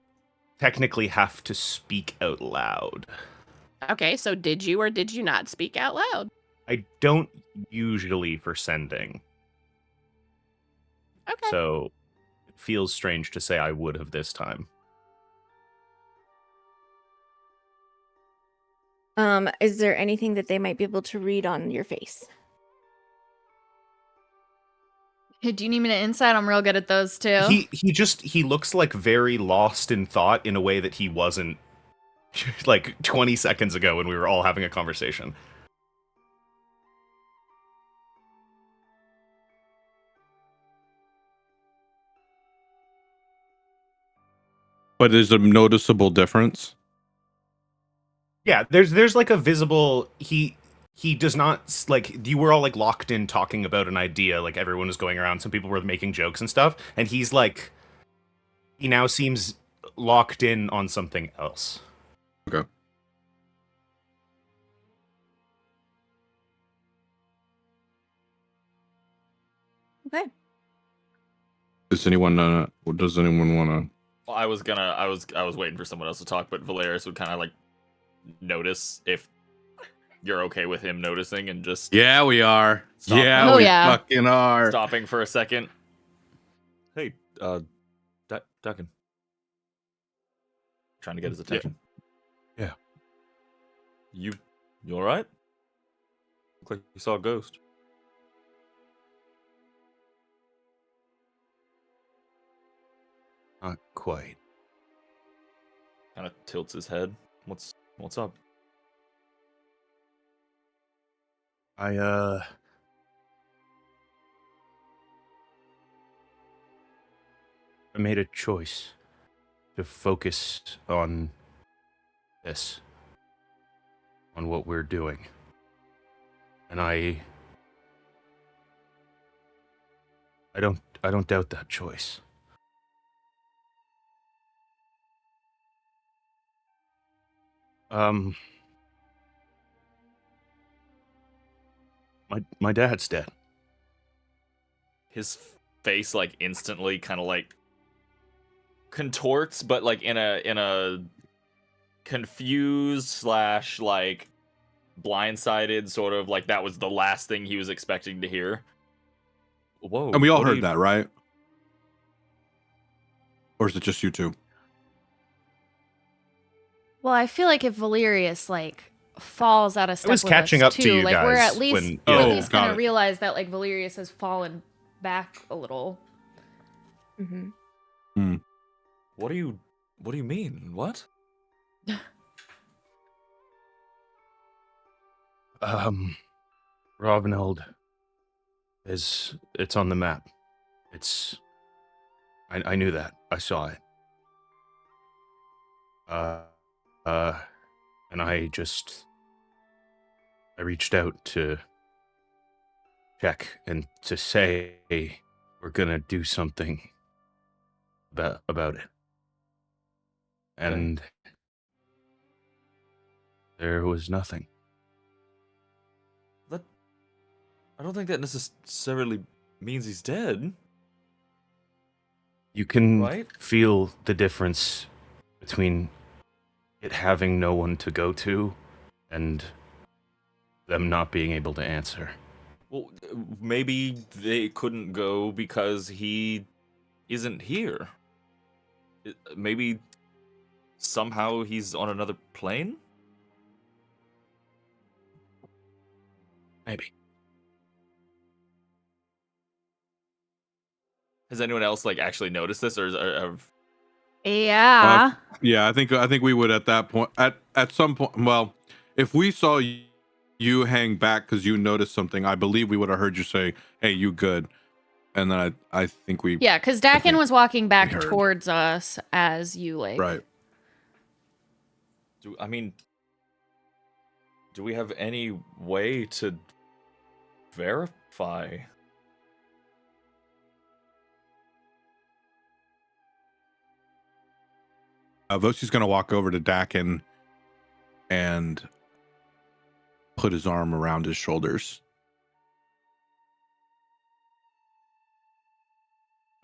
S6: technically have to speak out loud.
S4: Okay, so did you or did you not speak out loud?
S6: I don't usually for sending.
S4: Okay.
S6: So it feels strange to say I would have this time.
S1: Is there anything that they might be able to read on your face?
S3: Hey, do you need me to insight? I'm real good at those too.
S6: He looks like very lost in thought in a way that he wasn't like 20 seconds ago when we were all having a conversation.
S2: But is a noticeable difference?
S6: Yeah, there's like a visible he does not like you were all like locked in talking about an idea, like everyone was going around, some people were making jokes and stuff, and he's like he now seems locked in on something else.
S2: Okay.
S1: Okay.
S2: Does anyone want to?
S5: Well, I was waiting for someone else to talk, but Valeris would kind of like notice if you're okay with him noticing and just
S2: Yeah, we are.
S5: Stop.
S2: Yeah,
S3: Oh,
S2: we
S3: yeah.
S2: fucking are.
S5: stopping for a second. Hey, Duncan. Trying to get his attention.
S6: Yeah.
S5: You all right? Look like you saw a ghost.
S6: Not quite.
S5: Kind of tilts his head. What's up?
S6: I made a choice to focus on this, on what we're doing. And I don't doubt that choice. My dad's dead.
S5: His face like instantly kind of like contorts, but like in a confused slash like blindsided sort of like that was the last thing he was expecting to hear. Whoa.
S2: And we all
S5: what are
S2: heard
S5: you-
S2: that, right? Or is it just you two?
S3: Well, I feel like if Valerius like falls out of step
S6: was
S3: with
S6: catching
S3: us
S6: up to
S3: too,
S6: you
S3: like we're
S6: guys
S3: at least
S6: when-
S3: we're at
S2: Oh,
S3: least
S2: got
S3: gonna
S2: it.
S3: realize that like Valerius has fallen back a little.
S1: Mm-hmm.
S5: What do you mean? What?
S6: Raveneld it's on the map. I knew that. I saw it. And I reached out to check and to say we're gonna do something about it. And there was nothing.
S5: That I don't think that necessarily means he's dead.
S6: You can
S5: Right?
S6: feel the difference between it having no one to go to and them not being able to answer.
S5: Well, maybe they couldn't go because he isn't here. Maybe somehow he's on another plane?
S6: Maybe.
S5: Has anyone else like actually noticed this, or have
S3: Yeah.
S2: Yeah, I think we would at that point at some point. Well, if we saw you hang back because you noticed something, I believe we would have heard you say, "Hey, you good?" And then I think we
S3: Yeah, because
S2: I
S3: Dakin
S2: think
S3: was walking back
S2: heard.
S3: towards us as you like.
S2: right.
S5: do we have any way to verify?
S2: Voshi's gonna walk over to Dakin and put his arm around his shoulders.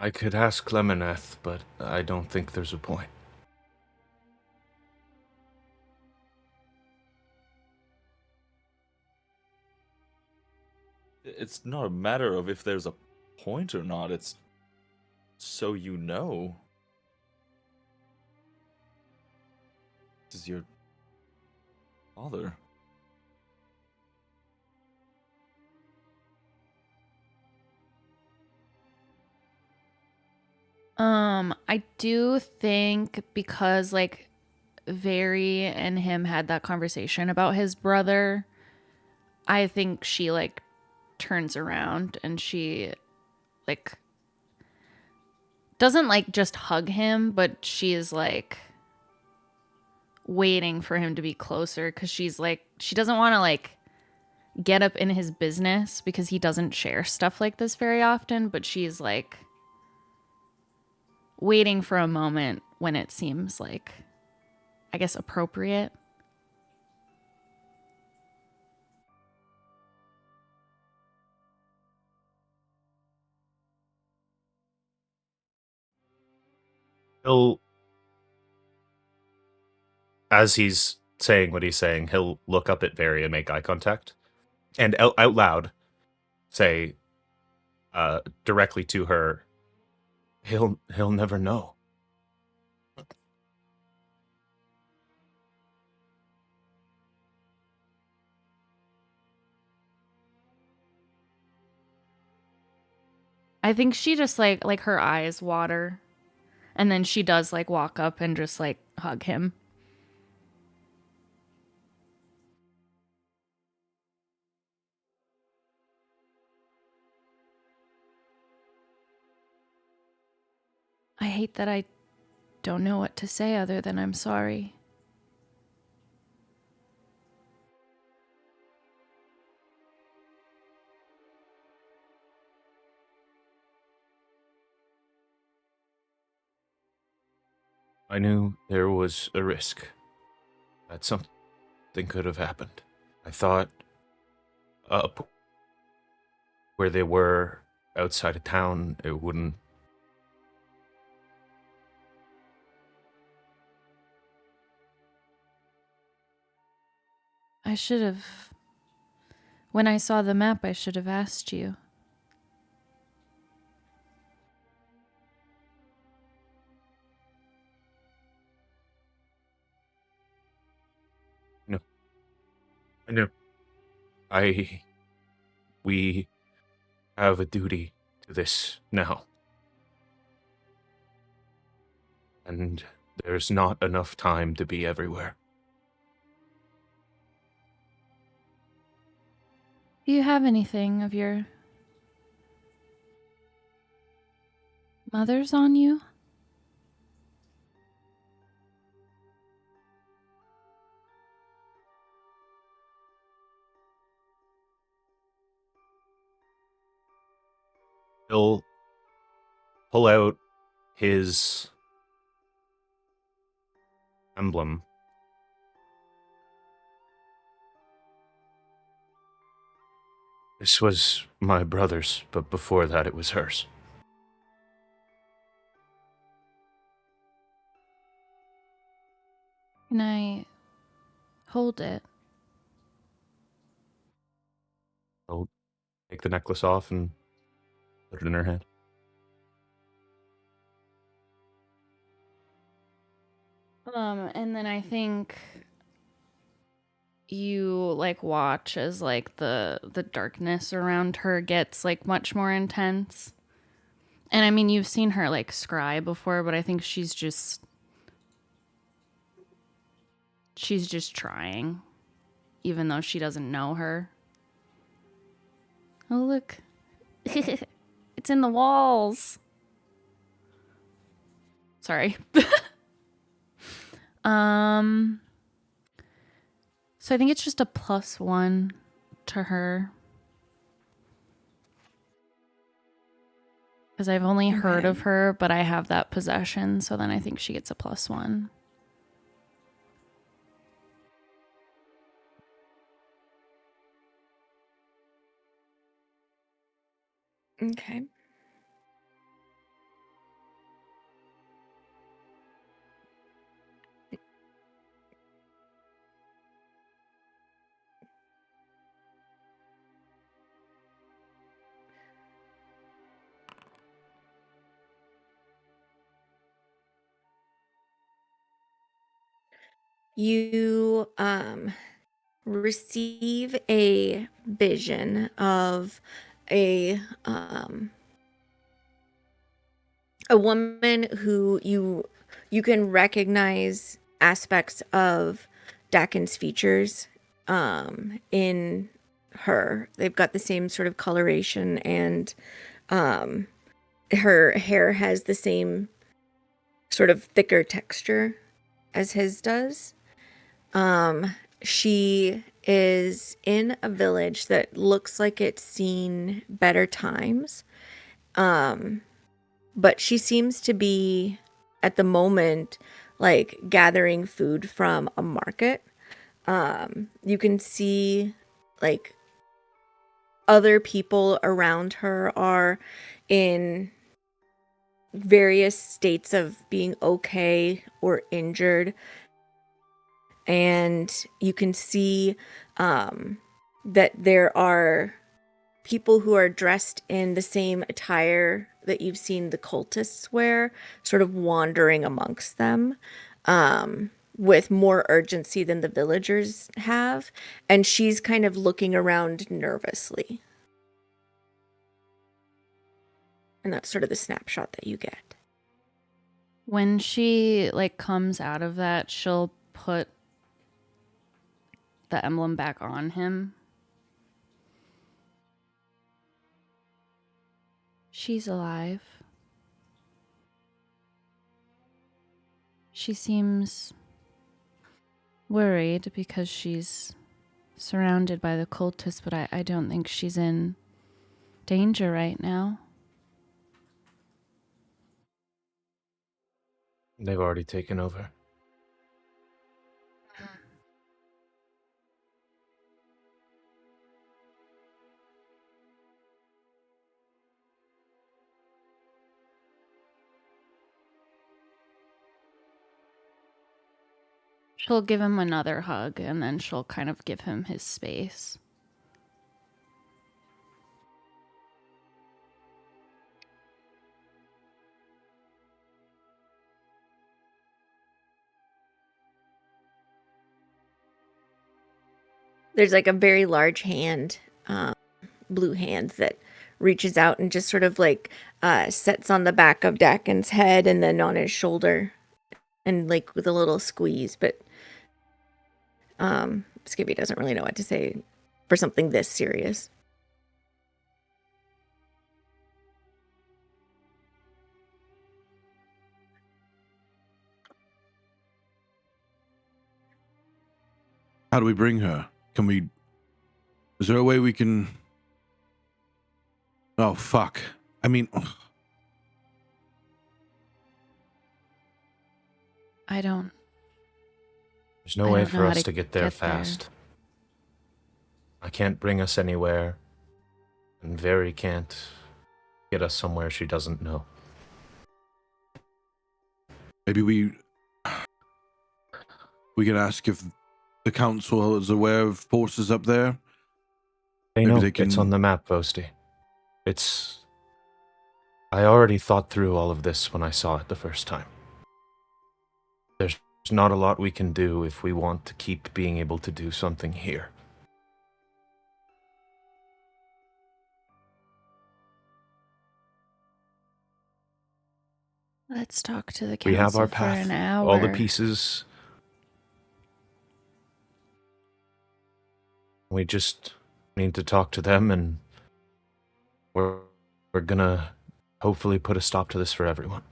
S6: I could ask Lemoneth, but I don't think there's a point.
S5: It's not a matter of if there's a point or not, it's so you know. This is your father.
S3: I do think because like Very and him had that conversation about his brother, I think she like turns around and she like doesn't like just hug him, but she is like waiting for him to be closer because she's like she doesn't want to like get up in his business because he doesn't share stuff like this very often, but she's like waiting for a moment when it seems like, I guess, appropriate.
S6: He'll, as he's saying what he's saying, he'll look up at Very and make eye contact, and out loud say, directly to her, "He'll never know."
S3: I think she just like her eyes water, and then she does like walk up and just like hug him. I hate that I don't know what to say other than I'm sorry.
S6: I knew there was a risk that something could have happened. I thought up where they were outside of town, it wouldn't.
S3: I should have. When I saw the map, I should have asked you.
S6: No. I knew. We have a duty to this now. And there's not enough time to be everywhere.
S3: Do you have anything of your mother's on you?
S6: He'll pull out his emblem. This was my brother's, but before that it was hers.
S3: Can I hold it?
S6: I'll take the necklace off and put it in her hand.
S3: And then I think you like watch as like the darkness around her gets like much more intense. And I mean, you've seen her like scry before, but I think she's just trying, even though she doesn't know her. Oh, look. It's in the walls. Sorry. So I think it's just a +1 to her. Because I've only heard of her, but I have that possession, so then I think she gets a +1.
S1: Okay. You receive a vision of a woman who you can recognize aspects of Dakin's features in her. They've got the same sort of coloration, and her hair has the same sort of thicker texture as his does. She is in a village that looks like it's seen better times. But she seems to be at the moment like gathering food from a market. You can see like other people around her are in various states of being okay or injured. And you can see that there are people who are dressed in the same attire that you've seen the cultists wear, sort of wandering amongst them with more urgency than the villagers have. And she's kind of looking around nervously. And that's sort of the snapshot that you get.
S3: When she like comes out of that, she'll put the emblem back on him. She's alive. She seems worried because she's surrounded by the cultists, but I don't think she's in danger right now.
S6: They've already taken over.
S3: She'll give him another hug, and then she'll kind of give him his space.
S1: There's like a very large hand, blue hand that reaches out and just sort of like sets on the back of Dakin's head and then on his shoulder, and like with a little squeeze. But Skippy doesn't really know what to say for something this serious.
S2: How do we bring her? Can we... Is there a way we can... Oh, fuck. I mean...
S3: I don't...
S6: There's no
S3: I
S6: way
S3: don't know
S6: for
S3: how
S6: us
S3: to
S6: to get there
S3: get there.
S6: fast. I can't bring us anywhere, and Very can't get us somewhere she doesn't know.
S2: Maybe we can ask if the council is aware of forces up there.
S6: They
S2: Maybe
S6: know
S2: they
S6: it's
S2: can-
S6: on the map, Vosti. It's... I already thought through all of this when I saw it the first time. There's not a lot we can do if we want to keep being able to do something here.
S3: Let's talk to the
S6: We have
S3: council
S6: our
S3: for
S6: path,
S3: an hour.
S6: all the pieces. We just need to talk to them, and we're gonna hopefully put a stop to this for everyone.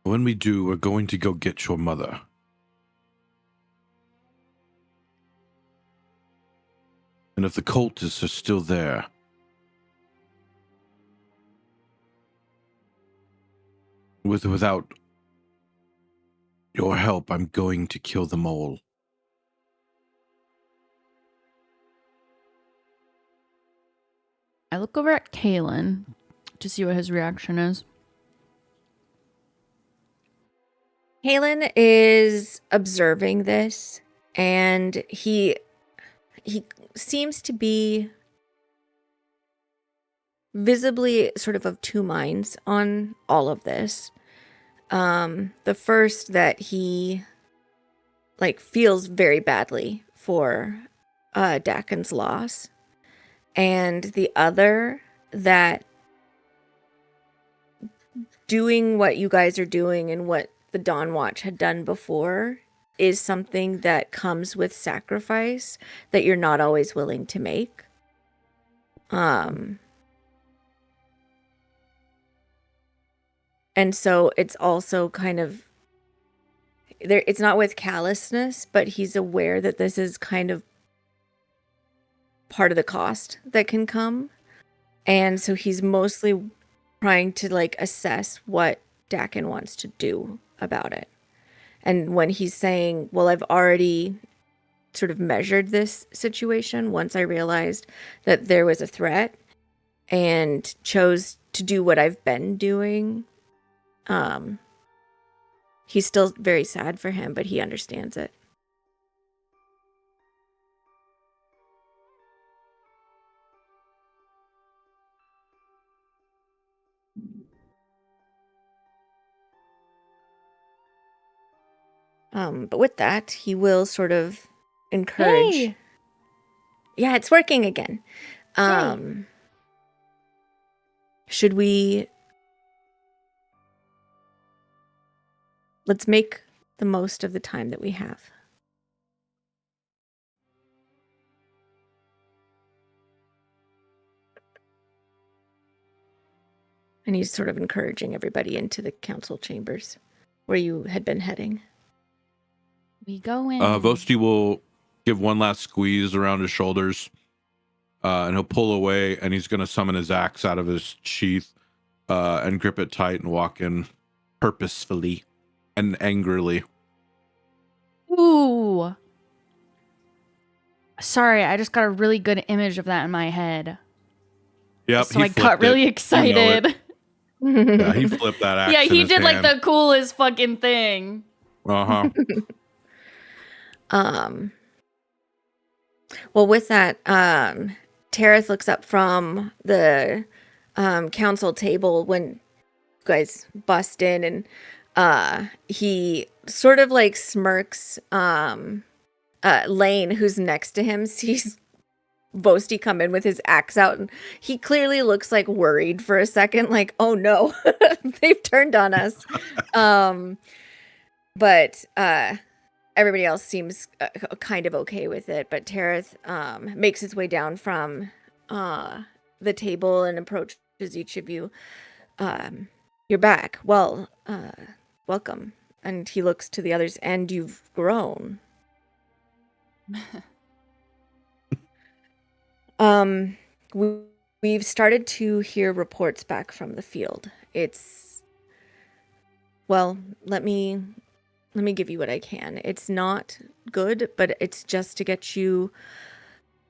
S2: When we do, we're going to go get your mother. And if the cultists are still there, without your help, I'm going to kill them all.
S3: I look over at Kalen to see what his reaction is.
S1: Kalen is observing this, and he seems to be visibly sort of two minds on all of this. The first, that he like feels very badly for Dakin's loss, and the other, that doing what you guys are doing and what the Dawn Watch had done before is something that comes with sacrifice that you're not always willing to make. And so it's also kind of there, it's not with callousness, but he's aware that this is kind of part of the cost that can come. And so he's mostly trying to like assess what Dakin wants to do about it. And when he's saying, well, I've already sort of measured this situation once I realized that there was a threat and chose to do what I've been doing, he's still very sad for him, but he understands it. But with that, he will sort of encourage.
S3: Hey!
S1: Yeah, it's working again. Should we... Let's make the most of the time that we have. And he's sort of encouraging everybody into the council chambers where you had been heading.
S3: We go in.
S2: Vosti will give one last squeeze around his shoulders. and he'll pull away, and he's going to summon his axe out of his sheath and grip it tight and walk in purposefully and angrily.
S3: Ooh. Sorry, I just got a really good image of that in my head.
S2: Yep,
S3: So I got really excited.
S2: Yeah, he flipped that axe.
S3: Yeah,
S2: in
S3: he
S2: his
S3: did like
S2: hand.
S3: the coolest fucking thing.
S1: Well, with that, Tareth looks up from the council table when you guys bust in, and he sort of like smirks. Lane, who's next to him, sees Boasty come in with his axe out, and he clearly looks like worried for a second, like, oh no, they've turned on us. But everybody else seems kind of okay with it. But Tareth makes his way down from the table and approaches each of you. You're back. Well, welcome. And he looks to the others, and you've grown. We've started to hear reports back from the field. Well, let me give you what I can. It's not good, but it's just to get you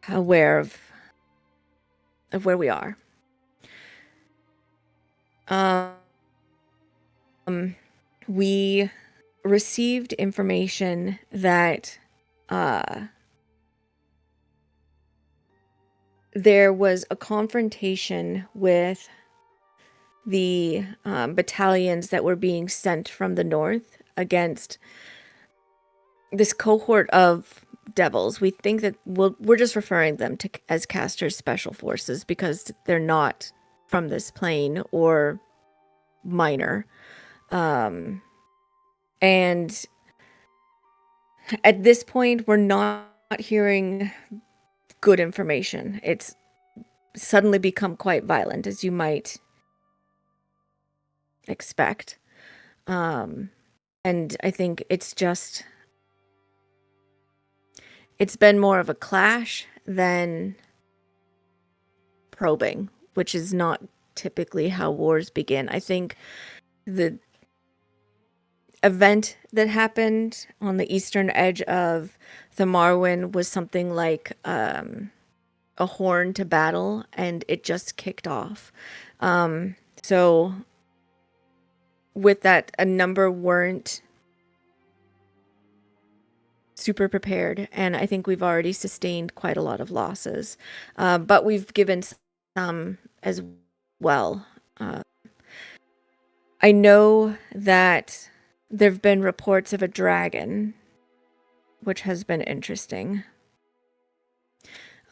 S1: aware of where we are. We received information that there was a confrontation with the battalions that were being sent from the north against this cohort of devils. We think that we're just referring them to as Caster's special forces because they're not from this plane or minor. And at this point, we're not hearing good information. It's suddenly become quite violent, as you might expect. And I think it's been more of a clash than probing, which is not typically how wars begin. I think the event that happened on the eastern edge of the Marwyn was something like a horn to battle, and it just kicked off. So with that, a number weren't super prepared, and I think we've already sustained quite a lot of losses. But we've given some as well. I know that there have been reports of a dragon, which has been interesting.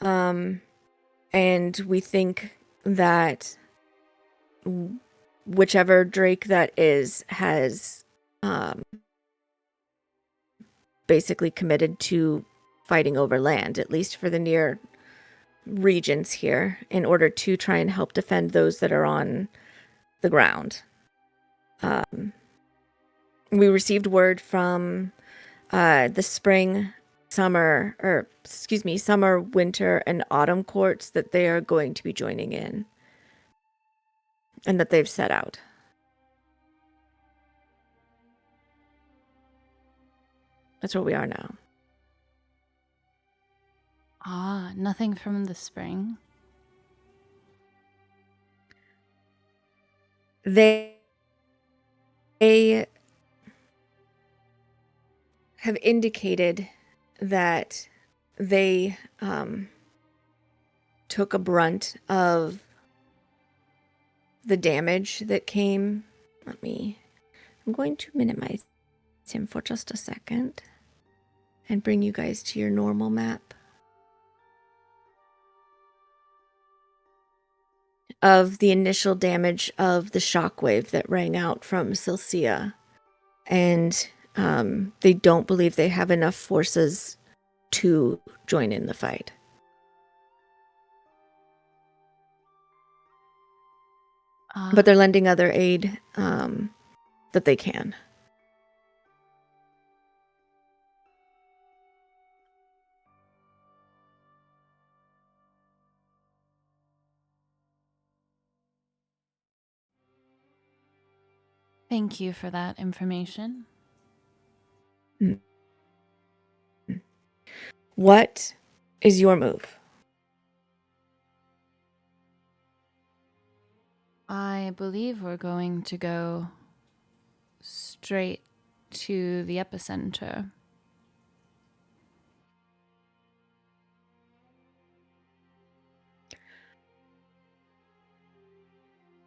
S1: And we think that whichever Drake that is has basically committed to fighting over land, at least for the near regions here, in order to try and help defend those that are on the ground. We received word from the summer, winter, and autumn courts that they are going to be joining in and that they've set out. That's where we are now.
S3: Nothing from the spring.
S1: They have indicated that they took a brunt of the damage that came. I'm going to minimize him for just a second and bring you guys to your normal map of the initial damage of the shockwave that rang out from Silcia. And they don't believe they have enough forces to join in the fight. But they're lending other aid that they can.
S3: Thank you for that information.
S1: What is your move?
S3: I believe we're going to go straight to the epicenter.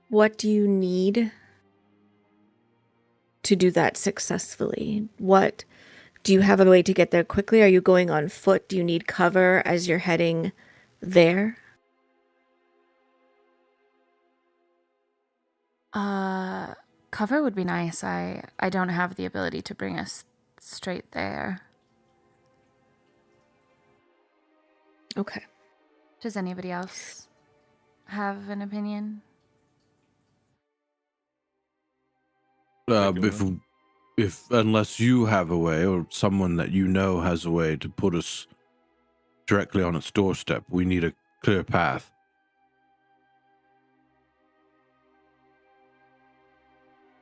S1: What do you need to do that successfully? Do you have a way to get there quickly? Are you going on foot? Do you need cover as you're heading there?
S3: Cover would be nice. I don't have the ability to bring us straight there.
S1: Okay.
S3: Does anybody else have an opinion?
S2: If unless you have a way, or someone that you know has a way to put us directly on its doorstep, we need a clear path.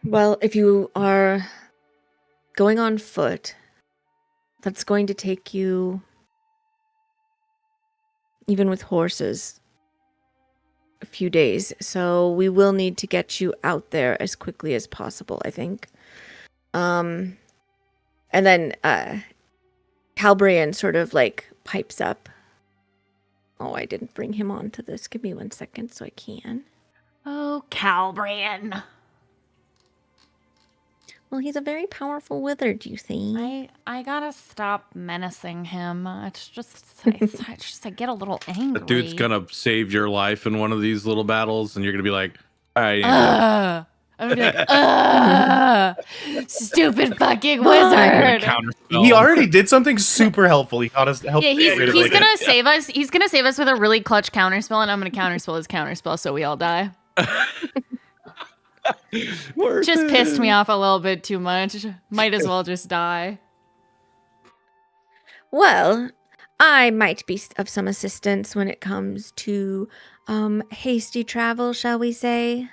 S1: Well, if you are going on foot, that's going to take you, even with horses, a few days. So we will need to get you out there as quickly as possible, I think. And then Calbrian sort of like pipes up. Oh, I didn't bring him on to this. Give me 1 second so I can.
S3: Oh, Calbrian.
S1: Well, he's a very powerful wizard, you see.
S3: I gotta stop menacing him. It's just I get a little angry.
S2: The dude's gonna save your life in one of these little battles, and you're gonna be like, all right,
S3: I'm gonna be like, stupid fucking wizard.
S6: He already did something super helpful. He got us help.
S3: Yeah, he's gonna save us. He's gonna save us with a really clutch counterspell, and I'm gonna counterspell his counterspell, so we all die. Just pissed me off a little bit too much. Might as well just die.
S1: Well, I might be of some assistance when it comes to hasty travel, shall we say?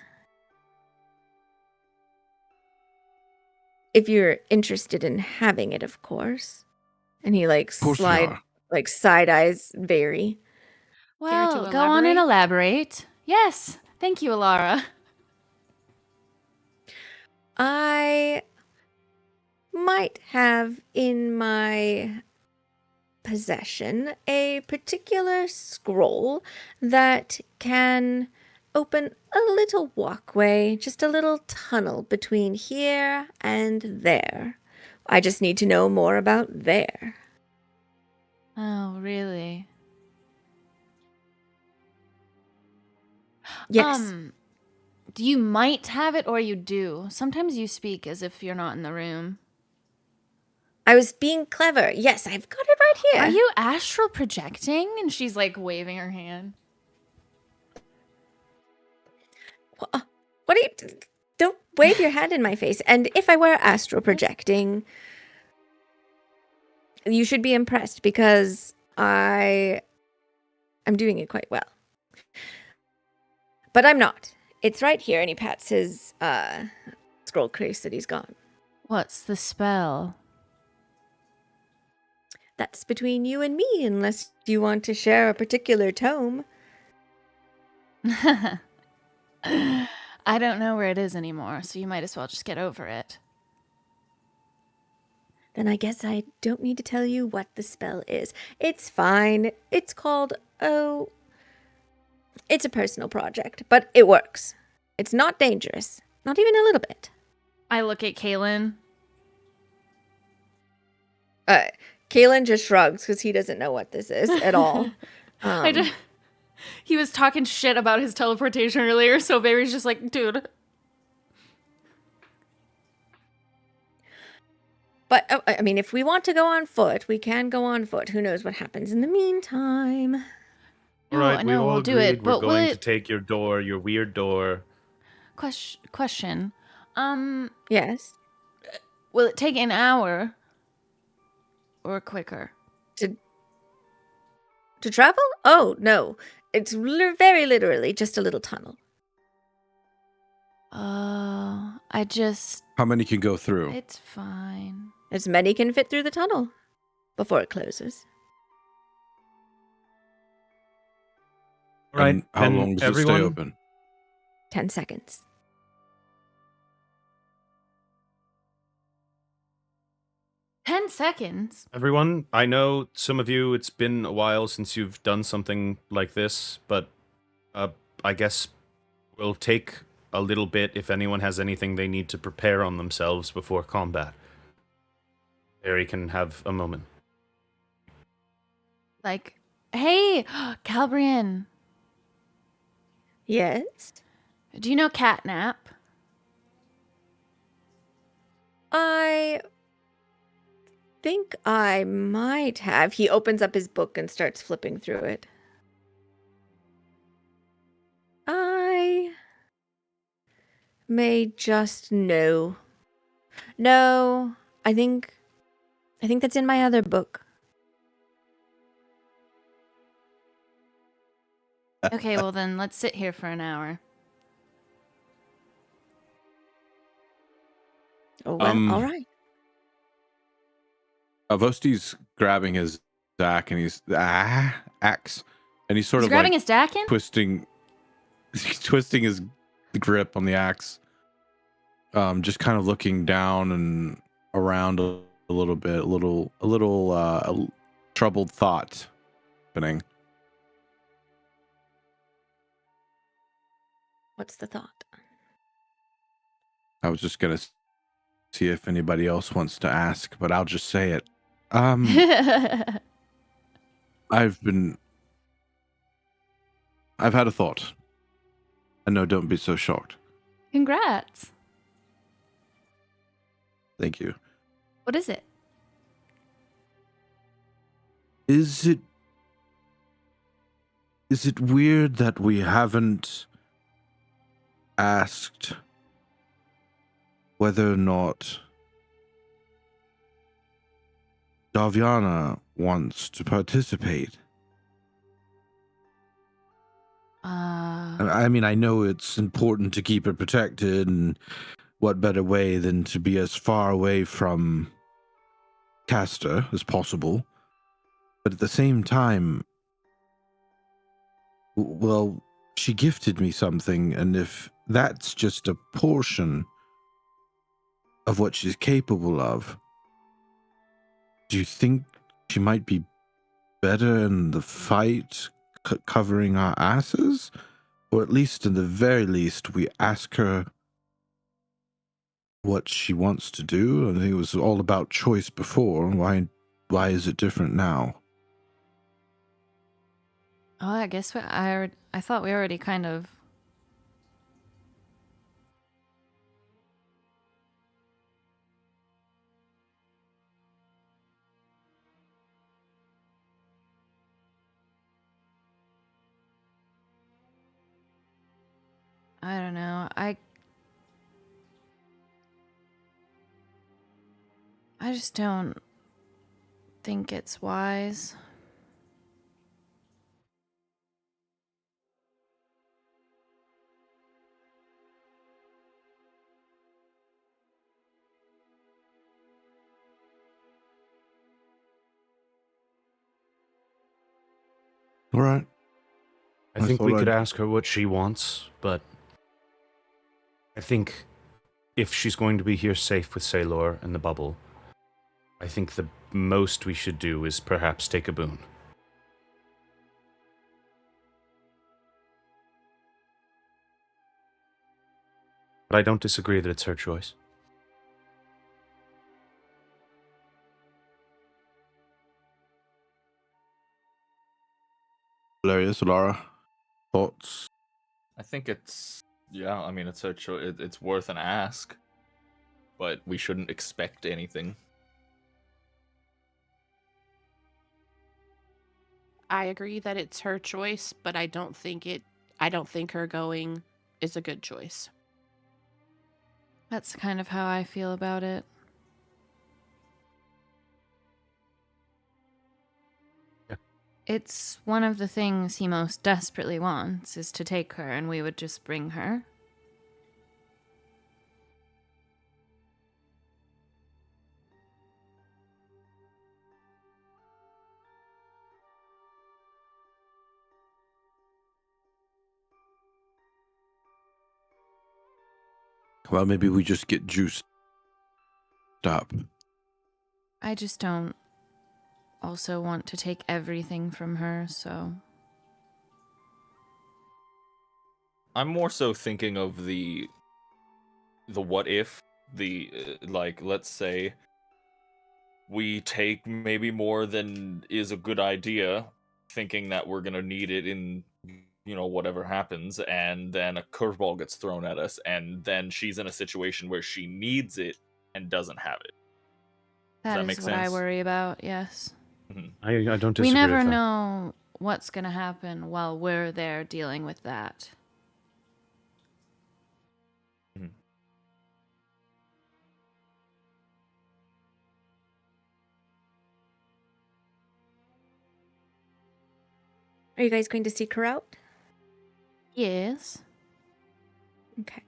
S1: If you're interested in having it, of course. And he like side eyes very.
S3: Well, go on and elaborate. Yes, thank you, Alara.
S1: I might have in my possession a particular scroll that can open a little walkway, just a little tunnel between here and there. I just need to know more about there.
S3: Oh, really?
S1: Yes.
S3: You might have it or you do. Sometimes you speak as if you're not in the room.
S1: I was being clever. Yes, I've got it right here.
S3: Are you astral projecting? And she's like waving her hand.
S1: What are you... Don't wave your hand in my face. And if I were astral projecting, you should be impressed because I'm doing it quite well. But I'm not. It's right here, and he pats his scroll case that he's got.
S3: What's the spell?
S1: That's between you and me, unless you want to share a particular tome.
S3: I don't know where it is anymore, so you might as well just get over it.
S1: Then I guess I don't need to tell you what the spell is. It's fine. It's called, it's a personal project, but it works. It's not dangerous. Not even a little bit.
S3: I look at Kaylin.
S1: Kaylin just shrugs because he doesn't know what this is at all.
S3: He was talking shit about his teleportation earlier, so Barry's just like, dude.
S1: But, I mean, if we want to go on foot, we can go on foot. Who knows what happens in the meantime?
S6: All right,
S3: no, we'll do it.
S6: We're
S3: But
S6: going to take your door, your weird door.
S3: Question.
S1: Yes.
S3: Will it take an hour or quicker?
S1: To travel? Oh, no. It's very literally just a little tunnel.
S3: I just...
S2: How many can go through?
S3: It's fine.
S1: As many can fit through the tunnel before it closes.
S6: Right.
S2: And how
S6: then
S2: long does it stay
S6: everyone,
S2: open?
S1: 10 seconds.
S3: Ten seconds?
S6: Everyone, I know some of you, it's been a while since you've done something like this, but I guess we'll take a little bit if anyone has anything they need to prepare on themselves before combat. Harry can have a moment.
S3: Like, hey, Calbrian,
S1: Yes?
S3: do you know catnap?
S1: I think I might have. He opens up his book and starts flipping through it. I may just know. No, I think that's in my other book.
S3: Okay, well then let's sit here for an hour.
S1: Oh, well, all right.
S2: Vosti's grabbing his axe and he's axe, and he's sort
S3: He's
S2: of
S3: grabbing
S2: like
S3: his dakin?
S2: twisting his grip on the axe. Just kind of looking down and around a little bit, a little troubled thought happening.
S1: What's the thought?
S2: I was just gonna see if anybody else wants to ask, but I'll just say it. I've had a thought. And no, don't be so shocked.
S3: Congrats.
S2: Thank you.
S3: What is it?
S2: Is it weird that we haven't asked whether or not Daviana wants to participate? I mean, I know it's important to keep her protected, and what better way than to be as far away from Castor as possible. But at the same time, well, she gifted me something, and if that's just a portion of what she's capable of, do you think she might be better in the fight covering our asses? Or at least, in the very least, we ask her what she wants to do. I think it was all about choice before. Why is it different now?
S3: Oh, I guess I thought we already kind of... I don't know. I just don't think it's wise.
S2: All right.
S6: I think we could ask her what she wants, but I think if she's going to be here safe with Sailor and the bubble, I think the most we should do is perhaps take a boon. But I don't disagree that it's her choice.
S2: Hilarious, Laura. Thoughts?
S5: I think it's I mean, it's her choice. It's worth an ask, but we shouldn't expect anything.
S4: I agree that it's her choice, but I don't think her going is a good choice.
S3: That's kind of how I feel about it.
S6: Yeah.
S3: It's one of the things he most desperately wants is to take her, and we would just bring her.
S2: Well, maybe we just get juiced up.
S3: I just don't also want to take everything from her, so.
S5: I'm more so thinking of the what if, like, let's say we take maybe more than is a good idea, thinking that we're gonna need it in, whatever happens, and then a curveball gets thrown at us, and then she's in a situation where she needs it and doesn't have it. Does that
S3: That
S5: make
S3: is what I
S5: sense?
S3: worry about, yes.
S6: I don't disagree
S3: We never
S6: with that.
S3: know what's going to happen while we're there dealing with that.
S5: Mhm.
S1: Are you guys going to seek her out?
S3: Yes.
S1: Okay.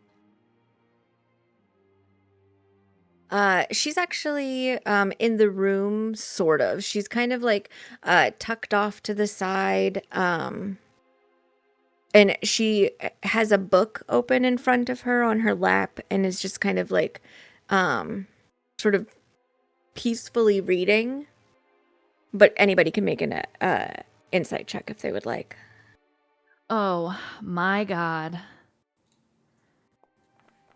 S1: She's actually in the room, sort of. She's kind of like tucked off to the side. And she has a book open in front of her on her lap and is just kind of like sort of peacefully reading. But anybody can make an insight check if they would like.
S3: Oh, my God.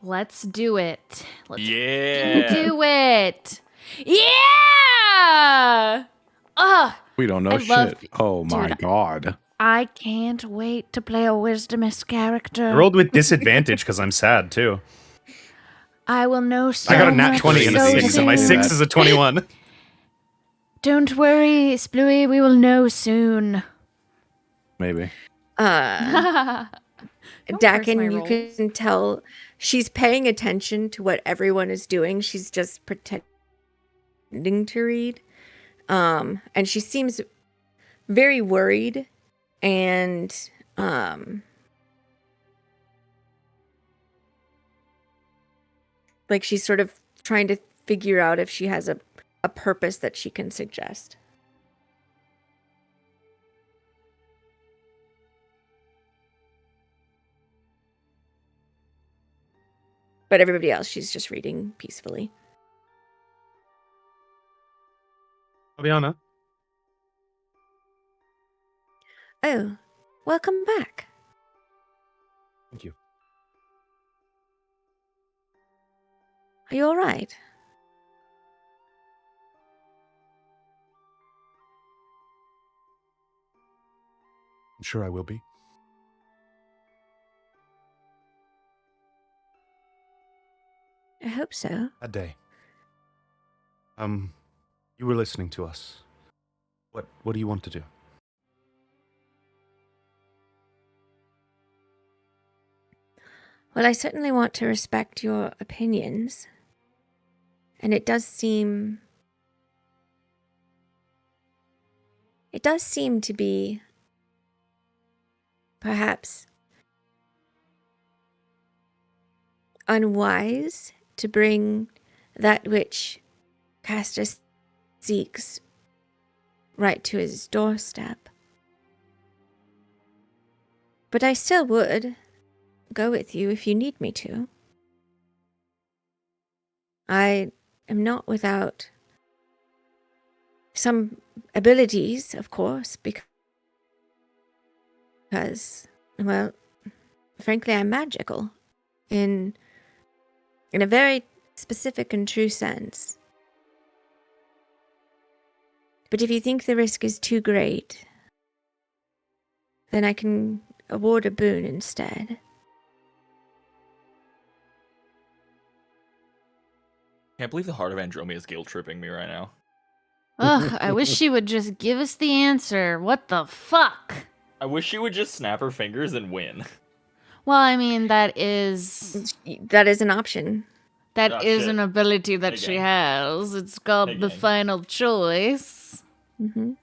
S3: Let's do it. Let's
S5: Yeah.
S3: do it. Yeah! Ugh.
S2: We don't know
S3: I love-
S2: shit. Oh my
S3: Dude,
S2: god.
S3: I can't wait to play a wisdomist character.
S6: I rolled with disadvantage because I'm sad too.
S3: I will know so
S6: I got a
S3: much
S6: nat 20 and a
S3: so
S6: 6, and my
S3: soon.
S6: 6 is a 21.
S3: Don't worry, Splooey, we will know soon.
S2: Maybe.
S3: Don't curse my
S1: Dakin, you
S3: rolls.
S1: can tell she's paying attention to what everyone is doing. She's just pretending to read. And she seems very worried and like she's sort of trying to figure out if she has a purpose that she can suggest. But everybody else, she's just reading peacefully.
S6: Fabiana,
S1: Oh, welcome back.
S6: thank you.
S1: Are you all right?
S6: I'm sure I will be.
S1: I hope so.
S6: That day. You were listening to us. What do you want to do?
S1: Well, I certainly want to respect your opinions. And it does seem to be perhaps unwise to bring that which Castor seeks right to his doorstep. But I still would go with you if you need me to. I am not without some abilities, of course, because, well, frankly, I'm magical in a very specific and true sense. But if you think the risk is too great, then I can award a boon instead.
S5: Can't believe the heart of Andromea is guilt tripping me right now.
S3: Ugh, I wish she would just give us the answer. What the fuck?
S5: I wish she would just snap her fingers and win.
S3: Well, I mean, that is
S1: an option.
S3: that
S5: Oh,
S3: is
S5: shit.
S3: an ability that
S5: Hey,
S3: she
S5: gang.
S3: has. It's called
S5: Hey,
S3: the
S5: gang.
S3: final choice.
S1: Mm-hmm.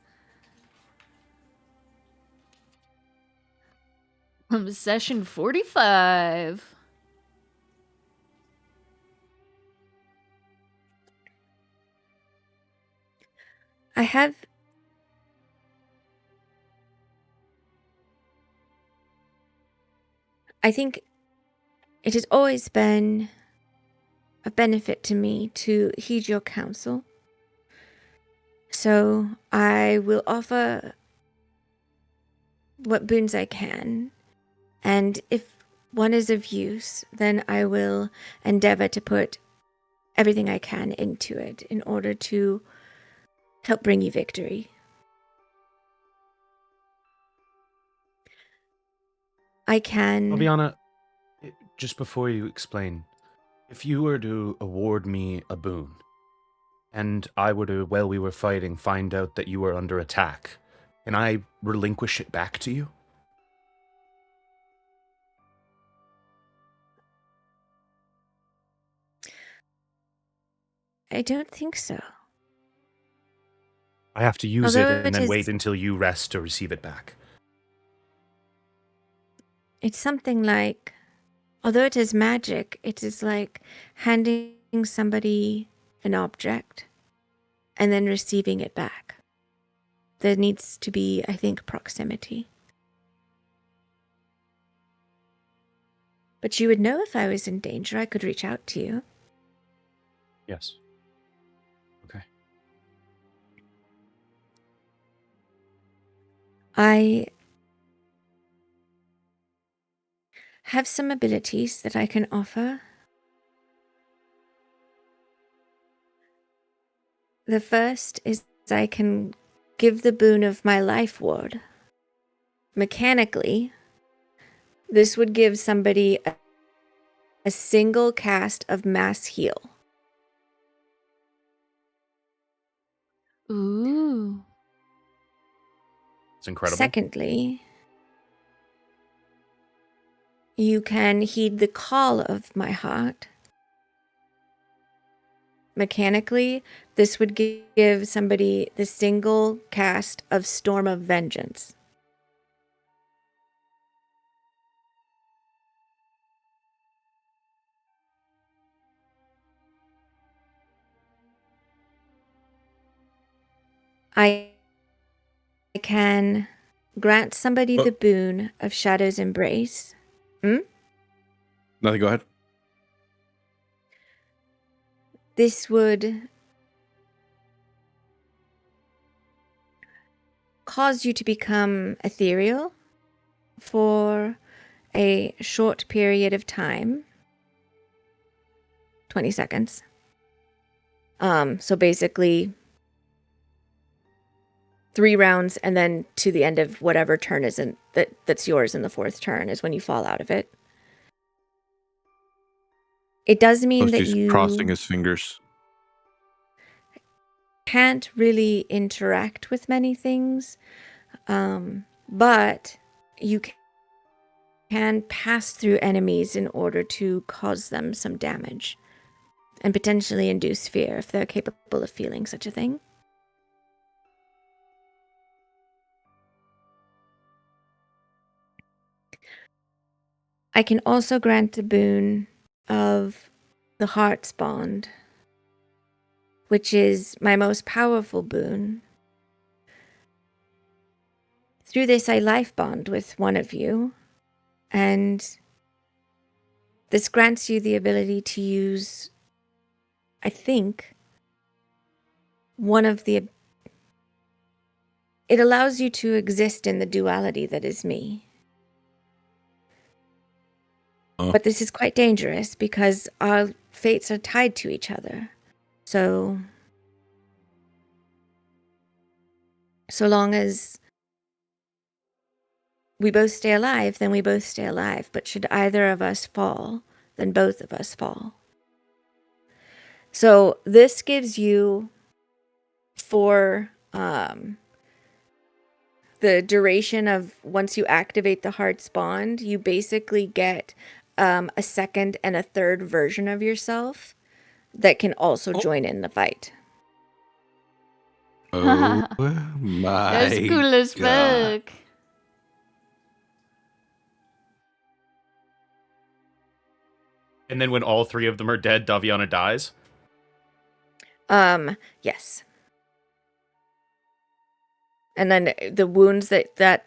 S3: Session 45.
S1: I think it has always been of benefit to me to heed your counsel. So I will offer what boons I can, and if one is of use, then I will endeavor to put everything I can into it in order to help bring you victory. I can...
S6: Aviana, just before you explain, if you were to award me a boon, and I were to, while we were fighting, find out that you were under attack, can I relinquish it back to you?
S1: I don't think so.
S6: I have to use
S1: Although
S6: it and
S1: it
S6: then
S1: is-
S6: wait until you rest to receive it back.
S1: It's something like, although it is magic, it is like handing somebody an object and then receiving it back. There needs to be, I think, proximity. But you would know if I was in danger. I could reach out to you.
S6: Yes. Okay.
S1: I have some abilities that I can offer. The first is I can give the boon of my life ward. Mechanically, this would give somebody a single cast of mass heal.
S3: Ooh.
S6: It's incredible.
S1: Secondly, you can heed the call of my heart. Mechanically, this would give somebody the single cast of Storm of Vengeance. I can grant somebody the boon of Shadow's Embrace.
S2: Nothing, go ahead.
S1: This would cause you to become ethereal for a short period of time. 20 seconds. So basically 3 rounds, and then to the end of whatever turn isn't that's yours in the 4th turn is when you fall out of it. It does mean that
S2: He's
S1: you
S2: crossing his fingers.
S1: can't really interact with many things, but you can pass through enemies in order to cause them some damage and potentially induce fear if they're capable of feeling such a thing. I can also grant the boon of the Heart's Bond, which is my most powerful boon. Through this, I life bond with one of you, and this grants you the ability to use, I think, one of the... It allows you to exist in the duality that is me. But this is quite dangerous because our fates are tied to each other. So long as we both stay alive, then we both stay alive. But should either of us fall, then both of us fall. So this gives you, for the duration of once you activate the Heart's Bond, you basically get a second and a third version of yourself that can also join in the fight.
S2: Oh my
S3: That's cool as
S2: God.
S3: fuck.
S6: And then when all 3 of them are dead, Daviana dies?
S1: Yes. And then the wounds that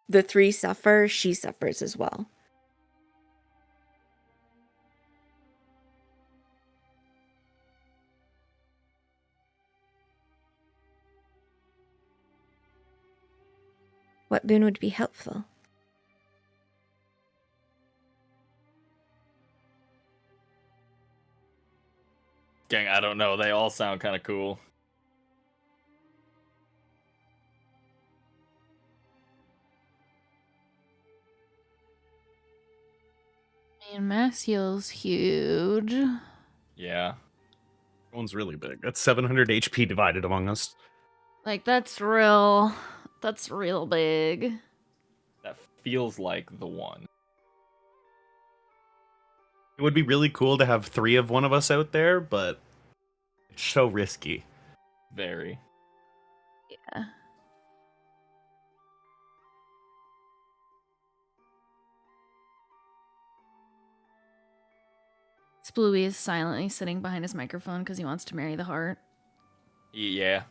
S1: the 3 suffer, she suffers as well. What boon would be helpful?
S5: Gang, I don't know. They all sound kind of cool.
S3: And max heal's huge.
S5: Yeah.
S6: One's really big. That's 700 HP divided among us.
S3: Like, that's real big.
S5: That feels like the one.
S6: It would be really cool to have 3 of one of us out there, but it's so risky.
S5: Very.
S3: Yeah. Splooey is silently sitting behind his microphone because he wants to marry the heart.
S5: Yeah.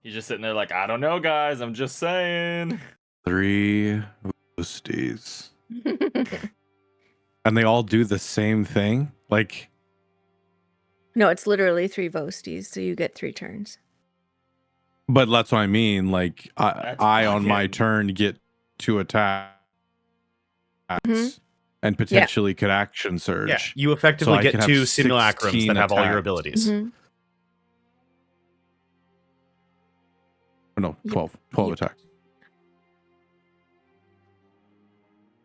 S5: He's just sitting there like, I don't know, guys. I'm just saying.
S2: 3 boosties. And they all do the same thing? Like,
S1: No, it's literally 3 Vostis, so you get 3 turns.
S2: but that's what I mean. Like,
S5: That's
S2: I on my
S5: fucking-
S2: turn get 2 attacks
S1: Mhm.
S2: and potentially could action surge.
S6: Yeah, you effectively
S2: So I
S6: get
S2: could have
S6: 2 simulacrums
S2: 16
S6: that have all your
S2: attacks.
S6: abilities.
S1: Mhm.
S2: Oh, no,
S1: Yep.
S2: 12
S1: Yep.
S2: attacks.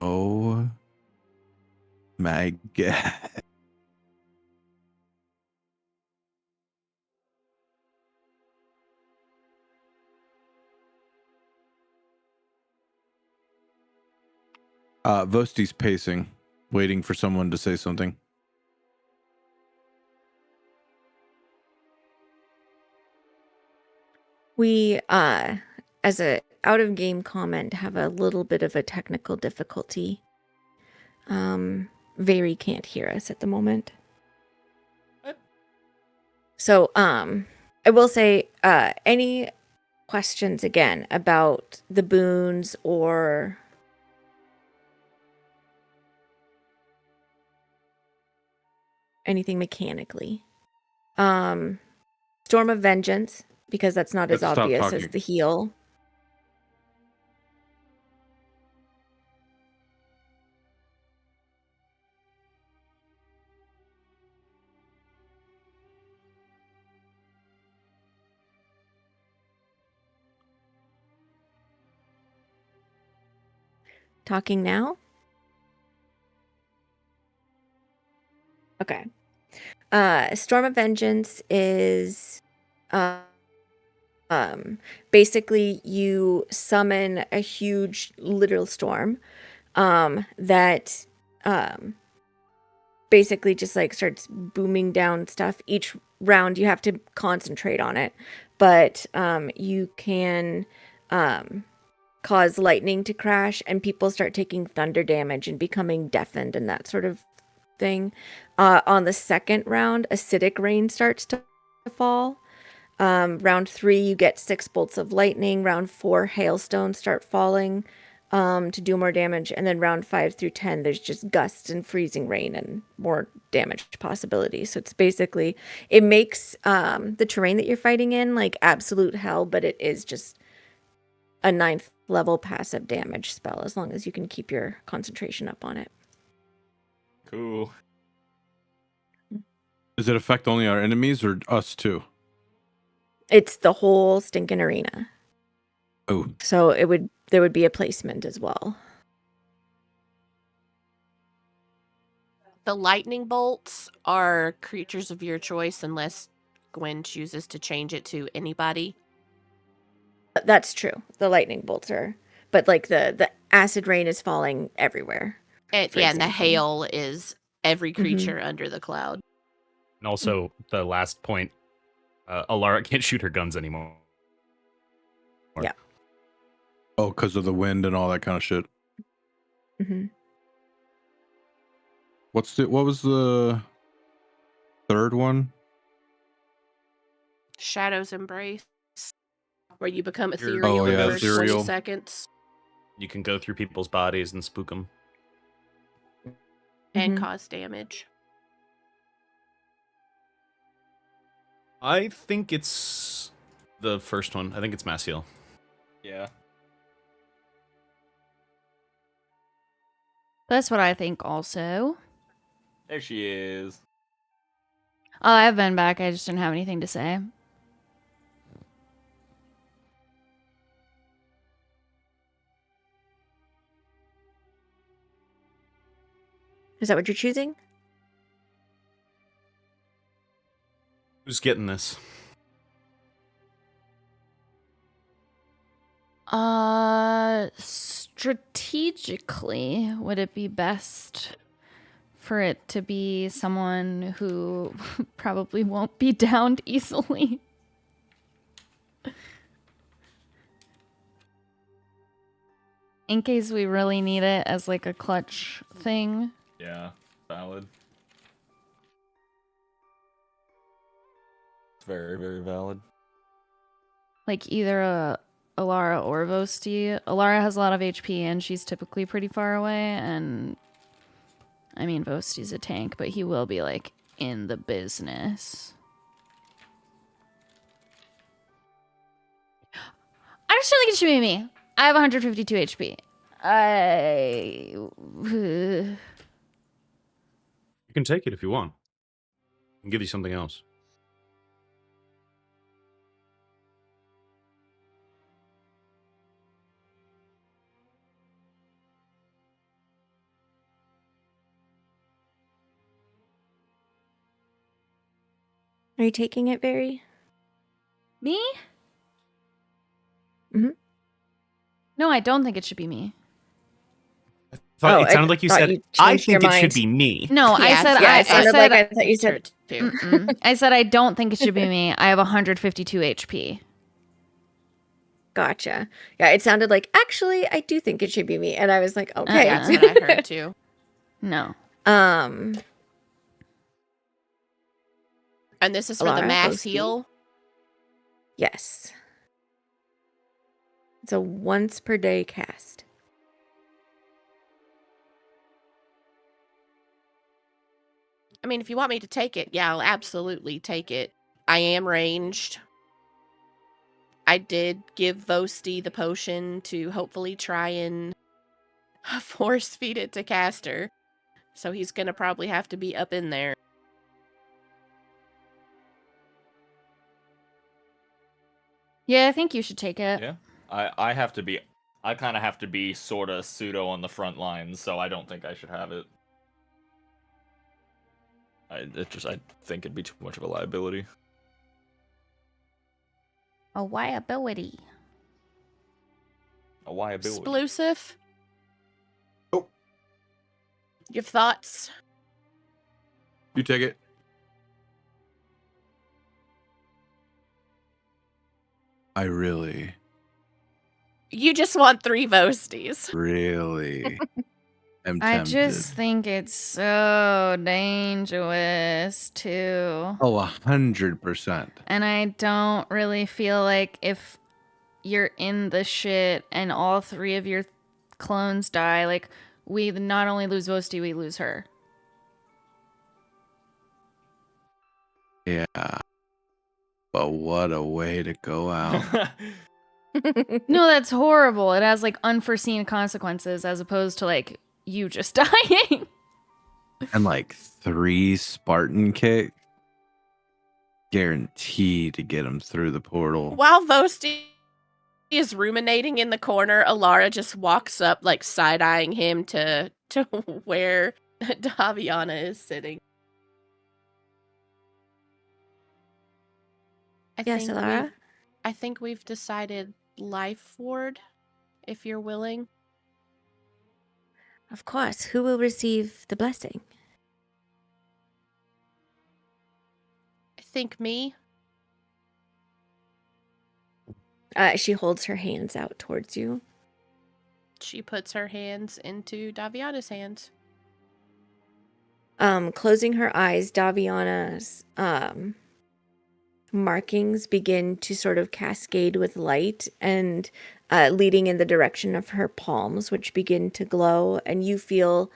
S2: Oh my god. Vosti's pacing, waiting for someone to say something.
S1: We, as a out of game comment, have a little bit of a technical difficulty. Very can't hear us at the moment.
S5: What?
S1: So, I will say, any questions again about the boons or anything mechanically? Storm of Vengeance, because that's not as
S2: Let's stop
S1: obvious as
S2: talking.
S1: the heal. Talking now? Okay. Storm of Vengeance is basically you summon a huge literal storm that basically just like starts booming down stuff. Each round you have to concentrate on it, but you can cause lightning to crash and people start taking thunder damage and becoming deafened and that sort of thing. On the second round, acidic rain starts to fall. Round 3, you get 6 bolts of lightning. Round 4, hailstones start falling to do more damage. And then round 5 through 10, there's just gusts and freezing rain and more damage possibilities. So it's basically, it makes the terrain that you're fighting in like absolute hell, but it is just a 9th level passive damage spell as long as you can keep your concentration up on it.
S5: Cool.
S2: Does it affect only our enemies or us too?
S1: It's the whole stinking arena.
S2: Oh,
S1: So there would be a placement as well.
S4: The lightning bolts are creatures of your choice unless Gwen chooses to change it to anybody.
S1: That's true. The lightning bolts are, but like the acid rain is falling everywhere.
S4: And,
S1: For
S4: yeah, and the
S1: example.
S4: hail is every creature under the cloud.
S6: And also, the last point, Alara can't shoot her guns anymore.
S1: Yeah.
S2: oh, because of the wind and all that kind of shit.
S1: Hmm.
S2: What was the third one?
S4: Shadow's Embrace, where you become
S6: You're-
S4: ethereal
S2: Oh,
S4: in
S2: yeah,
S4: the first
S2: ethereal.
S4: 20 seconds
S6: You can go through people's bodies and spook them.
S4: and
S1: Mhm.
S4: cause damage.
S6: I think it's the first one. I think it's Mass Heal.
S5: Yeah.
S3: That's what I think also.
S5: There she is.
S3: Oh, I've been back. I just didn't have anything to say.
S1: Is that what you're choosing?
S6: Who's getting this?
S3: Strategically, would it be best for it to be someone who probably won't be downed easily? In case we really need it as like a clutch thing.
S5: Yeah, valid. It's very, very valid.
S3: Like either a Alara or Vosti. Alara has a lot of HP and she's typically pretty far away, and I mean Vosti's a tank, but he will be like in the business. I just don't think it should be me. I have 152 HP.
S6: You can take it if you want. I can give you something else.
S1: Are you taking it, Barry?
S3: Me?
S1: Mhm.
S3: No, I don't think it should be me.
S6: Thought,
S1: Oh,
S6: it sounded
S1: I
S6: like you
S1: thought
S6: said,
S1: you
S6: I
S1: changed your
S6: think it should
S1: mind."
S6: be me.
S3: No, I
S4: Yeah,
S3: said
S1: Yeah,
S3: I
S1: it sounded
S3: said
S1: like I thought you said.
S4: too.
S3: I said I don't think it should be me. I have 152 HP.
S1: Gotcha. Yeah, it sounded like, actually, I do think it should be me. And I was like, okay.
S4: That's what I heard too.
S3: No.
S1: Um,
S4: And this is for the
S1: Alara,
S4: max
S1: Vosti?
S4: heal.
S1: yes. It's a once per day cast.
S4: I mean, if you want me to take it, yeah, I'll absolutely take it. I am ranged. I did give Vosti the potion to hopefully try and force feed it to Caster. So he's gonna probably have to be up in there.
S3: Yeah, I think you should take it.
S5: Yeah. I have to be. I kind of have to be sort of pseudo on the front lines, so I don't think I should have it. I think it'd be too much of a liability.
S3: A liability.
S5: A liability.
S4: Explosive.
S2: Oh.
S4: Your thoughts?
S2: You take it. I really,
S4: You just want 3 Vostis.
S2: really am
S3: I
S2: tempted.
S3: just think it's so dangerous too.
S2: Oh, 100%.
S3: And I don't really feel like if you're in the shit and all 3 of your clones die, like we not only lose Vosti, we lose her.
S2: Yeah. But what a way to go out.
S3: No, that's horrible. It has like unforeseen consequences as opposed to like you just dying.
S2: And like 3 Spartan kick. Guaranteed to get him through the portal.
S4: While Vosti is ruminating in the corner, Alara just walks up, like side-eyeing him to where Daviana is sitting.
S1: Yes, Alara?
S4: I think we've decided Life Ward, if you're willing.
S1: Of course. Who will receive the blessing?
S4: I think me.
S1: She holds her hands out towards you.
S4: She puts her hands into Daviana's hands.
S1: Closing her eyes, Daviana's markings begin to sort of cascade with light and leading in the direction of her palms, which begin to glow, and you feel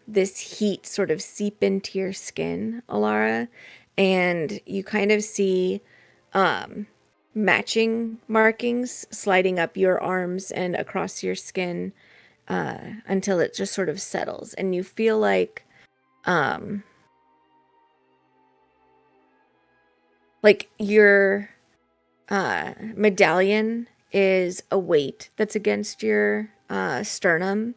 S1: this heat sort of seep into your skin, Alara, and you kind of see matching markings sliding up your arms and across your skin until it just sort of settles, and you feel like your medallion is a weight that's against your sternum.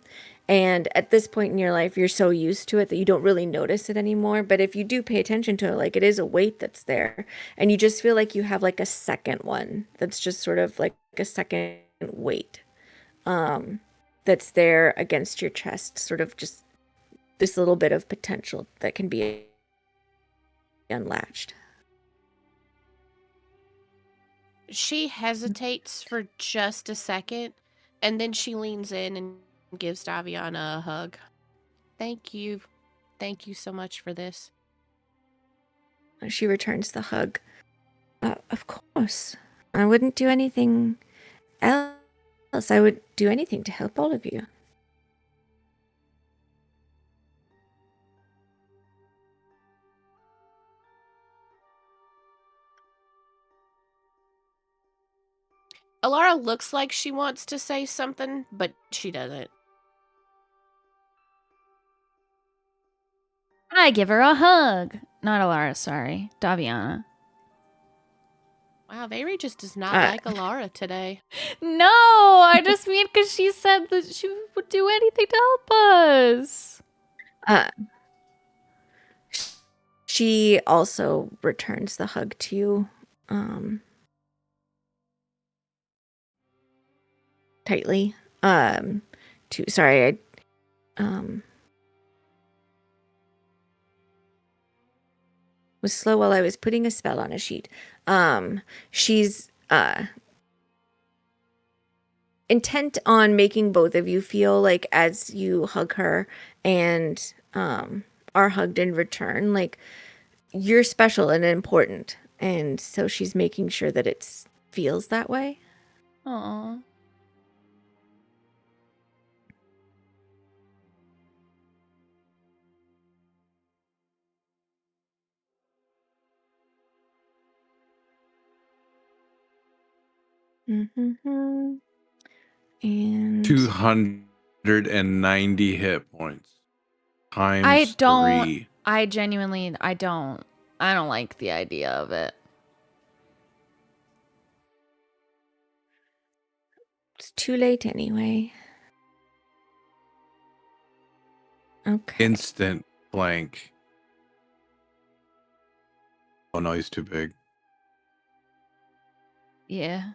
S1: And at this point in your life, you're so used to it that you don't really notice it anymore. But if you do pay attention to it, like, it is a weight that's there. And you just feel like you have like a second one that's just sort of like a second weight that's there against your chest, sort of just this little bit of potential that can be unlatched.
S4: She hesitates for just a second, and then she leans in and gives Daviana a hug. Thank you. Thank you so much for this.
S1: She returns the hug. Of course. I wouldn't do anything else. I would do anything to help all of you.
S4: Alara looks like she wants to say something, but she doesn't.
S3: I give her a hug. Not Alara, sorry. Daviana.
S4: Wow, Very just does not like Alara today.
S3: No, I just mean because she said that she would do anything to help us.
S1: She also returns the hug to you, tightly. Sorry, I was slow while I was putting a spell on a sheet. She's intent on making both of you feel like, as you hug her and are hugged in return, like you're special and important. And so she's making sure that it feels that way.
S3: Aww.
S1: Mm-hmm. And
S2: 290 hit points times
S3: I don't.
S2: 3.
S3: I genuinely, I don't like the idea of it.
S1: It's too late anyway. Okay.
S2: Instant blank. Oh no, he's too big.
S3: Yeah.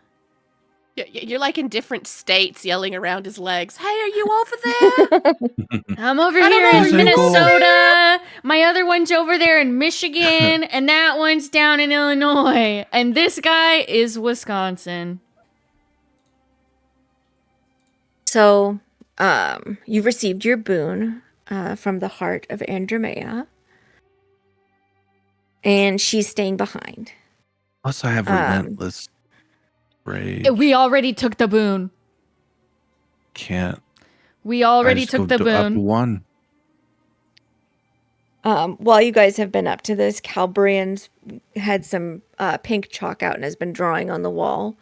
S4: You're like in different states yelling around his legs. Hey, are you over there?
S3: I'm over
S4: I don't
S3: here
S4: know,
S3: in
S2: are you
S3: Minnesota. My other one's over there in Michigan, and that one's down in Illinois. And this guy is Wisconsin.
S1: So, you've received your boon from the heart of Andromea. And she's staying behind.
S2: Plus, I have relentless rage.
S3: We already took the boon.
S2: Can't.
S3: We
S2: I
S3: already
S2: just
S3: took
S2: go
S3: the
S2: up
S3: boon.
S2: 1.
S1: While you guys have been up to this, Calbrian's had some pink chalk out and has been drawing on the wall.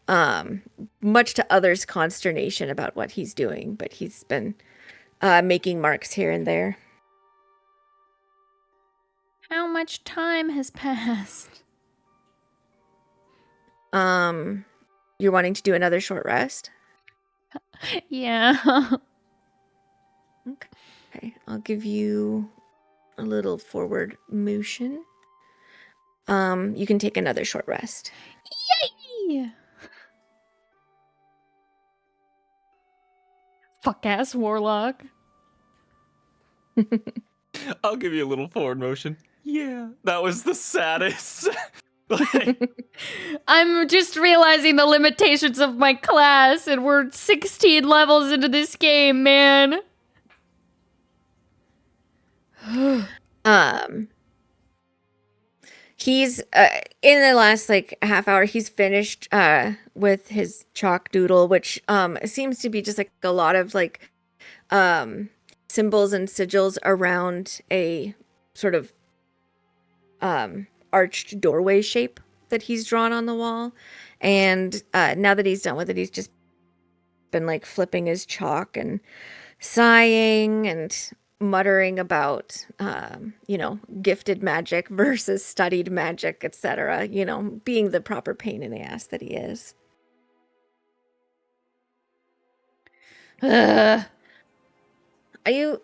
S1: Much to others' consternation about what he's doing, but he's been making marks here and there.
S3: How much time has passed?
S1: You're wanting to do another short rest?
S3: Yeah.
S1: Okay, I'll give you a little forward motion. You can take another short rest.
S3: Yay! Fuck ass warlock.
S5: I'll give you a little forward motion. Yeah, that was the saddest. Like,
S3: I'm just realizing the limitations of my class, and we're 16 levels into this game, man.
S1: He's in the last like half hour, he's finished with his chalk doodle, which seems to be just like a lot of like symbols and sigils around a sort of arched doorway shape that he's drawn on the wall. And now that he's done with it, he's just been like flipping his chalk and sighing and muttering about, gifted magic versus studied magic, etc. Being the proper pain in the ass that he is.
S3: Ugh.
S1: Are you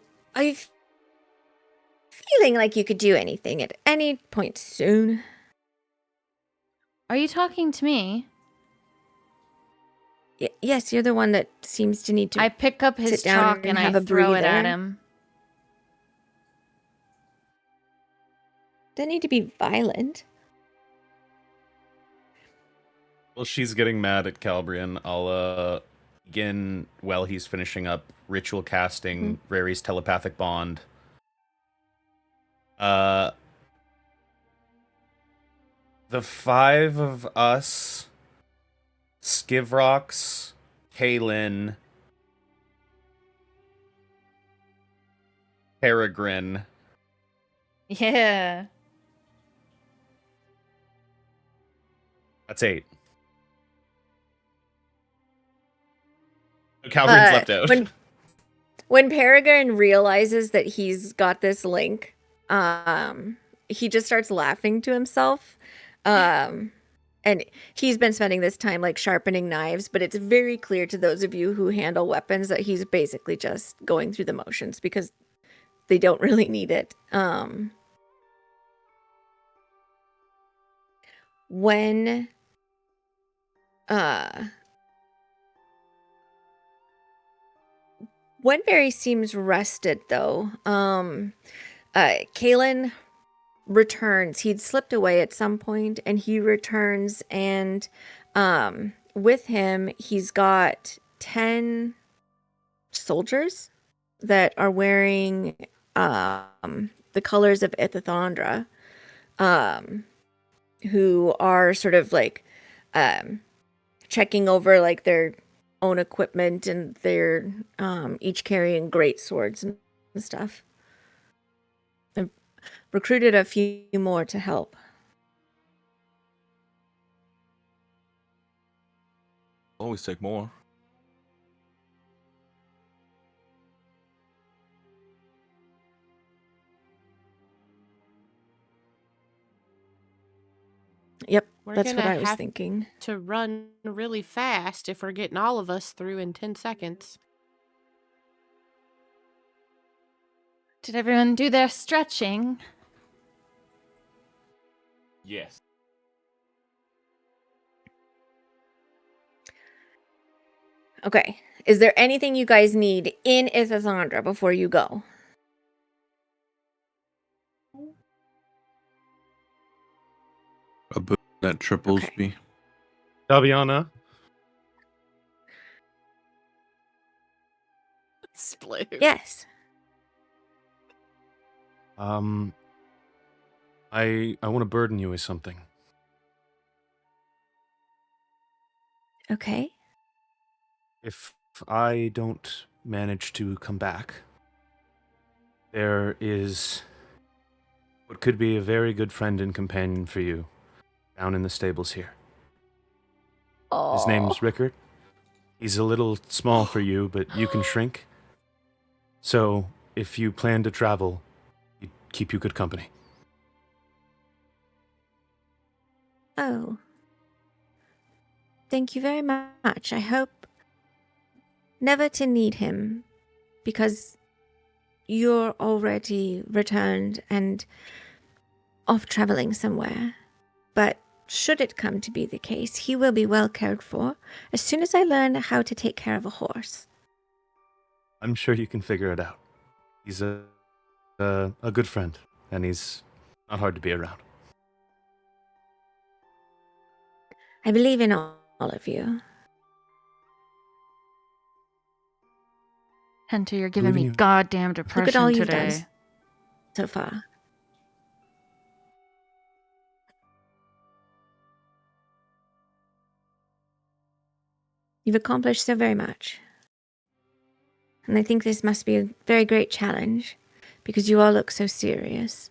S1: feeling like you could do anything at any point soon?
S3: Are you talking to me?
S1: Yes, you're the one that seems to need to.
S3: I pick up his
S1: sit down
S3: chalk
S1: and
S3: and I
S1: have a
S3: throw it at
S1: breather.
S3: him.
S1: Don't need to be violent.
S6: Well, she's getting mad at Calbrian. I'll begin while he's finishing up ritual casting Rary's telepathic bond. The 5 of us, Skivrox, Kaylin, Peregrine.
S3: Yeah.
S6: That's 8. Calbrian's left out.
S1: When Peregrine realizes that he's got this link, he just starts laughing to himself. And he's been spending this time like sharpening knives, but it's very clear to those of you who handle weapons that he's basically just going through the motions because they don't really need it. When Wenberry seems rested though. Kaylin returns. He'd slipped away at some point and he returns, and with him he's got 10 soldiers that are wearing the colors of Ithithandra, who are sort of like checking over like their own equipment, and they're each carrying great swords and stuff. I've recruited a few more to help.
S5: Always take more.
S1: Yep,
S4: We're
S1: that's what
S4: gonna
S1: I was
S4: have
S1: thinking.
S4: to run really fast if we're getting all of us through in 10 seconds.
S3: Did everyone do their stretching?
S5: Yes.
S1: Okay. Is there anything you guys need in Ithithandra before you go?
S2: A boon that triples
S1: Okay.
S2: me.
S6: Daviana,
S4: Splooge.
S1: Yes.
S6: I want to burden you with something.
S1: Okay.
S6: If I don't manage to come back, there is what could be a very good friend and companion for you down in the stables here. His name's Rickard. He's a little small for you, but you can shrink. So, if you plan to travel, he'd keep you good company.
S1: Oh. Thank you very much. I hope never to need him, because you're already returned and off traveling somewhere. But should it come to be the case, he will be well cared for as soon as I learn how to take care of a horse.
S6: I'm sure you can figure it out. He's a good friend, and he's not hard to be around.
S1: I believe in all of you.
S3: Hunter, you're giving
S6: Believe
S3: me
S6: in you.
S3: goddamn
S1: Look
S3: depression
S1: at all you've
S3: today.
S1: done so far. You've accomplished so very much. And I think this must be a very great challenge, because you all look so serious.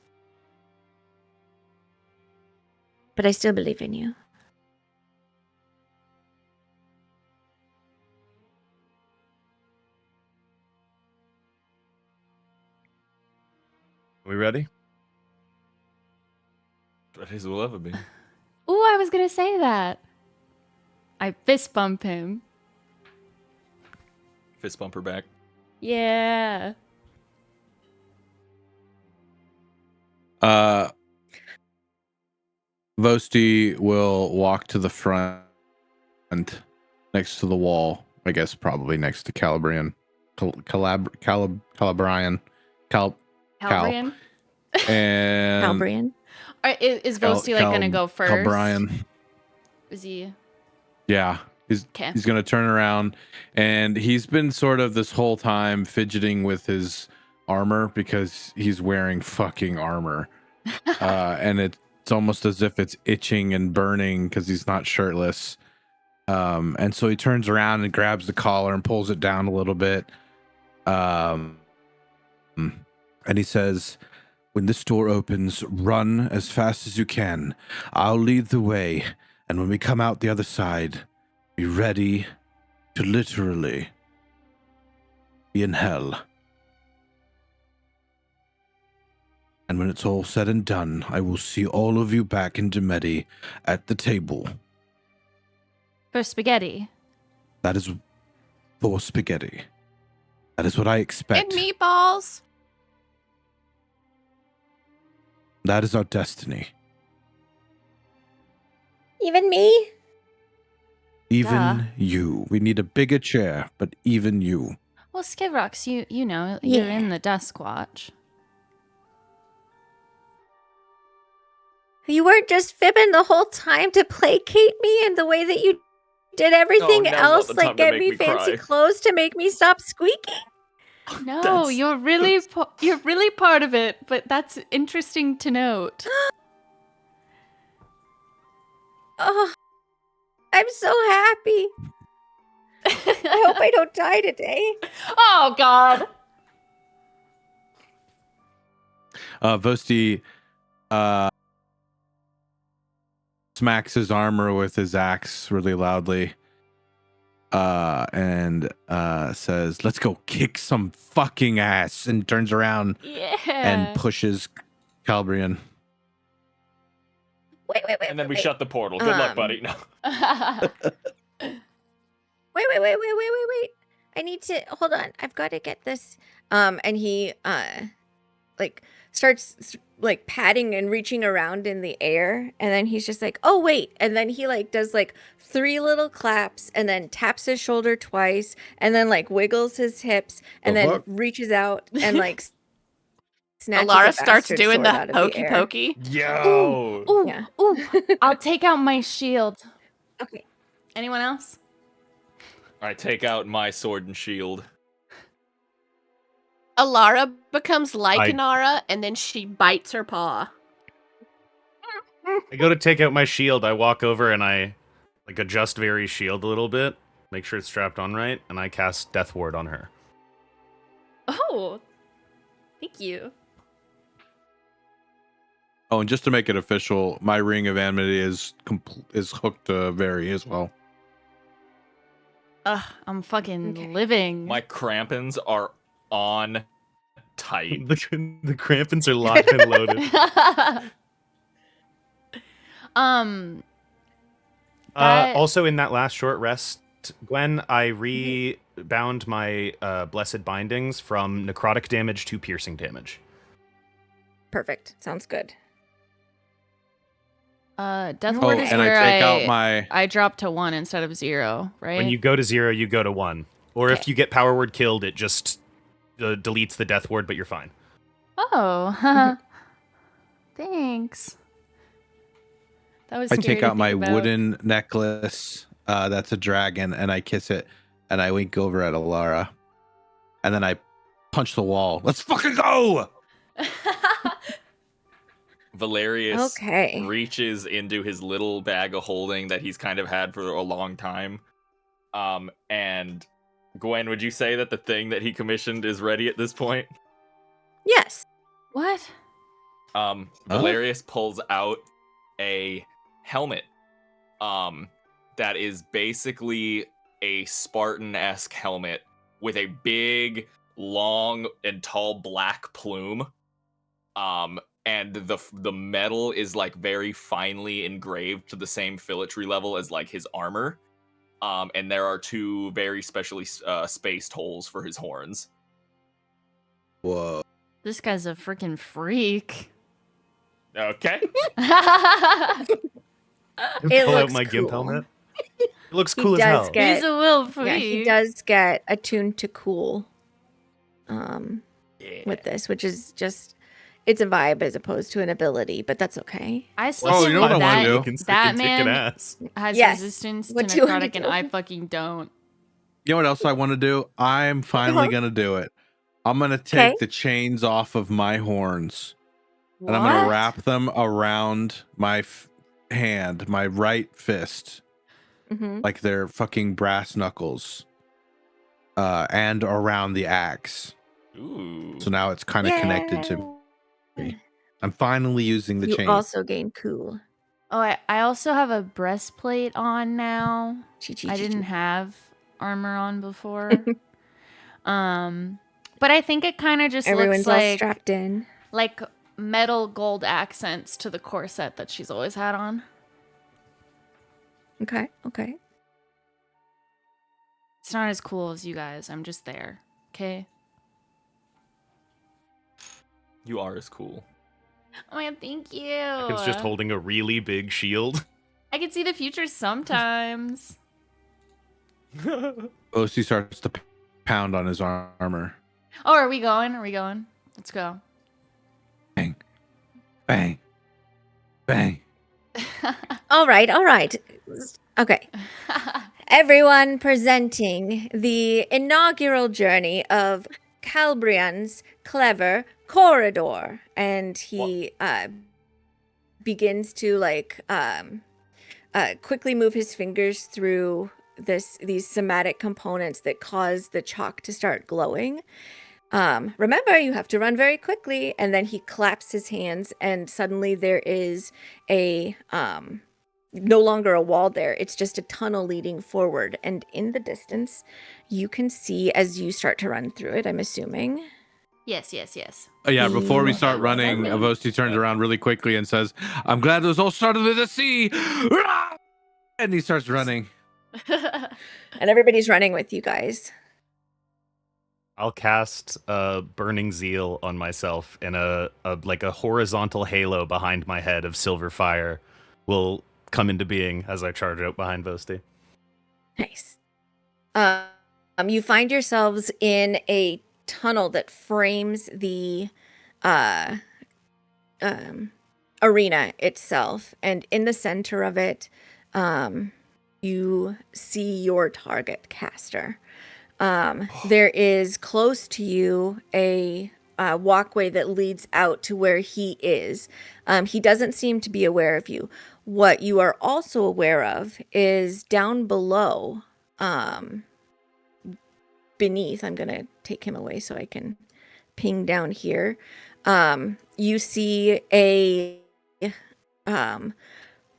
S1: but I still believe in you.
S6: We ready?
S5: Ready as we'll ever be.
S3: Ooh, I was gonna say that. I fist bump him.
S5: Fist bumper back.
S3: Yeah.
S2: Vosti will walk to the front next to the wall. I guess probably next to Calabrian. Calabrian.
S3: Calbrian?
S2: And
S1: Calbrian.
S3: Is Vosti like gonna go first?
S2: Calbrian.
S3: Is he?
S2: Yeah. He's gonna turn around, and he's been sort of this whole time fidgeting with his armor because he's wearing fucking armor. And it's almost as if it's itching and burning because he's not shirtless. And so he turns around and grabs the collar and pulls it down a little bit. And he says, "When this door opens, run as fast as you can. I'll lead the way. And when we come out the other side, be ready to literally be in hell. And when it's all said and done, I will see all of you back in Demeti at the table."
S3: For spaghetti.
S2: That is for spaghetti. That is what I expect.
S4: And meatballs.
S2: That is our destiny.
S1: Even me?
S2: Even
S3: Duh.
S2: you. We need a bigger chair, but even you.
S3: Well, Skivrox, you know, you're
S1: Yeah.
S3: in the Dusk Watch.
S1: You weren't just fibbing the whole time to placate me in the way that you did everything
S5: now's not
S1: else,
S5: the time
S1: like
S5: to
S1: get
S5: make
S1: me
S5: me
S1: fancy
S5: cry.
S1: clothes to make me stop squeaking?
S3: No,
S5: That's-
S3: you're really part of it, but that's interesting to note.
S1: Oh, I'm so happy. I hope I don't die today.
S3: Oh God.
S2: Vosti smacks his armor with his axe really loudly. And says, "Let's go kick some fucking ass," and turns around
S3: Yeah.
S2: and pushes Calbrian.
S1: Wait.
S5: And then we shut the portal. Good luck, buddy. No.
S1: Wait. I need to hold on. I've got to get this. And he like starts like patting and reaching around in the air, and then he's just like, "Oh wait," and then he like does like 3 little claps, and then taps his shoulder twice, and then like wiggles his hips, and
S2: The
S1: then
S2: fuck?
S1: reaches out and like snatches
S4: Alara
S1: a
S4: starts
S1: bastard
S4: doing
S1: sword
S4: the
S1: out of
S4: hokey
S1: air.
S4: pokey.
S5: Yo.
S3: Ooh,
S1: Yeah.
S3: I'll take out my shield.
S1: Okay.
S3: Anyone else?
S5: I take out my sword and shield.
S4: Alara becomes like
S6: I-
S4: Inara, and then she bites her paw.
S6: I go to take out my shield. I walk over and I like adjust Vary's shield a little bit, make sure it's strapped on right, and I cast Death Ward on her.
S3: Oh, thank you.
S2: Oh, and just to make it official, my ring of amity is hooked to Vary as well.
S3: Ugh, I'm fucking
S1: Okay.
S3: living.
S5: My crampons are on tight.
S6: The crampons are locked and loaded.
S3: That-
S6: Also, in that last short rest, Gwen, I rebound my blessed bindings from necrotic damage to piercing damage.
S1: Perfect. Sounds good.
S3: Death
S1: Oh,
S3: Ward is
S2: and
S3: where
S2: I take out my
S3: I drop to 1 instead of 0, right?
S6: When you go to 0, you go to 1. Or if
S1: Okay.
S6: you get power word killed, it just deletes the death ward, but you're fine.
S3: Oh, thanks. That was
S2: I
S3: scary
S2: take
S3: to
S2: out my
S3: think about.
S2: wooden necklace. That's a dragon, and I kiss it, and I wink over at Alara, and then I punch the wall. Let's fucking go!
S5: Valerius
S1: Okay.
S5: reaches into his little bag of holding that he's kind of had for a long time. And Gwen, would you say that the thing that he commissioned is ready at this point?
S1: Yes.
S3: What?
S5: Valerius pulls out a helmet that is basically a Spartan-esque helmet with a big, long, and tall black plume. And the metal is like very finely engraved to the same filatry level as like his armor. And there are 2 very specially spaced holes for his horns.
S2: Whoa.
S3: This guy's a freaking freak.
S5: Okay.
S1: It
S6: Pull out
S1: looks
S6: my gimp
S1: cool.
S6: helmet. It looks
S1: He
S6: cool as
S1: does
S6: hell.
S1: get-
S3: He's a little freak.
S1: Yeah, he does get attuned to cool with this, which is just, it's a vibe as opposed to an ability, but that's okay.
S3: I still
S2: Oh, you know what I wanna do?
S6: Looking sick
S3: that
S6: and kicking
S3: man
S6: ass.
S3: has
S1: Yes.
S3: resistance to
S1: What do you wanna
S3: necrotic, and
S1: do?
S3: I fucking don't.
S2: You know what else I want to do? I'm finally
S1: Uh-huh.
S2: gonna do it. I'm gonna take
S1: Okay.
S2: the chains off of my horns, and I'm gonna
S3: What?
S2: wrap them around my hand, my right fist,
S1: Mm-hmm.
S2: like they're fucking brass knuckles, and around the axe.
S5: Ooh.
S2: So now it's kind of connected to me. I'm finally using the
S1: You
S2: chain.
S1: also gain cool.
S3: Oh, I also have a breastplate on now.
S1: Chi-chi,
S3: I
S1: chi-chi.
S3: didn't have armor on before. But I think it kind of just
S1: Everyone's
S3: looks
S1: all
S3: like
S1: strapped in.
S3: metal gold accents to the corset that she's always had on.
S1: Okay.
S3: It's not as cool as you guys. I'm just there. Okay.
S5: You are as cool.
S3: Oh my god, thank you.
S6: It's just holding a really big shield.
S3: I can see the future sometimes.
S2: OC starts to pound on his armor.
S3: Oh, are we going? Let's go.
S2: Bang, bang, bang.
S1: All right. Okay. Everyone presenting the inaugural journey of Calbrian's clever corridor, and he begins to quickly move his fingers through these somatic components that cause the chalk to start glowing. Remember, you have to run very quickly, and then he claps his hands, and suddenly there is a no longer a wall there. It's just a tunnel leading forward, and in the distance, you can see as you start to run through it. I'm assuming.
S3: Yes.
S2: Oh, yeah, before we
S1: Yeah.
S2: start running, Avosti turns around really quickly and says, I'm glad those all started with a C. And he starts running.
S1: And everybody's running with you guys.
S6: I'll cast Burning Zeal on myself, and a horizontal halo behind my head of silver fire will come into being as I charge out behind Vosti.
S1: Nice. You find yourselves in a tunnel that frames the arena itself, and in the center of it, you see your target caster. There is close to you a walkway that leads out to where he is. He doesn't seem to be aware of you. What you are also aware of is down below, beneath. I'm going to take him away so I can ping down here. You see a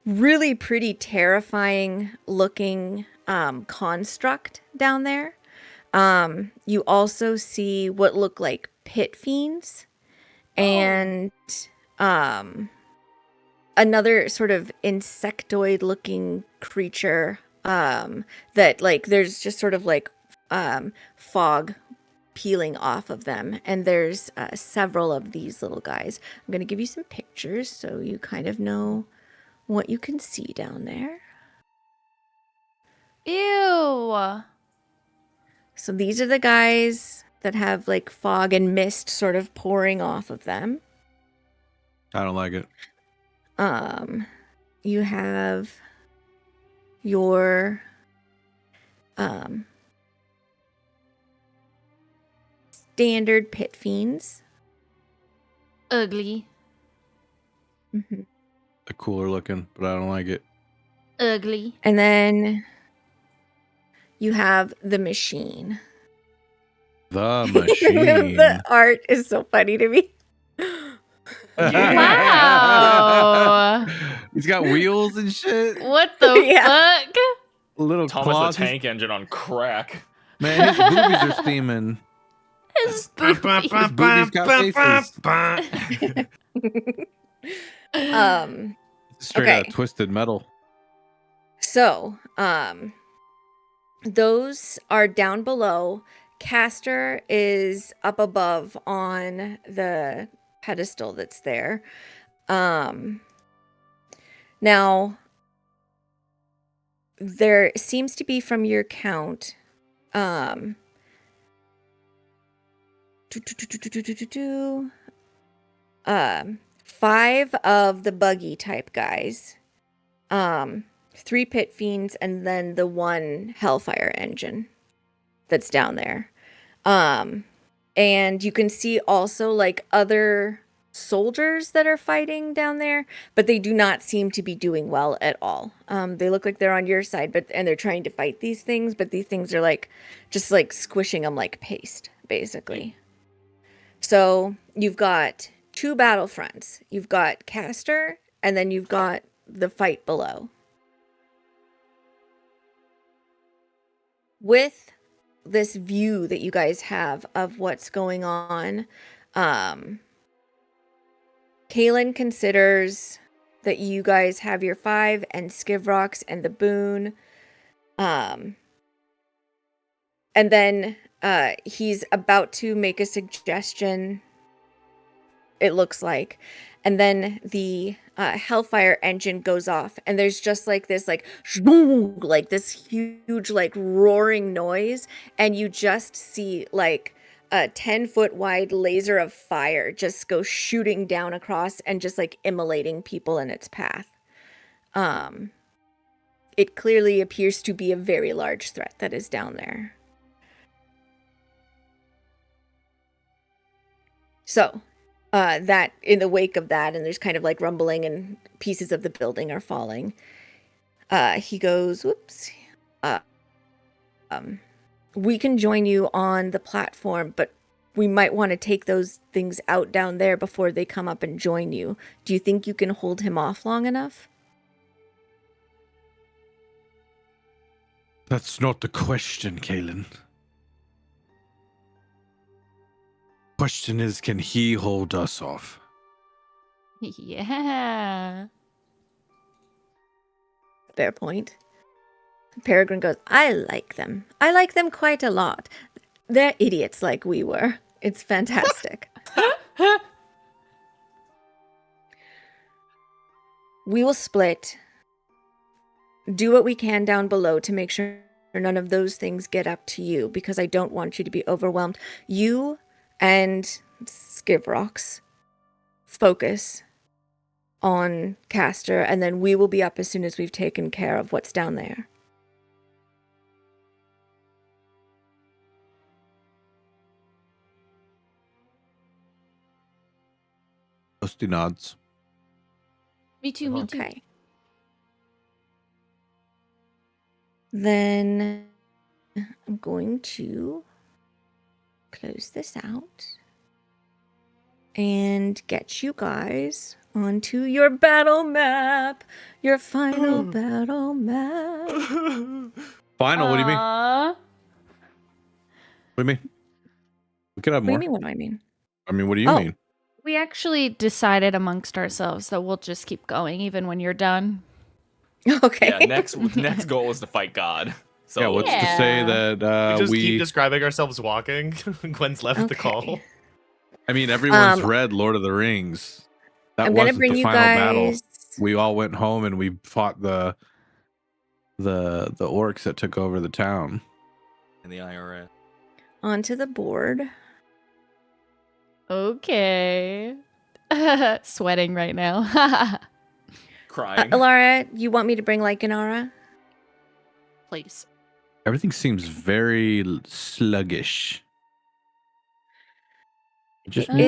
S1: really pretty terrifying looking construct down there. You also see what look like pit fiends and another sort of insectoid looking creature that there's just sort of fog peeling off of them, and there's several of these little guys. I'm going to give you some pictures so you kind of know what you can see down there.
S3: Ew.
S1: So these are the guys that have fog and mist sort of pouring off of them.
S2: I don't like it.
S1: You have your standard pit fiends.
S3: Ugly.
S1: Mm-hmm.
S2: They're cooler looking, but I don't like it.
S3: Ugly.
S1: And then you have the machine.
S2: The machine.
S1: The art is so funny to me.
S3: Wow.
S2: He's got wheels and shit.
S3: What the
S1: Yeah.
S3: fuck?
S2: Little
S5: Thomas
S2: claws.
S5: the Tank Engine on crack.
S2: Man, his boobies are steaming.
S3: His boobies.
S2: His boobies got faces. Straight out
S1: Okay.
S2: of Twisted Metal.
S1: So, those are down below. Caster is up above on the pedestal that's there. Now, there seems to be, from your count, 5 of the buggy type guys, 3 pit fiends, and then the 1 hellfire engine that's down there. And you can see also like other soldiers that are fighting down there, but they do not seem to be doing well at all. They look like they're on your side, and they're trying to fight these things, but these things are like just like squishing them like paste, basically. So you've got 2 battlefronts. You've got Caster, and then you've got the fight below. With this view that you guys have of what's going on, Kaylin considers that you guys have your 5 and Skivrox and the boon. And then he's about to make a suggestion, it looks like. And then the hellfire engine goes off, and there's just like this like this huge like roaring noise, and you just see like a 10-foot wide laser of fire just go shooting down across and just like immolating people in its path. It clearly appears to be a very large threat that is down there. So that in the wake of that, and there's kind of like rumbling and pieces of the building are falling, he goes, whoops, we can join you on the platform, but we might want to take those things out down there before they come up and join you. Do you think you can hold him off long enough?
S2: That's not the question, Kaylin. Question is, can he hold us off?
S3: Yeah.
S1: Fair point. Peregrine goes, I like them. I like them quite a lot. They're idiots like we were. It's fantastic. We will split. Do what we can down below to make sure none of those things get up to you, because I don't want you to be overwhelmed. You and Skivrox focus on Caster, and then we will be up as soon as we've taken care of what's down there.
S2: Dusty nods.
S3: Me too, me too.
S1: Okay. Then I'm going to close this out and get you guys onto your battle map, your final battle map.
S2: Final, what do you mean?
S3: Aw.
S2: What do you mean? We could have
S1: What do
S2: more.
S1: you mean? What do I mean?
S2: I mean, what do you
S1: Oh.
S2: mean?
S3: We actually decided amongst ourselves that we'll just keep going even when you're done.
S1: Okay.
S5: Yeah, next goal is to fight God. So
S2: Yeah, what's to say that
S6: we just keep describing ourselves walking. Gwen's left the call.
S1: Okay.
S2: I mean, everyone's
S1: Um,
S2: read Lord of the Rings. That
S1: I'm gonna
S2: wasn't
S1: bring
S2: the
S1: you
S2: final battle.
S1: guys
S2: We all went home and we fought the orcs that took over the town.
S5: in the IRS.
S1: onto the board.
S3: Okay. Sweating right now.
S5: Crying.
S1: Alara, you want me to bring Lycanara?
S4: Please.
S2: Everything seems very sluggish. Just me?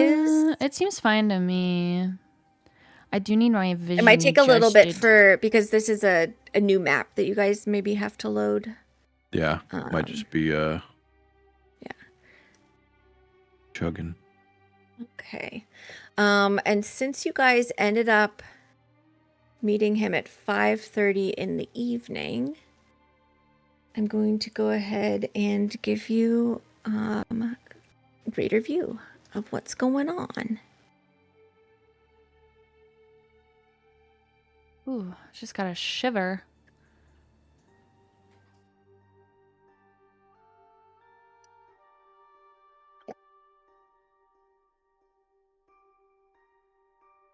S3: It seems fine to me. I do need my vision.
S1: It might take a little bit
S3: adjusted.
S1: because this is a new map that you guys maybe have to load.
S2: Yeah, might just be
S1: Yeah.
S2: chugging.
S1: Okay. And since you guys ended up meeting him at 5:30 in the evening. I'm going to go ahead and give you a greater view of what's going on.
S3: Ooh, just got a shiver.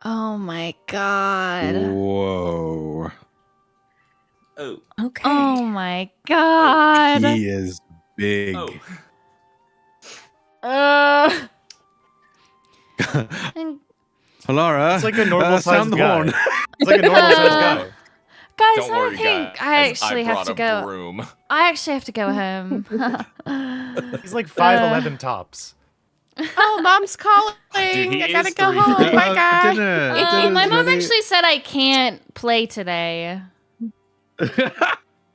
S3: Oh my god.
S2: Whoa.
S5: Oh.
S1: Okay.
S3: Oh my god.
S2: He is big.
S5: Oh.
S3: And
S2: Laura,
S6: It's like a normal
S2: sound
S6: sized
S2: the
S6: guy.
S2: horn.
S6: It's like a normal sized guy.
S3: guys,
S5: Don't worry,
S3: I think
S5: guys.
S3: I actually have
S5: brought
S3: to
S5: a
S3: go.
S5: broom.
S3: I actually have to go home.
S6: He's like 5'11" tops.
S4: Oh, mom's calling.
S5: Dude, he
S4: I gotta
S5: is
S4: go
S5: 3'3".
S4: home. Bye, guy.
S3: My mom
S2: ready?
S3: actually said I can't play today.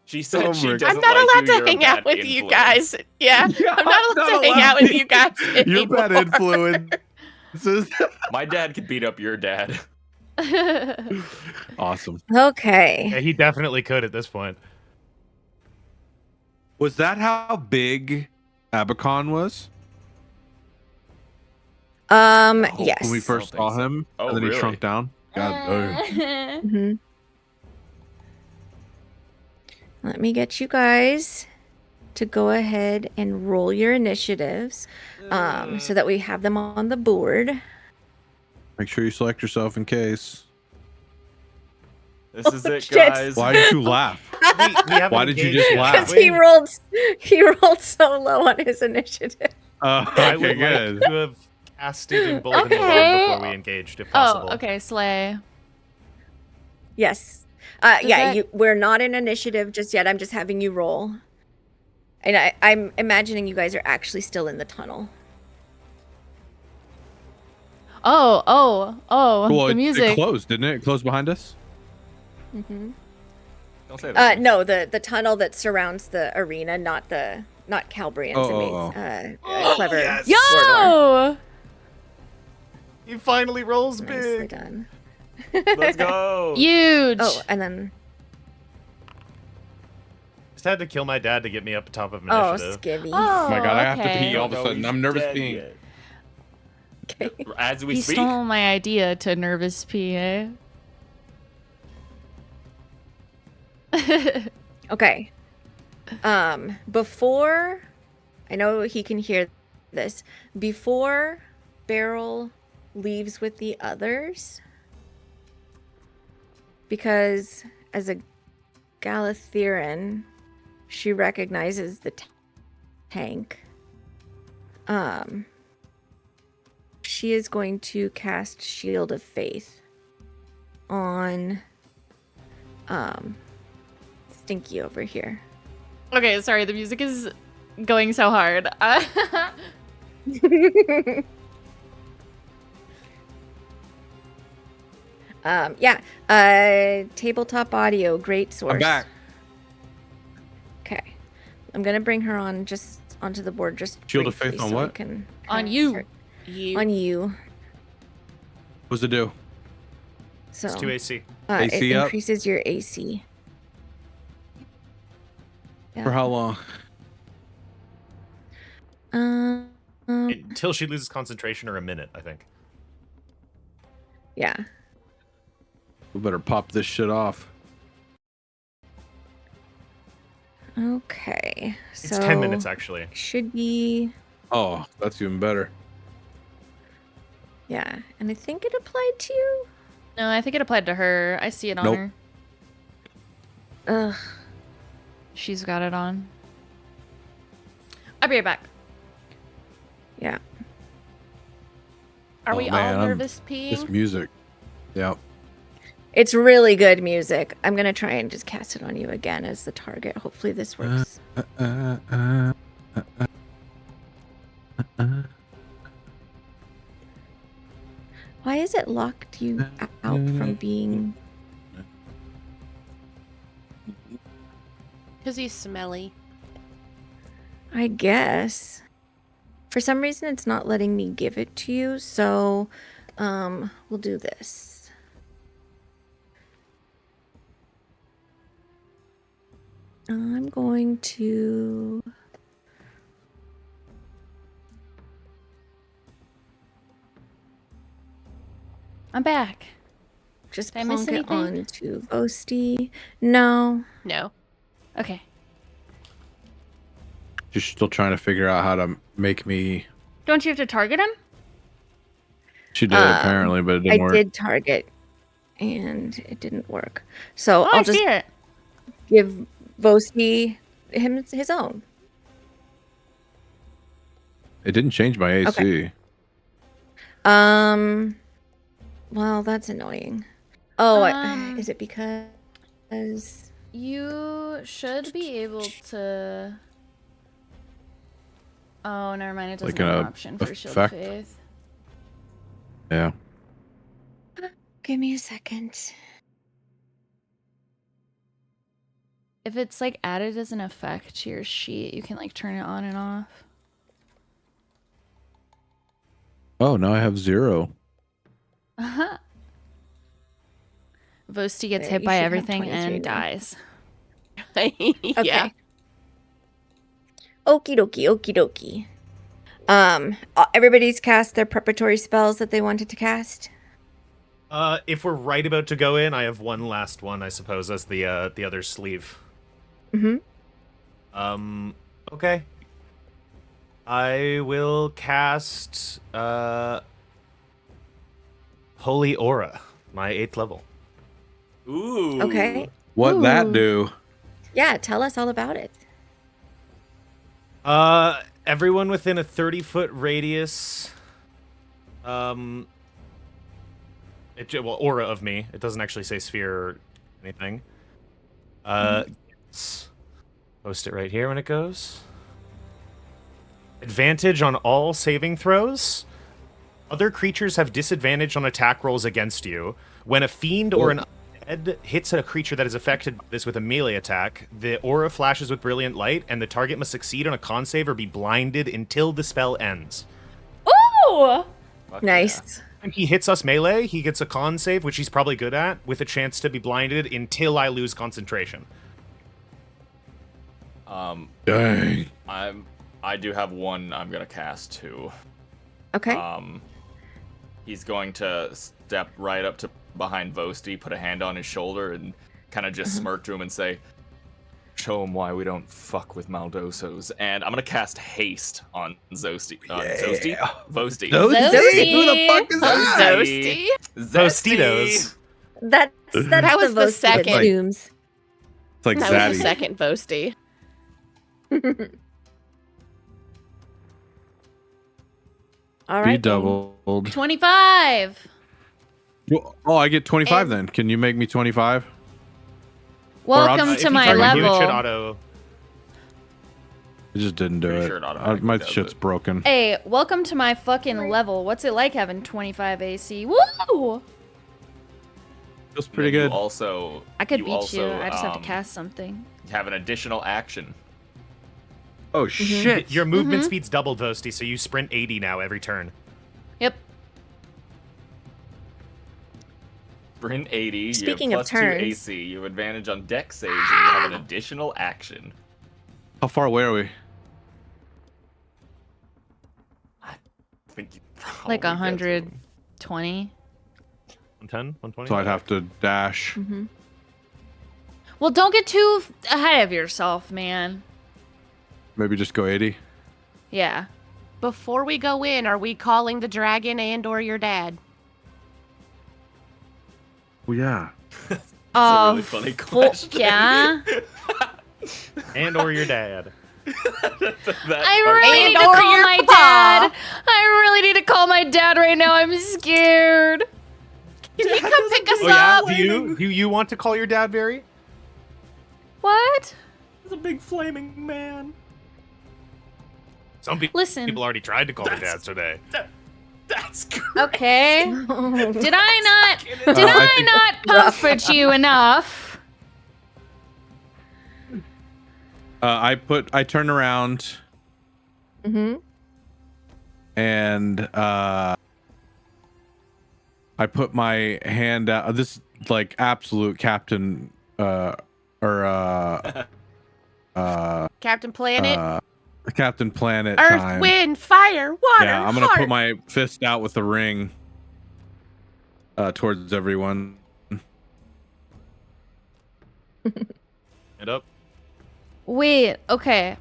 S5: She said
S2: Oh
S5: she
S2: my
S5: doesn't
S4: I'm not
S5: like
S4: allowed
S5: you.
S4: to
S5: You're a
S4: hang out
S5: bad
S4: with you
S5: influence.
S4: guys. Yeah, I'm not allowed to hang out with you guys
S2: You're bad
S4: anymore.
S2: influences.
S5: My dad could beat up your dad.
S2: Awesome.
S1: Okay.
S6: Yeah, he definitely could at this point.
S2: Was that how big Abacon was?
S1: Yes.
S2: When we first
S5: I don't
S2: saw
S5: think so.
S2: him,
S5: Oh,
S2: and then he
S5: really?
S2: shrunk down. God,
S1: Mhm. Let me get you guys to go ahead and roll your initiatives, so that we have them on the board.
S2: make sure you select yourself in case.
S5: This is it,
S1: shit.
S5: guys.
S2: Why did you laugh?
S6: We haven't
S2: Why did you
S6: engaged
S2: just
S6: yet,
S2: laugh?
S6: have
S1: Because he
S6: we?
S1: rolled so low on his initiative.
S6: I
S2: Okay,
S6: would
S2: good.
S6: like to have casted Embolden the
S3: Okay.
S6: Worm before we engaged, if possible.
S3: Oh, okay, Slay.
S1: Yes.
S3: Does
S1: Yeah,
S3: that-
S1: we're not in initiative just yet. I'm just having you roll. And I'm imagining you guys are actually still in the tunnel.
S3: Oh,
S2: Well,
S3: the
S2: it
S3: music.
S2: closed, didn't it? It closed behind us?
S1: Mm-hmm.
S5: Don't say that.
S1: No, the tunnel that surrounds the arena, not Calbrian's clever
S6: yes.
S1: corridor.
S3: Yo!
S6: He finally rolls
S1: Nicely
S6: big.
S1: done.
S5: Let's go.
S3: Huge.
S1: Oh, and then
S6: Just had to kill my dad to get me up top of
S1: oh,
S6: initiative.
S1: Skivvy.
S3: Oh,
S2: Oh my god, I have to
S3: okay.
S2: pee all of a
S5: No,
S2: sudden.
S5: he's
S2: I'm nervous
S5: dead
S2: peeing.
S5: yet.
S1: Okay.
S5: As we
S3: He
S5: speak.
S3: stole my idea to nervous PA.
S1: Okay. Before I know he can hear this. Before Beryl leaves with the others, because as a Galatheran, she recognizes the tank. She is going to cast Shield of Faith on Stinky over here.
S3: Okay, sorry, the music is going so hard.
S1: Tabletop audio, great source.
S2: I'm back.
S1: Okay. I'm gonna bring her on just onto the board just
S2: Shield of
S1: briefly
S2: Faith on
S1: so we
S2: what?
S1: can
S3: On
S1: kinda
S3: you.
S1: start-
S4: You.
S1: On you.
S2: What's it do?
S1: So
S6: It's 2 AC.
S1: it
S2: AC up?
S1: increases your AC. Yeah.
S2: For how long?
S1: Um,
S6: Until she loses concentration or a minute, I think.
S1: yeah.
S2: We better pop this shit off.
S1: Okay.
S6: It's
S1: So
S6: 10 minutes, actually.
S1: should be
S2: Oh, that's even better.
S1: yeah. And I think it applied to you.
S3: No, I think it applied to her. I see it on
S2: Nope.
S3: her.
S1: Ugh.
S3: She's got it on. I'll be right back.
S1: Yeah.
S4: Are
S2: Oh,
S4: we
S2: man,
S4: all
S2: I'm-
S4: nervous peeing?
S2: This music. Yeah.
S1: It's really good music. I'm gonna try and just cast it on you again as the target. Hopefully this works. Why is it locked you out from being?
S4: Because he's smelly.
S1: I guess. For some reason, it's not letting me give it to you. So, we'll do this. I'm going to.
S3: I'm back.
S1: Just
S3: Did I miss
S1: plonk it
S3: anything?
S1: onto Vosti. No.
S4: No.
S3: Okay.
S2: You're still trying to figure out how to make me.
S3: Don't you have to target him?
S2: She did apparently, but it didn't
S1: I
S2: work.
S1: did target, and it didn't work. So
S3: Oh,
S1: I'll
S3: I
S1: just
S3: see it.
S1: give Vosti his own.
S2: It didn't change my AC.
S1: Okay. Well, that's annoying. Oh, is it because?
S3: You should be able to. Oh, never mind. It doesn't
S2: Like
S3: have an
S2: an
S3: option for Shield
S2: effect?
S3: Faith.
S2: Yeah.
S1: Give me a second.
S3: If it's like added as an effect to your sheet, you can like turn it on and off.
S2: Oh, now I have 0.
S3: Vosti gets
S1: There,
S3: hit
S1: you
S3: by
S1: should have
S3: everything
S1: 23
S3: and
S1: now.
S3: dies.
S4: Yeah.
S1: Okay. Okie dokie, okie dokie. Everybody's cast their preparatory spells that they wanted to cast.
S6: If we're right about to go in, I have one last one, I suppose, as the other sleeve.
S1: Mm-hmm.
S6: Okay. I will cast Holy Aura, my 8th level.
S5: Ooh.
S1: Okay.
S2: What that
S3: Ooh.
S2: do?
S1: Yeah, tell us all about it.
S6: Everyone within a 30-foot radius. Well, aura of me. It doesn't actually say sphere or anything. Post it right here when it goes. Advantage on all saving throws. Other creatures have disadvantage on attack rolls against you. When a fiend or an undead hits a creature that is affected by this with a melee attack, the aura flashes with brilliant light, and the target must succeed on a con save or be blinded until the spell ends.
S3: Ooh!
S5: Fuck
S1: Nice.
S6: When he hits us melee, he gets a con save, which he's probably good at, with a chance to be blinded until I lose concentration.
S5: Yeah.
S2: Dang.
S5: I do have one I'm gonna cast too.
S1: Okay.
S5: He's going to step right up to behind Vosti, put a hand on his shoulder, and kind of just smirk to him and say, "Show him why we don't fuck with Maldosos." And I'm gonna cast haste on Zosti. Zosti? Vosti.
S3: Zosti!
S2: Who the fuck is that?
S4: Zosti?
S6: Tostitos.
S1: That's
S4: That was the
S1: Vosti that
S4: second.
S1: zooms.
S2: It's like
S4: That was
S2: Zaddy.
S4: the second Vosti.
S1: All
S2: Be
S1: right. then.
S2: doubled.
S3: 25!
S2: Oh, I get 25
S4: And-
S2: then. Can you make me 25?
S3: Welcome
S6: If
S3: to
S6: you
S3: my
S6: target
S3: level.
S6: you, it should auto.
S2: It just didn't do
S5: Pretty
S2: it.
S5: sure it automatically
S2: My
S5: does
S2: shit's
S5: it.
S2: broken.
S3: Hey, welcome to my fucking level. What's it like having 25 AC? Woo!
S2: Feels pretty
S5: And then
S2: good.
S5: You also,
S3: I could
S5: you
S3: beat
S5: also,
S3: you. I just have to cast something.
S5: have an additional action.
S2: Oh shit!
S6: Your movement speed's doubled, Vosti, so you sprint 80 now every turn.
S3: Yep.
S5: Sprint 80.
S1: Speaking
S5: you
S1: of
S5: have +2
S1: turns.
S5: AC. You have advantage on deck saves, and you have an additional action.
S2: How far away are we?
S5: I think you
S3: Like
S5: probably get to him.
S3: 120.
S6: 110, 120.
S2: So I'd have to dash.
S3: Well, don't get too ahead of yourself, man.
S2: Maybe just go 80.
S3: Yeah.
S4: Before we go in, are we calling the dragon and or your dad?
S2: Oh yeah.
S5: That's a really funny question.
S3: Yeah.
S6: And or your dad.
S3: I really
S4: And
S3: need to
S4: or
S3: call
S4: your
S3: my
S4: pa.
S3: dad. I really need to call my dad right now. I'm scared.
S4: Can he come pick us
S6: Oh yeah?
S4: up?
S6: Do you want to call your dad, Barry?
S3: What?
S5: He's a big flaming man.
S6: Some
S3: Listen.
S6: people already tried to call their dads today.
S5: That's great.
S3: Okay. Did I not? Did
S2: I
S3: I
S2: think-
S3: not comfort you enough?
S2: I turn around
S1: Mm-hmm.
S2: and I put my hand out. This is like absolute captain
S4: Captain Planet,
S2: Captain Planet
S4: Earth,
S2: time.
S4: Wind, Fire, Water,
S2: Yeah, I'm gonna
S4: Heart.
S2: put my fist out with the ring towards everyone.
S6: It up.
S3: Wait, okay.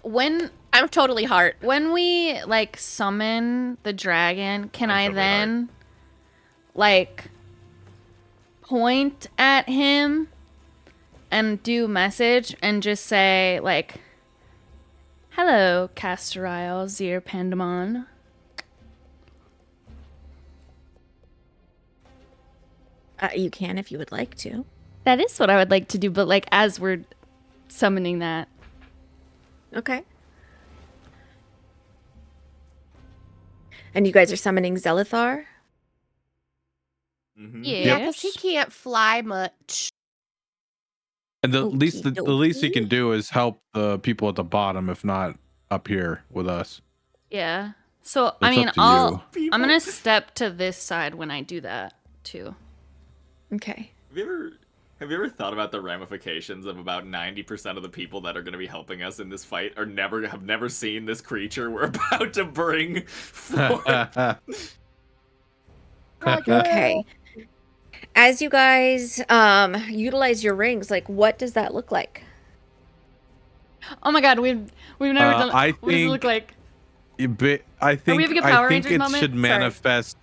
S3: When
S4: I'm totally Heart.
S3: when we like summon the dragon, can
S6: I'm
S3: I
S6: totally
S3: then like point at him and do message and just say like, "Hello, Castorile, Zir Pandemon."
S1: You can if you would like to.
S3: That is what I would like to do, but like as we're summoning that.
S1: Okay. And you guys are summoning Zelithar?
S5: Mhm.
S4: Yeah, because he can't fly much.
S2: And the least the
S1: Okey
S2: least he can
S1: dokey.
S2: do is help the people at the bottom, if not up here with us.
S3: Yeah. So I
S2: It's
S3: mean,
S2: up to you.
S3: I'm gonna step to this side when I do that too.
S1: Okay.
S5: Have you ever thought about the ramifications of about 90% of the people that are going to be helping us in this fight have never seen this creature we're about to bring forth?
S1: Okay. As you guys utilize your rings, like what does that look like?
S3: Oh my god, we've never done.
S2: I
S3: What does it look
S2: think-
S3: like?
S2: I think
S3: having a Power Rangers
S2: it
S3: moment?
S2: should
S3: Sorry.
S2: manifest.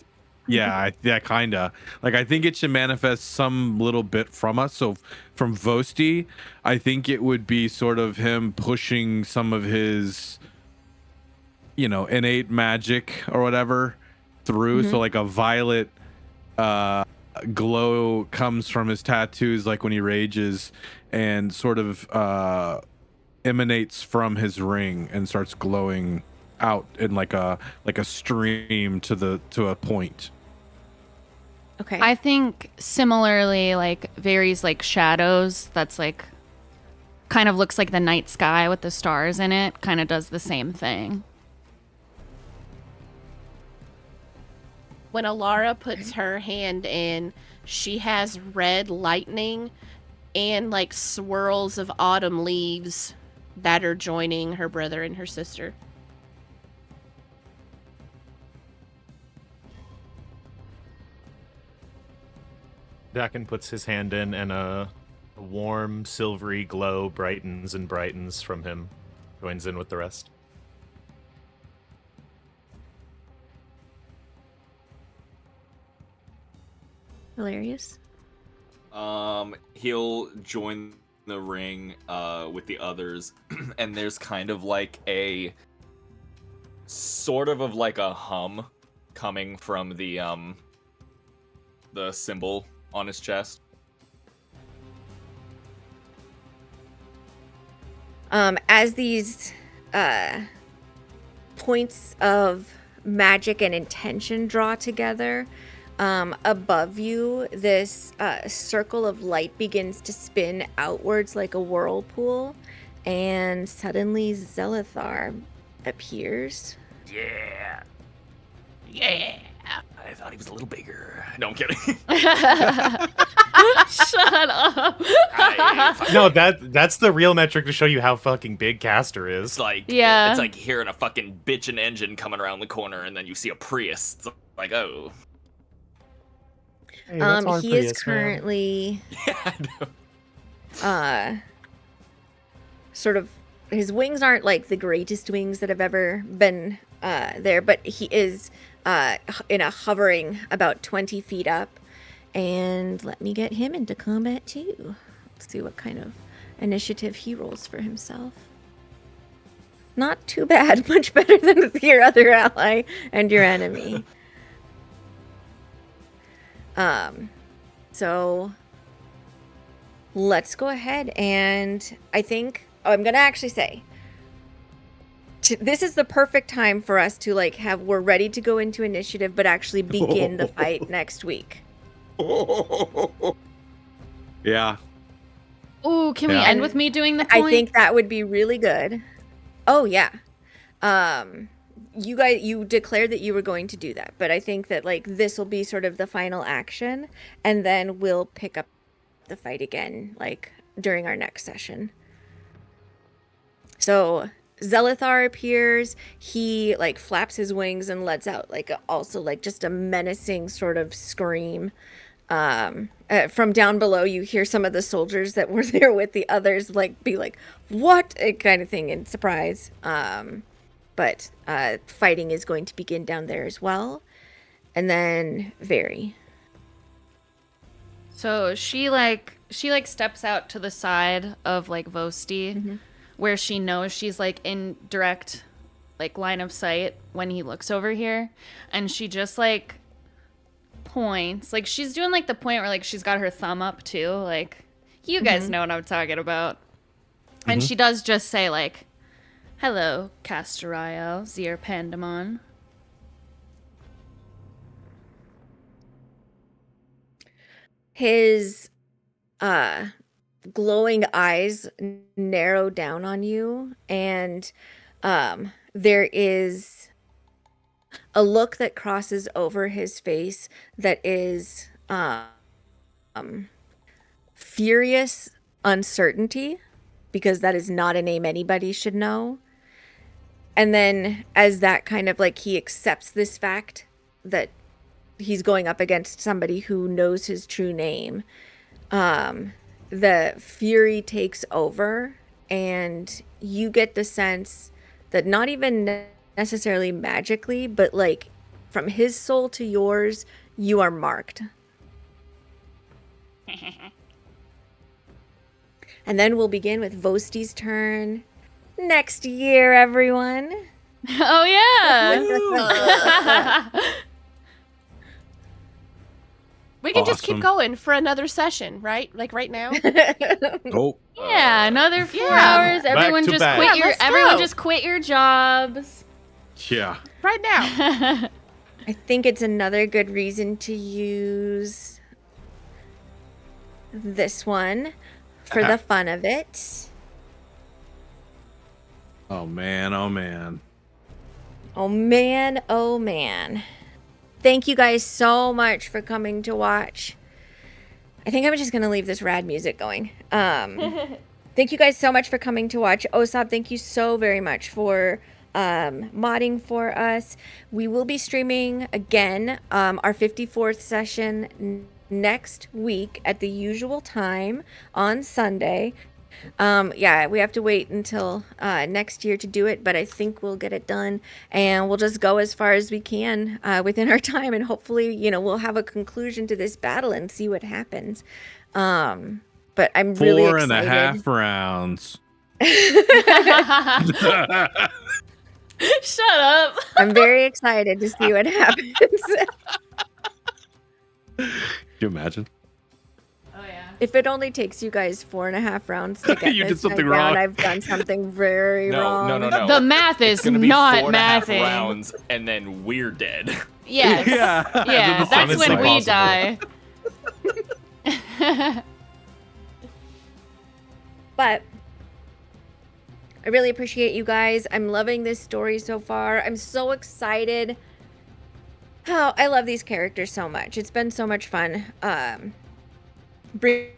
S2: Yeah, yeah, kinda. Like I think it should manifest some little bit from us. So from Vosti, I think it would be sort of him pushing some of his, innate magic or whatever through. So like a violet glow comes from his tattoos, like when he rages, and sort of emanates from his ring and starts glowing out in like a stream to a point.
S1: Okay.
S3: I think similarly, like Vary's like shadows. That's like kind of looks like the night sky with the stars in it. Kind of does the same thing.
S4: When Alara puts her hand in, she has red lightning and like swirls of autumn leaves that are joining her brother and her sister.
S6: Dakin puts his hand in, and a warm, silvery glow brightens and brightens from him. Joins in with the rest.
S1: Hilarious.
S5: He'll join the ring with the others, and there's kind of like a sort of like a hum coming from the symbol on his chest.
S1: As these points of magic and intention draw together, above you, this circle of light begins to spin outwards like a whirlpool, and suddenly Zelithar appears.
S5: Yeah.
S4: Yeah.
S5: I thought he was a little bigger. No, I'm kidding.
S3: Shut up.
S6: No, that's the real metric to show you how fucking big Castor is.
S5: It's like
S3: Yeah.
S5: it's like hearing a fucking bitchin' engine coming around the corner, and then you see a Prius. It's like, oh.
S6: Hey, that's our
S1: He
S6: Prius,
S1: is
S6: man.
S1: currently
S5: Yeah, I know.
S1: sort of, his wings aren't like the greatest wings that have ever been there, but he is in a hovering about 20 feet up. And let me get him into combat too. Let's see what kind of initiative he rolls for himself. Not too bad, much better than with your other ally and your enemy. So let's go ahead, and I think I'm gonna actually say this is the perfect time for us to like we're ready to go into initiative, but actually begin the fight next week.
S2: Yeah.
S3: Ooh, can we
S2: Yeah.
S3: end with me doing the point?
S1: I think that would be really good. Oh yeah. You declared that you were going to do that, but I think that like this will be sort of the final action, and then we'll pick up the fight again like during our next session. So Zelithar appears. He like flaps his wings and lets out like also like just a menacing sort of scream. From down below, you hear some of the soldiers that were there with the others like be like, "What?" kind of thing in surprise. But fighting is going to begin down there as well. And then Very.
S3: So she steps out to the side of like Vosti, where she knows she's like in direct like line of sight when he looks over here, and she just like points, like she's doing like the point where like she's got her thumb up too, like you guys know what I'm talking about. And she does just say like, "Hello, Castorio, Zir Pandemon."
S1: His glowing eyes narrow down on you, and there is a look that crosses over his face that is furious uncertainty, because that is not a name anybody should know. And then as that kind of like he accepts this fact that he's going up against somebody who knows his true name, the fury takes over, and you get the sense that not even necessarily magically, but like from his soul to yours, you are marked. And then we'll begin with Vosti's turn next year, everyone.
S3: Oh yeah.
S4: We can just keep
S2: Awesome.
S4: going for another session, right? Like right now.
S2: Oh,
S3: Yeah, another 4
S4: Yeah.
S3: hours. Everyone
S6: to
S3: just
S6: back.
S3: quit
S4: Yeah,
S3: your
S4: let's go.
S3: everyone just quit your jobs.
S2: yeah.
S4: Right now.
S1: I think it's another good reason to use this one for the fun of it.
S2: Oh man. Oh man.
S1: Oh man, oh man. Thank you guys so much for coming to watch. I think I'm just going to leave this rad music going. Thank you guys so much for coming to watch. Osab, thank you so very much for modding for us. We will be streaming again our 54th session next week at the usual time on Sunday. Yeah, we have to wait until next year to do it, but I think we'll get it done, and we'll just go as far as we can within our time, and hopefully, you know, we'll have a conclusion to this battle and see what happens. But I'm really excited.
S2: 4.5 rounds.
S3: Shut up.
S1: I'm very excited to see what happens.
S2: Can you imagine?
S3: Oh yeah.
S1: If it only takes you guys 4.5 rounds to get
S2: You
S1: this
S2: did something
S1: guy
S2: wrong.
S1: down, I've done something very wrong.
S5: No.
S3: The math is
S5: It's gonna be
S3: not
S5: 4.5
S3: mathing.
S5: rounds, and then we're dead.
S3: Yes.
S2: Yeah.
S3: Yeah, that's when we
S6: Honestly
S3: die.
S1: But I really appreciate you guys. I'm loving this story so far. I'm so excited. Oh, I love these characters so much. It's been so much fun bringing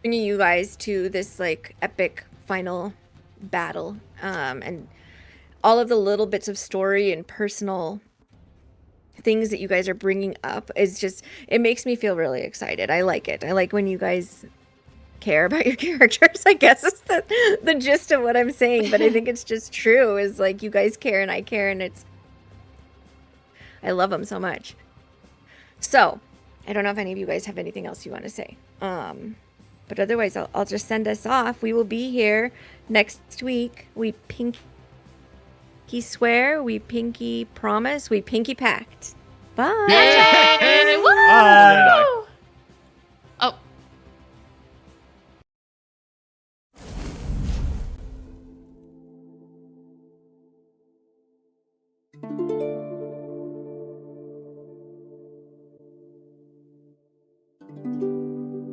S1: you guys to this like epic final battle, and all of the little bits of story and personal things that you guys are bringing up is just, it makes me feel really excited. I like it. I like when you guys care about your characters, I guess is the gist of what I'm saying, but I think it's just true, is like you guys care and I care, and I love them so much. So I don't know if any of you guys have anything else you want to say, but otherwise I'll just send us off. We will be here next week. We pinky swear, we pinky promise, we pinky pact. Bye.
S3: Yay! Woo!
S6: Bye.